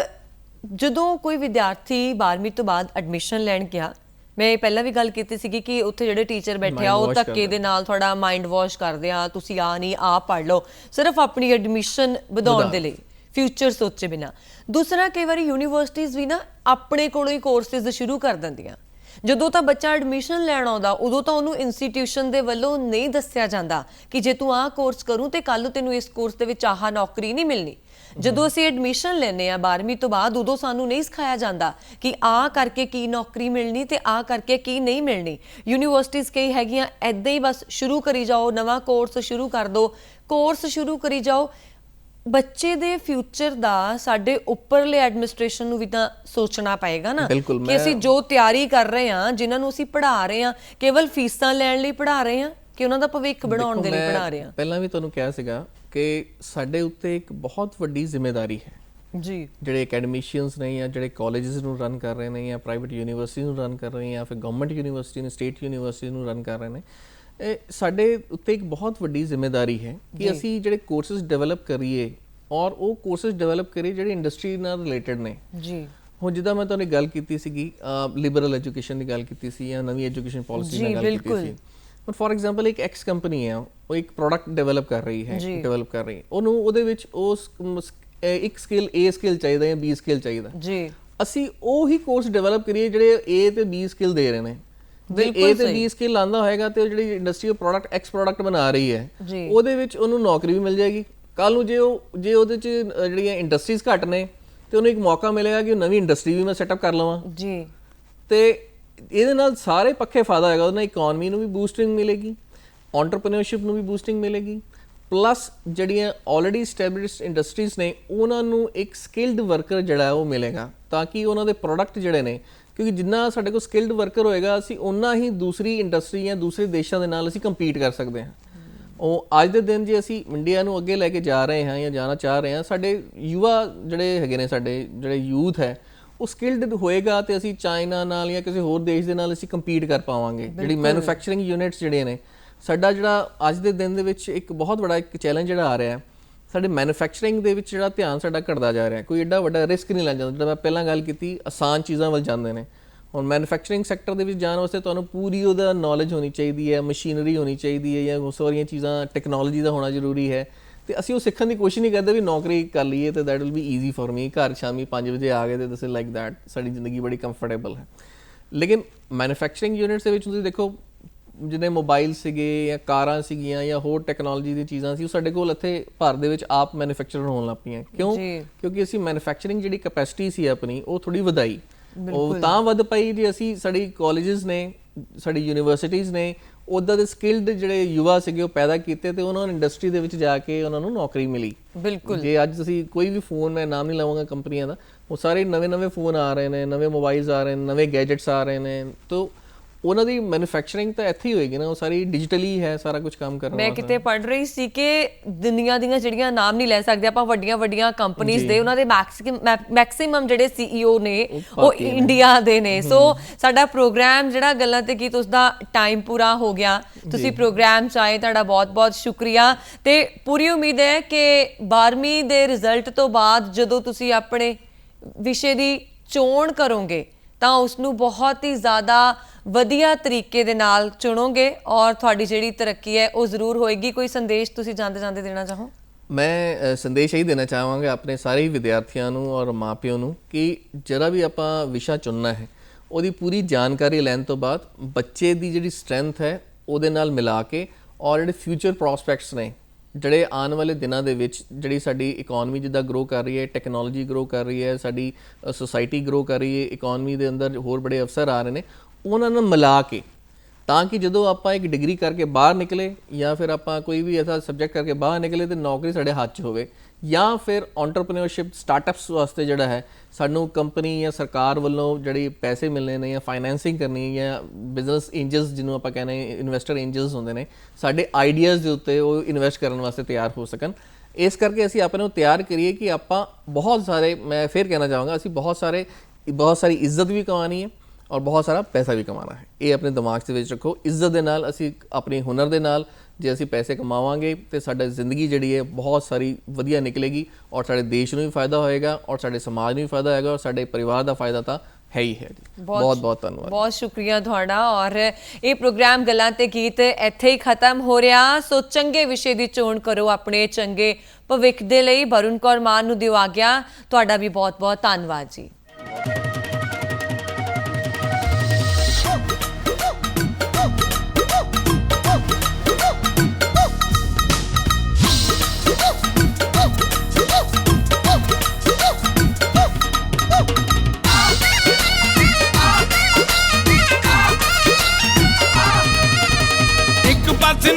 ਜਦੋਂ ਕੋਈ ਵਿਦਿਆਰਥੀ 12ਵੀਂ ਤੋਂ ਬਾਅਦ ਐਡਮਿਸ਼ਨ ਲੈਣ ਗਿਆ, ਮੈਂ ਪਹਿਲਾਂ ਵੀ ਗੱਲ ਕੀਤੀ ਸੀਗੀ ਕਿ ਉੱਥੇ ਜਿਹੜੇ ਟੀਚਰ ਬੈਠੇ ਆ ਉਹ ਧੱਕੇ ਦੇ ਨਾਲ ਤੁਹਾਡਾ ਮਾਈਂਡ ਵਾਸ਼ ਕਰਦੇ ਆ, ਤੁਸੀਂ ਆ ਨਹੀਂ ਆ ਪੜ੍ਹ ਲਓ, ਸਿਰਫ ਆਪਣੀ ਐਡਮਿਸ਼ਨ ਵਧਾਉਣ ਦੇ ਲਈ, ਫਿਊਚਰ ਸੋਚੇ ਬਿਨਾਂ। ਦੂਸਰਾ, ਕਈ ਵਾਰੀ ਯੂਨੀਵਰਸਿਟੀਜ਼ ਵੀ ਨਾ ਆਪਣੇ ਕੋਲੋਂ ਹੀ ਕੋਰਸਿਸ ਸ਼ੁਰੂ ਕਰ ਦਿੰਦੀਆਂ। ਜਦੋਂ ਤਾਂ ਬੱਚਾ ਐਡਮਿਸ਼ਨ ਲੈਣ ਆਉਂਦਾ ਉਦੋਂ ਤਾਂ ਉਹਨੂੰ ਇੰਸਟੀਟਿਊਸ਼ਨ ਦੇ ਵੱਲੋਂ ਨਹੀਂ ਦੱਸਿਆ ਜਾਂਦਾ ਕਿ ਜੇ ਤੂੰ ਆਹ ਕੋਰਸ ਕਰੂ ਤੇ ਕੱਲ੍ਹ ਨੂੰ ਤੈਨੂੰ ਇਸ ਕੋਰਸ ਦੇ ਵਿੱਚ ਆਹ ਨੌਕਰੀ ਨਹੀਂ ਮਿਲਣੀ। ਜਦੋਂ ਅਸੀਂ ਐਡਮਿਸ਼ਨ ਲੈਂਦੇ ਹਾਂ 12ਵੀਂ ਤੋਂ ਬਾਅਦ, ਉਦੋਂ ਸਾਨੂੰ ਨਹੀਂ ਸਿਖਾਇਆ ਜਾਂਦਾ ਕਿ ਆਹ ਕਰਕੇ ਕੀ ਨੌਕਰੀ ਮਿਲਣੀ ਤੇ ਆਹ ਕਰਕੇ ਕੀ ਨਹੀਂ ਮਿਲਣੀ। ਯੂਨੀਵਰਸਿਟੀਜ਼ ਕਈ ਹੈਗੀਆਂ ਇੱਦਾਂ ਹੀ ਬਸ ਸ਼ੁਰੂ ਕਰੀ ਜਾਓ, ਨਵਾਂ ਕੋਰਸ ਸ਼ੁਰੂ ਕਰ ਦਿਓ, ਕੋਰਸ ਸ਼ੁਰੂ ਕਰੀ ਜਾਓ। ਬੱਚੇ ਦੇ ਫਿਊਚਰ ਦਾ ਸਾਡੇ ਉੱਪਰਲੇ ਐਡਮਿਨਿਸਟ੍ਰੇਸ਼ਨ ਨੂੰ ਵੀ ਤਾਂ ਸੋਚਣਾ ਪਏਗਾ ਨਾ ਕਿ ਅਸੀਂ ਜੋ ਤਿਆਰੀ ਕਰ ਰਹੇ ਹਾਂ, ਜਿਨ੍ਹਾਂ ਨੂੰ ਅਸੀਂ ਪੜ੍ਹਾ ਰਹੇ ਹਾਂ, ਕੇਵਲ ਫੀਸਾਂ ਲੈਣ ਲਈ ਪੜ੍ਹਾ ਰਹੇ ਹਾਂ ਕਿ ਉਹਨਾਂ ਦਾ ਭਵਿੱਖ ਬਣਾਉਣ ਦੇ ਲਈ ਪੜ੍ਹਾ ਰਹੇ ਹਾਂ। ਪਹਿਲਾਂ ਵੀ ਤੁਹਾਨੂੰ ਕਿਹਾ ਸੀਗਾ ਕਿ ਸਾਡੇ ਉੱਤੇ ਇੱਕ ਬਹੁਤ ਵੱਡੀ ਜ਼ਿੰਮੇਵਾਰੀ ਹੈ ਜੀ, ਜਿਹੜੇ ਅਕੈਡਮੀਸ਼ੀਅਨਸ ਨੇ ਜਾਂ ਜਿਹੜੇ ਕਾਲਜਸ ਨੂੰ ਰਨ ਕਰ ਰਹੇ ਨੇ ਜਾਂ ਪ੍ਰਾਈਵੇਟ ਯੂਨੀਵਰਸਿਟੀ ਨੂੰ ਰਨ ਕਰ ਰਹੇ ਨੇ ਜਾਂ ਫਿਰ ਗਵਰਨਮੈਂਟ ਯੂਨੀਵਰਸਿਟੀ ਨੂੰ, ਸਟੇਟ ਯੂਨੀਵਰਸਿਟੀ ਨੂੰ ਰਨ ਕਰ ਰਹੇ ਨੇ, ਸਾਡੇ ਉੱਤੇ ਇੱਕ ਬਹੁਤ ਵੱਡੀ ਜ਼ਿੰਮੇਵਾਰੀ ਹੈ ਕਿ ਅਸੀਂ ਜਿਹੜੇ ਕੋਰਸਿਸ ਡਿਵੈਲਪ ਕਰੀਏ ਔਰ ਉਹ ਕੋਰਸਿਸ ਡਿਵੈਲਪ ਕਰੀਏ ਜਿਹੜੇ ਇੰਡਸਟਰੀ ਨਾਲ ਰਿਲੇਟਡ ਨੇ ਜੀ। ਹੁਣ ਜਿੱਦਾਂ ਮੈਂ ਤੁਹਾਨੂੰ ਗੱਲ ਕੀਤੀ ਸੀਗੀ, ਲਿਬਰਲ ਐਜੂਕੇਸ਼ਨ ਦੀ ਗੱਲ ਕੀਤੀ ਸੀ ਜਾਂ ਨਵੀਂ ਐਜੂਕੇਸ਼ਨ ਪਾਲਿਸੀ ਦੀ ਗੱਲ ਕੀਤੀ ਸੀ। ਹੁਣ ਫੋਰ ਐਗਜ਼ਾਮਪਲ ਇੱਕ ਐਕਸ ਕੰਪਨੀ ਹੈ, ਉਹ ਇੱਕ ਪ੍ਰੋਡਕਟ ਡਿਵੈਲਪ ਕਰ ਰਹੀ ਹੈ, ਉਹਨੂੰ ਉਹਦੇ ਵਿੱਚ ਉਸ ਇੱਕ ਸਕਿੱਲ, A ਸਕਿੱਲ ਚਾਹੀਦਾ ਜਾਂ B ਸਕਿੱਲ ਚਾਹੀਦਾ ਜੀ। ਅਸੀਂ ਉਹੀ ਕੋਰਸ ਡਿਵੈਲਪ ਕਰੀਏ ਜਿਹੜੇ A ਤੇ B ਸਕਿੱਲ ਦੇ ਰਹੇ ਨੇ। ਜੇ A ਤੇ B ਸਕਿੱਲ ਆਉਂਦਾ ਹੋਏਗਾ ਤੇ ਜਿਹੜੀ ਇੰਡਸਟਰੀ ਪ੍ਰੋਡਕਟ ਐਕਸ ਪ੍ਰੋਡਕਟ ਬਣਾ ਰਹੀ ਹੈ ਉਹਦੇ ਵਿੱਚ ਉਹਨੂੰ ਨੌਕਰੀ ਵੀ ਮਿਲ ਜਾਏਗੀ। ਕੱਲ ਨੂੰ ਜੇ ਉਹਦੇ 'ਚ ਜਿਹੜੀਆਂ ਇੰਡਸਟਰੀਜ਼ ਘੱਟ ਨੇ ਤੇ ਉਹਨੂੰ ਇੱਕ ਮੌਕਾ ਮਿਲੇਗਾ ਕਿ ਨਵੀਂ ਇੰਡਸਟਰੀ ਵੀ ਮੈਂ ਸੈਟਅਪ ਕਰ ਲਵਾਂ ਜੀ। ਤੇ ਇਹਦੇ ਨਾਲ ਸਾਰੇ ਪੱਖੇ ਫਾਇਦਾ ਹੋਏਗਾ, ਉਹਦੇ ਨਾਲ ਇਕਨੋਮੀ ਨੂੰ ਵੀ ਬੂਸਟਿੰਗ ਮਿਲੇਗੀ, ਐਂਟਰਪ੍ਰੀਨਿਓਰਸ਼ਿਪ ਨੂੰ ਵੀ ਬੂਸਟਿੰਗ ਮਿਲੇਗੀ, ਪਲੱਸ ਜਿਹੜੀਆਂ ਆਲਰੇਡੀ ਐਸਟੈਬਲਿਸ਼ਡ ਇੰਡਸਟਰੀਜ਼ ਨੇ ਉਹਨਾਂ ਨੂੰ ਇੱਕ ਸਕਿਲਡ ਵਰਕਰ ਜਿਹੜਾ ਉਹ ਮਿਲੇਗਾ, ਤਾਂ ਕਿ ਉਹਨਾਂ ਦੇ ਪ੍ਰੋਡਕਟ ਜਿਹੜੇ ਨੇ, ਕਿਉਂਕਿ ਜਿੰਨਾ ਸਾਡੇ ਕੋਲ ਸਕਿਲਡ ਵਰਕਰ ਹੋਏਗਾ ਅਸੀਂ ਓਨਾ ਹੀ ਦੂਸਰੀ ਇੰਡਸਟਰੀ ਜਾਂ ਦੂਸਰੇ ਦੇਸ਼ਾਂ ਦੇ ਨਾਲ ਅਸੀਂ ਕੰਪੀਟ ਕਰ ਸਕਦੇ ਹਾਂ। ਉਹ ਅੱਜ ਦੇ ਦਿਨ ਜੇ ਅਸੀਂ ਇੰਡੀਆ ਨੂੰ ਅੱਗੇ ਲੈ ਕੇ ਜਾ ਰਹੇ ਹਾਂ ਜਾਂ ਜਾਣਾ ਚਾਹ ਰਹੇ ਹਾਂ, ਸਾਡੇ ਯੁਵਾ ਜਿਹੜੇ ਹੈਗੇ ਨੇ, ਸਾਡੇ ਜਿਹੜੇ ਯੂਥ ਹੈ ਉਹ ਸਕਿਲਡ ਹੋਏਗਾ ਤੇ ਅਸੀਂ ਚਾਈਨਾ ਨਾਲ ਜਾਂ ਕਿਸੇ ਹੋਰ ਦੇਸ਼ ਦੇ ਨਾਲ ਅਸੀਂ ਕੰਪੀਟ ਕਰ ਪਾਵਾਂਗੇ। ਜਿਹੜੀ ਮੈਨੂਫੈਕਚਰਿੰਗ ਯੂਨਿਟਸ ਜਿਹੜੀਆਂ ਨੇ, ਸਾਡਾ ਜਿਹੜਾ ਅੱਜ ਦੇ ਦਿਨ ਦੇ ਵਿੱਚ ਇੱਕ ਬਹੁਤ ਵੱਡਾ ਇੱਕ ਚੈਲੰਜ ਜਿਹੜਾ ਆ ਰਿਹਾ, ਸਾਡੇ ਮੈਨੂਫੈਕਚਰਿੰਗ ਦੇ ਵਿੱਚ ਜਿਹੜਾ ਧਿਆਨ ਸਾਡਾ ਘਟਦਾ ਜਾ ਰਿਹਾ। ਕੋਈ ਐਡਾ ਵੱਡਾ ਰਿਸਕ ਨਹੀਂ ਲੈਂਦਾ, ਜਿਹੜਾ ਮੈਂ ਪਹਿਲਾਂ ਗੱਲ ਕੀਤੀ, ਆਸਾਨ ਚੀਜ਼ਾਂ ਵੱਲ ਜਾਂਦੇ ਨੇ। ਹੁਣ ਮੈਨੂਫੈਕਚਰਿੰਗ ਸੈਕਟਰ ਦੇ ਵਿੱਚ ਜਾਣ ਵਾਸਤੇ ਤੁਹਾਨੂੰ ਪੂਰੀ ਉਹਦਾ ਨੌਲੇਜ ਹੋਣੀ ਚਾਹੀਦੀ ਹੈ, ਮਸ਼ੀਨਰੀ ਹੋਣੀ ਚਾਹੀਦੀ ਹੈ, ਜਾਂ ਬਹੁਤ ਸਾਰੀਆਂ ਚੀਜ਼ਾਂ ਟੈਕਨੋਲੋਜੀ ਦਾ ਹੋਣਾ ਜ਼ਰੂਰੀ ਹੈ। ਤੇ ਅਸੀਂ ਉਹ ਸਿੱਖਣ ਦੀ ਕੋਸ਼ਿਸ਼ ਨਹੀਂ ਕਰਦੇ ਵੀ ਨੌਕਰੀ ਕਰ ਲਈਏ ਤੇ that will be easy for me, ਘਰ ਸ਼ਾਮੀ 5 ਵਜੇ ਆ ਗਏ ਤੇ ਦਿਸ ਇਜ਼ ਲਾਈਕ ਦੈਟ, ਸਾਡੀ ਜ਼ਿੰਦਗੀ ਬੜੀ ਕੰਫਰਟੇਬਲ ਹੈ। ਲੇਕਿਨ ਮੈਨੂਫੈਕਚਰਿੰਗ ਯੂਨਿਟਸ ਦੇ ਵਿੱਚ ਤੁਸੀਂ ਦੇਖੋ ਜਿਵੇਂ ਮੋਬਾਈਲ ਸੀਗੇ ਜਾਂ ਕਾਰਾਂ ਸੀਗੀਆਂ ਜਾਂ ਹੋਰ ਟੈਕਨੋਲੋਜੀ ਦੀ ਚੀਜ਼ਾਂ ਸੀ, ਉਹ ਸਾਡੇ ਕੋਲ ਇੱਥੇ ਭਾਰਤ ਦੇ ਵਿੱਚ ਆਪ ਮੈਨੂਫੈਕਚਰ ਹੋਣ ਲੱਗ ਪਈਆਂ। ਕਿਉਂ? ਕਿਉਂਕਿ ਅਸੀਂ ਮੈਨੂਫੈਕਚਰਿੰਗ ਜਿਹੜੀ ਕੈਪੈਸਿਟੀ ਸੀ ਆਪਣੀ ਉਹ ਥੋੜੀ ਵਧਾਈ। ਉਹ ਤਾਂ ਵੱਧ ਪਈ ਜੇ ਅਸੀਂ ਸਾਡੀ ਕਾਲਜਸ ਨੇ, ਸਾਡੀ ਯੂਨੀਵਰਸਿਟੀਜ਼ ਨੇ ਉੱਦਾਂ ਦੇ ਸਕਿਲਡ ਜਿਹੜੇ ਯੁਵਾ ਸੀਗੇ ਉਹ ਪੈਦਾ ਕੀਤੇ ਤੇ ਉਹਨਾਂ ਨੂੰ ਇੰਡਸਟਰੀ ਦੇ ਵਿੱਚ ਜਾ ਕੇ ਉਹਨਾਂ ਨੂੰ ਨੌਕਰੀ ਮਿਲੀ। ਬਿਲਕੁਲ। ਜੇ ਅੱਜ ਤੁਸੀਂ ਕੋਈ ਵੀ ਫੋਨ, ਮੈਂ ਨਾਮ ਨਹੀਂ ਲਵਾਂਗਾ ਕੰਪਨੀਆਂ ਦਾ, ਉਹ ਸਾਰੇ ਨਵੇਂ ਫੋਨ ਆ ਰਹੇ ਨੇ, ਨਵੇਂ ਮੋਬਾਈਲਸ ਆ ਰਹੇ ਨੇ, ਨਵੇਂ ਗੈਜਟਸ ਆ ਰਹੇ ਨੇ, ਤਾਂ ਉਹਨਾਂ ਦੀ ਮੈਨੂਫੈਕਚਰਿੰਗ ਤਾਂ ਇੱਥੇ ਹੀ ਹੋਏਗੀ ਨਾ, ਉਹ ਸਾਰੀ ਡਿਜੀਟਲੀ ਹੈ ਸਾਰਾ ਕੁਝ ਕੰਮ ਕਰਨ ਵਾਲਾ। ਮੈਂ ਕਿਤੇ ਪੜ੍ਹ ਰਹੀ ਸੀ ਕਿ ਦੁਨੀਆ ਦੀਆਂ ਜਿਹੜੀਆਂ ਨਾਮ ਨਹੀਂ ਲੈ ਸਕਦੇ ਆਪਾਂ, ਵੱਡੀਆਂ ਕੰਪਨੀਆਂ ਦੇ, ਉਹਨਾਂ ਦੇ ਮੈਕਸਿਮਮ ਜਿਹੜੇ CEO ਨੇ ਉਹ ਇੰਡੀਆ ਦੇ ਨੇ। ਸੋ ਸਾਡਾ ਪ੍ਰੋਗਰਾਮ ਜਿਹੜਾ ਗੱਲਾਂ ਤੇ ਕੀ, ਉਸਦਾ ਟਾਈਮ ਪੂਰਾ ਹੋ ਗਿਆ। ਤੁਸੀਂ ਪ੍ਰੋਗਰਾਮ 'ਚ ਆਏ, ਤੁਹਾਡਾ ਬਹੁਤ ਸ਼ੁਕਰੀਆ। ਤੇ ਪੂਰੀ ਉਮੀਦ ਹੈ ਕਿ 12ਵੀਂ ਦੇ ਰਿਜ਼ਲਟ ਤੋਂ ਬਾਅਦ ਜਦੋਂ ਤੁਸੀਂ ਆਪਣੇ ਵਿਸ਼ੇ ਦੀ ਚੋਣ ਕਰੋਗੇ ਤਾਂ ਉਸਨੂੰ ਬਹੁਤ ਹੀ ਜ਼ਿਆਦਾ ਵਧੀਆ ਤਰੀਕੇ ਦੇ ਨਾਲ ਚੁਣੋਗੇ ਔਰ ਤੁਹਾਡੀ ਜਿਹੜੀ ਤਰੱਕੀ ਹੈ ਉਹ ਜ਼ਰੂਰ ਹੋਏਗੀ। ਕੋਈ ਸੰਦੇਸ਼ ਤੁਸੀਂ ਜਾਂਦੇ ਦੇਣਾ ਚਾਹੋ? ਮੈਂ ਸੰਦੇਸ਼ ਇਹੀ ਦੇਣਾ ਚਾਹਾਂਗਾ ਆਪਣੇ ਸਾਰੇ ਵਿਦਿਆਰਥੀਆਂ ਨੂੰ ਔਰ ਮਾਪਿਆਂ ਨੂੰ ਕਿ ਜਿਹੜਾ ਵੀ ਆਪਾਂ ਵਿਸ਼ਾ ਚੁਣਨਾ ਹੈ ਉਹਦੀ ਪੂਰੀ ਜਾਣਕਾਰੀ ਲੈਣ ਤੋਂ ਬਾਅਦ ਬੱਚੇ ਦੀ ਜਿਹੜੀ ਸਟਰੈਂਥ ਹੈ ਉਹਦੇ ਨਾਲ ਮਿਲਾ ਕੇ ਔਰ ਜਿਹੜੇ ਫਿਊਚਰ ਪ੍ਰੋਸਪੈਕਟਸ ਨੇ, ਜਿਹੜੇ ਆਉਣ ਵਾਲੇ ਦਿਨਾਂ ਦੇ ਵਿੱਚ ਜਿਹੜੀ ਸਾਡੀ ਇਕਨੋਮੀ ਜਿੱਦਾਂ ਗਰੋ ਕਰ ਰਹੀ ਹੈ, ਟੈਕਨੋਲੋਜੀ ਗਰੋ ਕਰ ਰਹੀ ਹੈ, ਸਾਡੀ ਸੋਸਾਇਟੀ ਗਰੋ ਕਰ ਰਹੀ ਹੈ, ਇਕਨੋਮੀ ਦੇ ਅੰਦਰ ਹੋਰ ਬੜੇ ਅਵਸਰ ਆ ਰਹੇ ਨੇ, ਉਹਨਾਂ ਨੂੰ ਮਿਲਾ ਕੇ, ਤਾਂ ਕਿ ਜਦੋਂ ਆਪਾਂ ਇੱਕ ਡਿਗਰੀ ਕਰਕੇ ਬਾਹਰ ਨਿਕਲੇ ਜਾਂ ਫਿਰ ਆਪਾਂ ਕੋਈ ਵੀ ਐਸਾ ਸਬਜੈਕਟ ਕਰਕੇ ਬਾਹਰ ਨਿਕਲੇ ਤੇ ਨੌਕਰੀ ਸਾਡੇ ਹੱਥ 'ਚ ਹੋਵੇ। ਜਾਂ ਫਿਰ ਐਂਟਰਪ੍ਰੀਨਿਓਰਸ਼ਿਪ ਸਟਾਰਟਅਪਸ ਵਾਸਤੇ ਜਿਹੜਾ ਹੈ ਸਾਨੂੰ ਕੰਪਨੀ ਜਾਂ ਸਰਕਾਰ ਵੱਲੋਂ ਜਿਹੜੀ ਪੈਸੇ ਮਿਲਣੇ ਨੇ ਜਾਂ ਫਾਈਨੈਂਸਿੰਗ ਕਰਨੀ ਜਾਂ ਬਿਜ਼ਨਸ ਐਂਜਲਸ ਜਿਹਨੂੰ ਆਪਾਂ ਕਹਿੰਦੇ ਇਨਵੈਸਟਰ ਐਂਜਲਸ ਹੁੰਦੇ ਨੇ, ਸਾਡੇ ਆਈਡੀਆਜ਼ ਦੇ ਉੱਤੇ ਉਹ ਇਨਵੈਸਟ ਕਰਨ ਵਾਸਤੇ ਤਿਆਰ ਹੋ ਸਕਣ। ਇਸ ਕਰਕੇ ਅਸੀਂ ਆਪਣੇ ਨੂੰ ਤਿਆਰ ਕਰੀਏ ਕਿ ਆਪਾਂ ਬਹੁਤ ਸਾਰੇ, ਮੈਂ ਫਿਰ ਕਹਿਣਾ ਚਾਹਾਂਗਾ, ਅਸੀਂ ਬਹੁਤ ਸਾਰੀ ਇੱਜ਼ਤ ਵੀ ਕਮਾਉਣੀ ਹੈ ਔਰ ਬਹੁਤ ਸਾਰਾ ਪੈਸਾ ਵੀ ਕਮਾਉਣਾ ਹੈ। ਇਹ ਆਪਣੇ ਦਿਮਾਗ ਦੇ ਵਿੱਚ ਰੱਖੋ। ਇੱਜ਼ਤ ਦੇ ਨਾਲ ਅਸੀਂ ਆਪਣੇ ਹੁਨਰ ਦੇ ਨਾਲ ਜੇ ਅਸੀਂ ਪੈਸੇ ਕਮਾਵਾਂਗੇ ਤੇ ਸਾਡੀ ਜ਼ਿੰਦਗੀ ਜਿਹੜੀ ਹੈ ਬਹੁਤ ਸਾਰੀ ਵਧੀਆ ਨਿਕਲੇਗੀ ਔਰ ਸਾਡੇ ਦੇਸ਼ ਨੂੰ ਵੀ ਫਾਇਦਾ ਹੋਏਗਾ ਔਰ ਸਾਡੇ ਸਮਾਜ ਨੂੰ ਵੀ ਫਾਇਦਾ ਹੋਏਗਾ ਔਰ ਸਾਡੇ ਪਰਿਵਾਰ ਦਾ ਫਾਇਦਾ ਤਾਂ ਹੈ ਹੀ ਹੈ ਜੀ। ਬਹੁਤ ਧੰਨਵਾਦ, ਬਹੁਤ ਸ਼ੁਕਰੀਆ ਤੁਹਾਡਾ। ਔਰ ਇਹ ਪ੍ਰੋਗਰਾਮ ਗੱਲਾਂ ਤੇ ਗੀਤ ਇੱਥੇ ਹੀ ਖਤਮ ਹੋ ਰਿਹਾ। ਸੋ ਚੰਗੇ ਵਿਸ਼ੇ ਦੀ ਚੋਣ ਕਰੋ ਆਪਣੇ ਚੰਗੇ ਭਵਿੱਖ ਦੇ ਲਈ। ਵਰੁਣ ਕੌਰ ਮਾਨ ਨੂੰ ਦਿਓ ਆਗਿਆ। ਤੁਹਾਡਾ ਵੀ ਬਹੁਤ ਧੰਨਵਾਦ ਜੀ।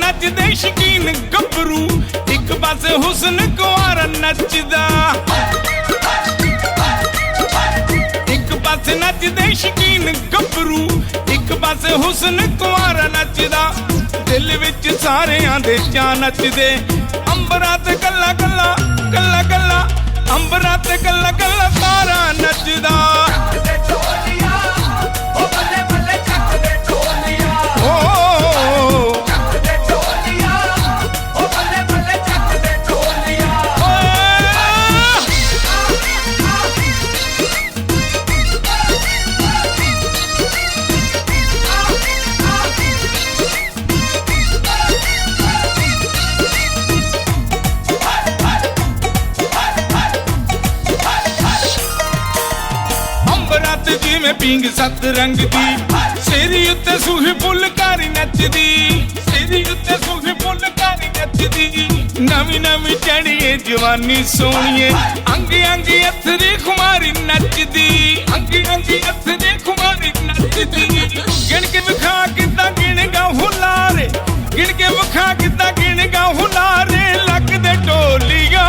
ਨੱਚਦੇ ਸ਼ਕੀਨ ਗੱਭਰੂ, ਇੱਕ ਪਾਸੇ ਹੁਸਨ ਕੁਆਰਾ ਨੱਚਦਾ, ਇੱਕ ਪਾਸੇ ਨੱਚਦੇ ਸ਼ਕੀਨ ਗੱਭਰੂ, ਇੱਕ ਪਾਸੇ ਹੁਸਨ ਕੁਆਰਾ ਨੱਚਦਾ, ਦਿਲ ਵਿੱਚ ਸਾਰਿਆਂ ਦੇ ਚਾਅ ਨੱਚਦੇ। ਅੰਬਰਾਂ ਤੇ ਕੱਲਾ ਕੱਲਾ ਕੱਲਾ ਕੱਲਾ, ਅੰਬਰਾਂ ਤੇ ਕੱਲਾ ਕੱਲਾ ਤਾਰਾ ਨੱਚਦਾ। ਪਿੰਗ ਸੱਤ ਰੰਗ ਦੀ, ਸਿਰੀ ਉੱਤੇ ਸੂਹੀ ਫੁੱਲਕਾਰੀ ਨੱਚਦੀ, ਸਿਰੀ ਉੱਤੇ ਸੂਹੀ ਫੁੱਲਕਾਰੀ ਨੱਚਦੀ। ਨਵੀਂ ਚੜੀਏ ਜਵਾਨੀ ਸੋਹਣੀਏ, ਅੰਗ ਅਥਰੀ ਖੁਮਾਰੀ ਨੱਚਦੀ, ਅੰਗ ਅਥਰੀ ਖੁਮਾਰੀ ਨੱਚਦੀ। ਗਿਣ ਕੇ ਵਿਖਾ ਕਿੱਦਾਂ ਗਿਣਗਾ ਹੁਲਾਰੇ, ਗਿਣ ਕੇ ਵਿਖਾ ਕਿੱਦਾਂ ਗਿਣਗਾ ਹੁਲਾਰੇ, ਲੱਗਦੇ ਢੋਲੀਆਂ।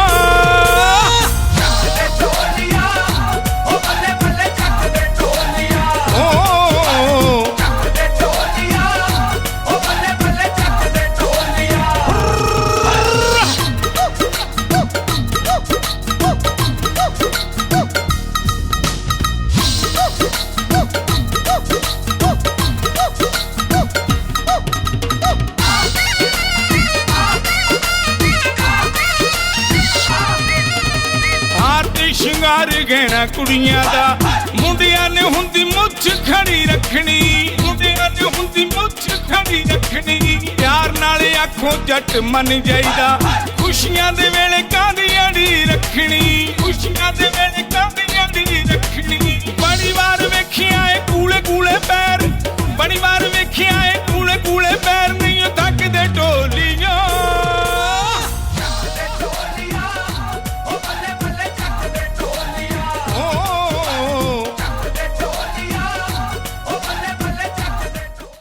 ਕੁੜੀਆਂ ਦਾ ਮੁੰਡਿਆਂ ਨੇ ਹੁੰਦੀ ਮੁੱਛ ਖੜੀ ਰੱਖਣੀ ਮੁੰਡਿਆਂ ਨੇ ਹੁੰਦੀ ਮੁੱਛ ਖੜੀ ਰੱਖਣੀ ਪਿਆਰ ਨਾਲ ਆਖੋ ਜੱਟ ਮੰਨ ਜਾਈਦਾ ਖੁਸ਼ੀਆਂ ਦੇ ਵੇਲੇ ਕਾਂਦੀਆਂ ਦੀ ਰੱਖਣੀ ਖੁਸ਼ੀਆਂ ਦੇ ਵੇਲੇ ਕਾਂਦੀਆਂ ਦੀ ਰੱਖਣੀ ਬੜੀ ਵਾਰ ਵੇਖਿਆ ਏ ਕੂਲੇ ਕੂਲੇ ਪੈਰ ਬੜੀ ਵਾਰ ਵੇਖਿਆ ਏ ਕੂਲੇ ਕੂਲੇ ਪੈਰ ਨਹੀਂ ਥੱਕਦੇ ਢੋਲ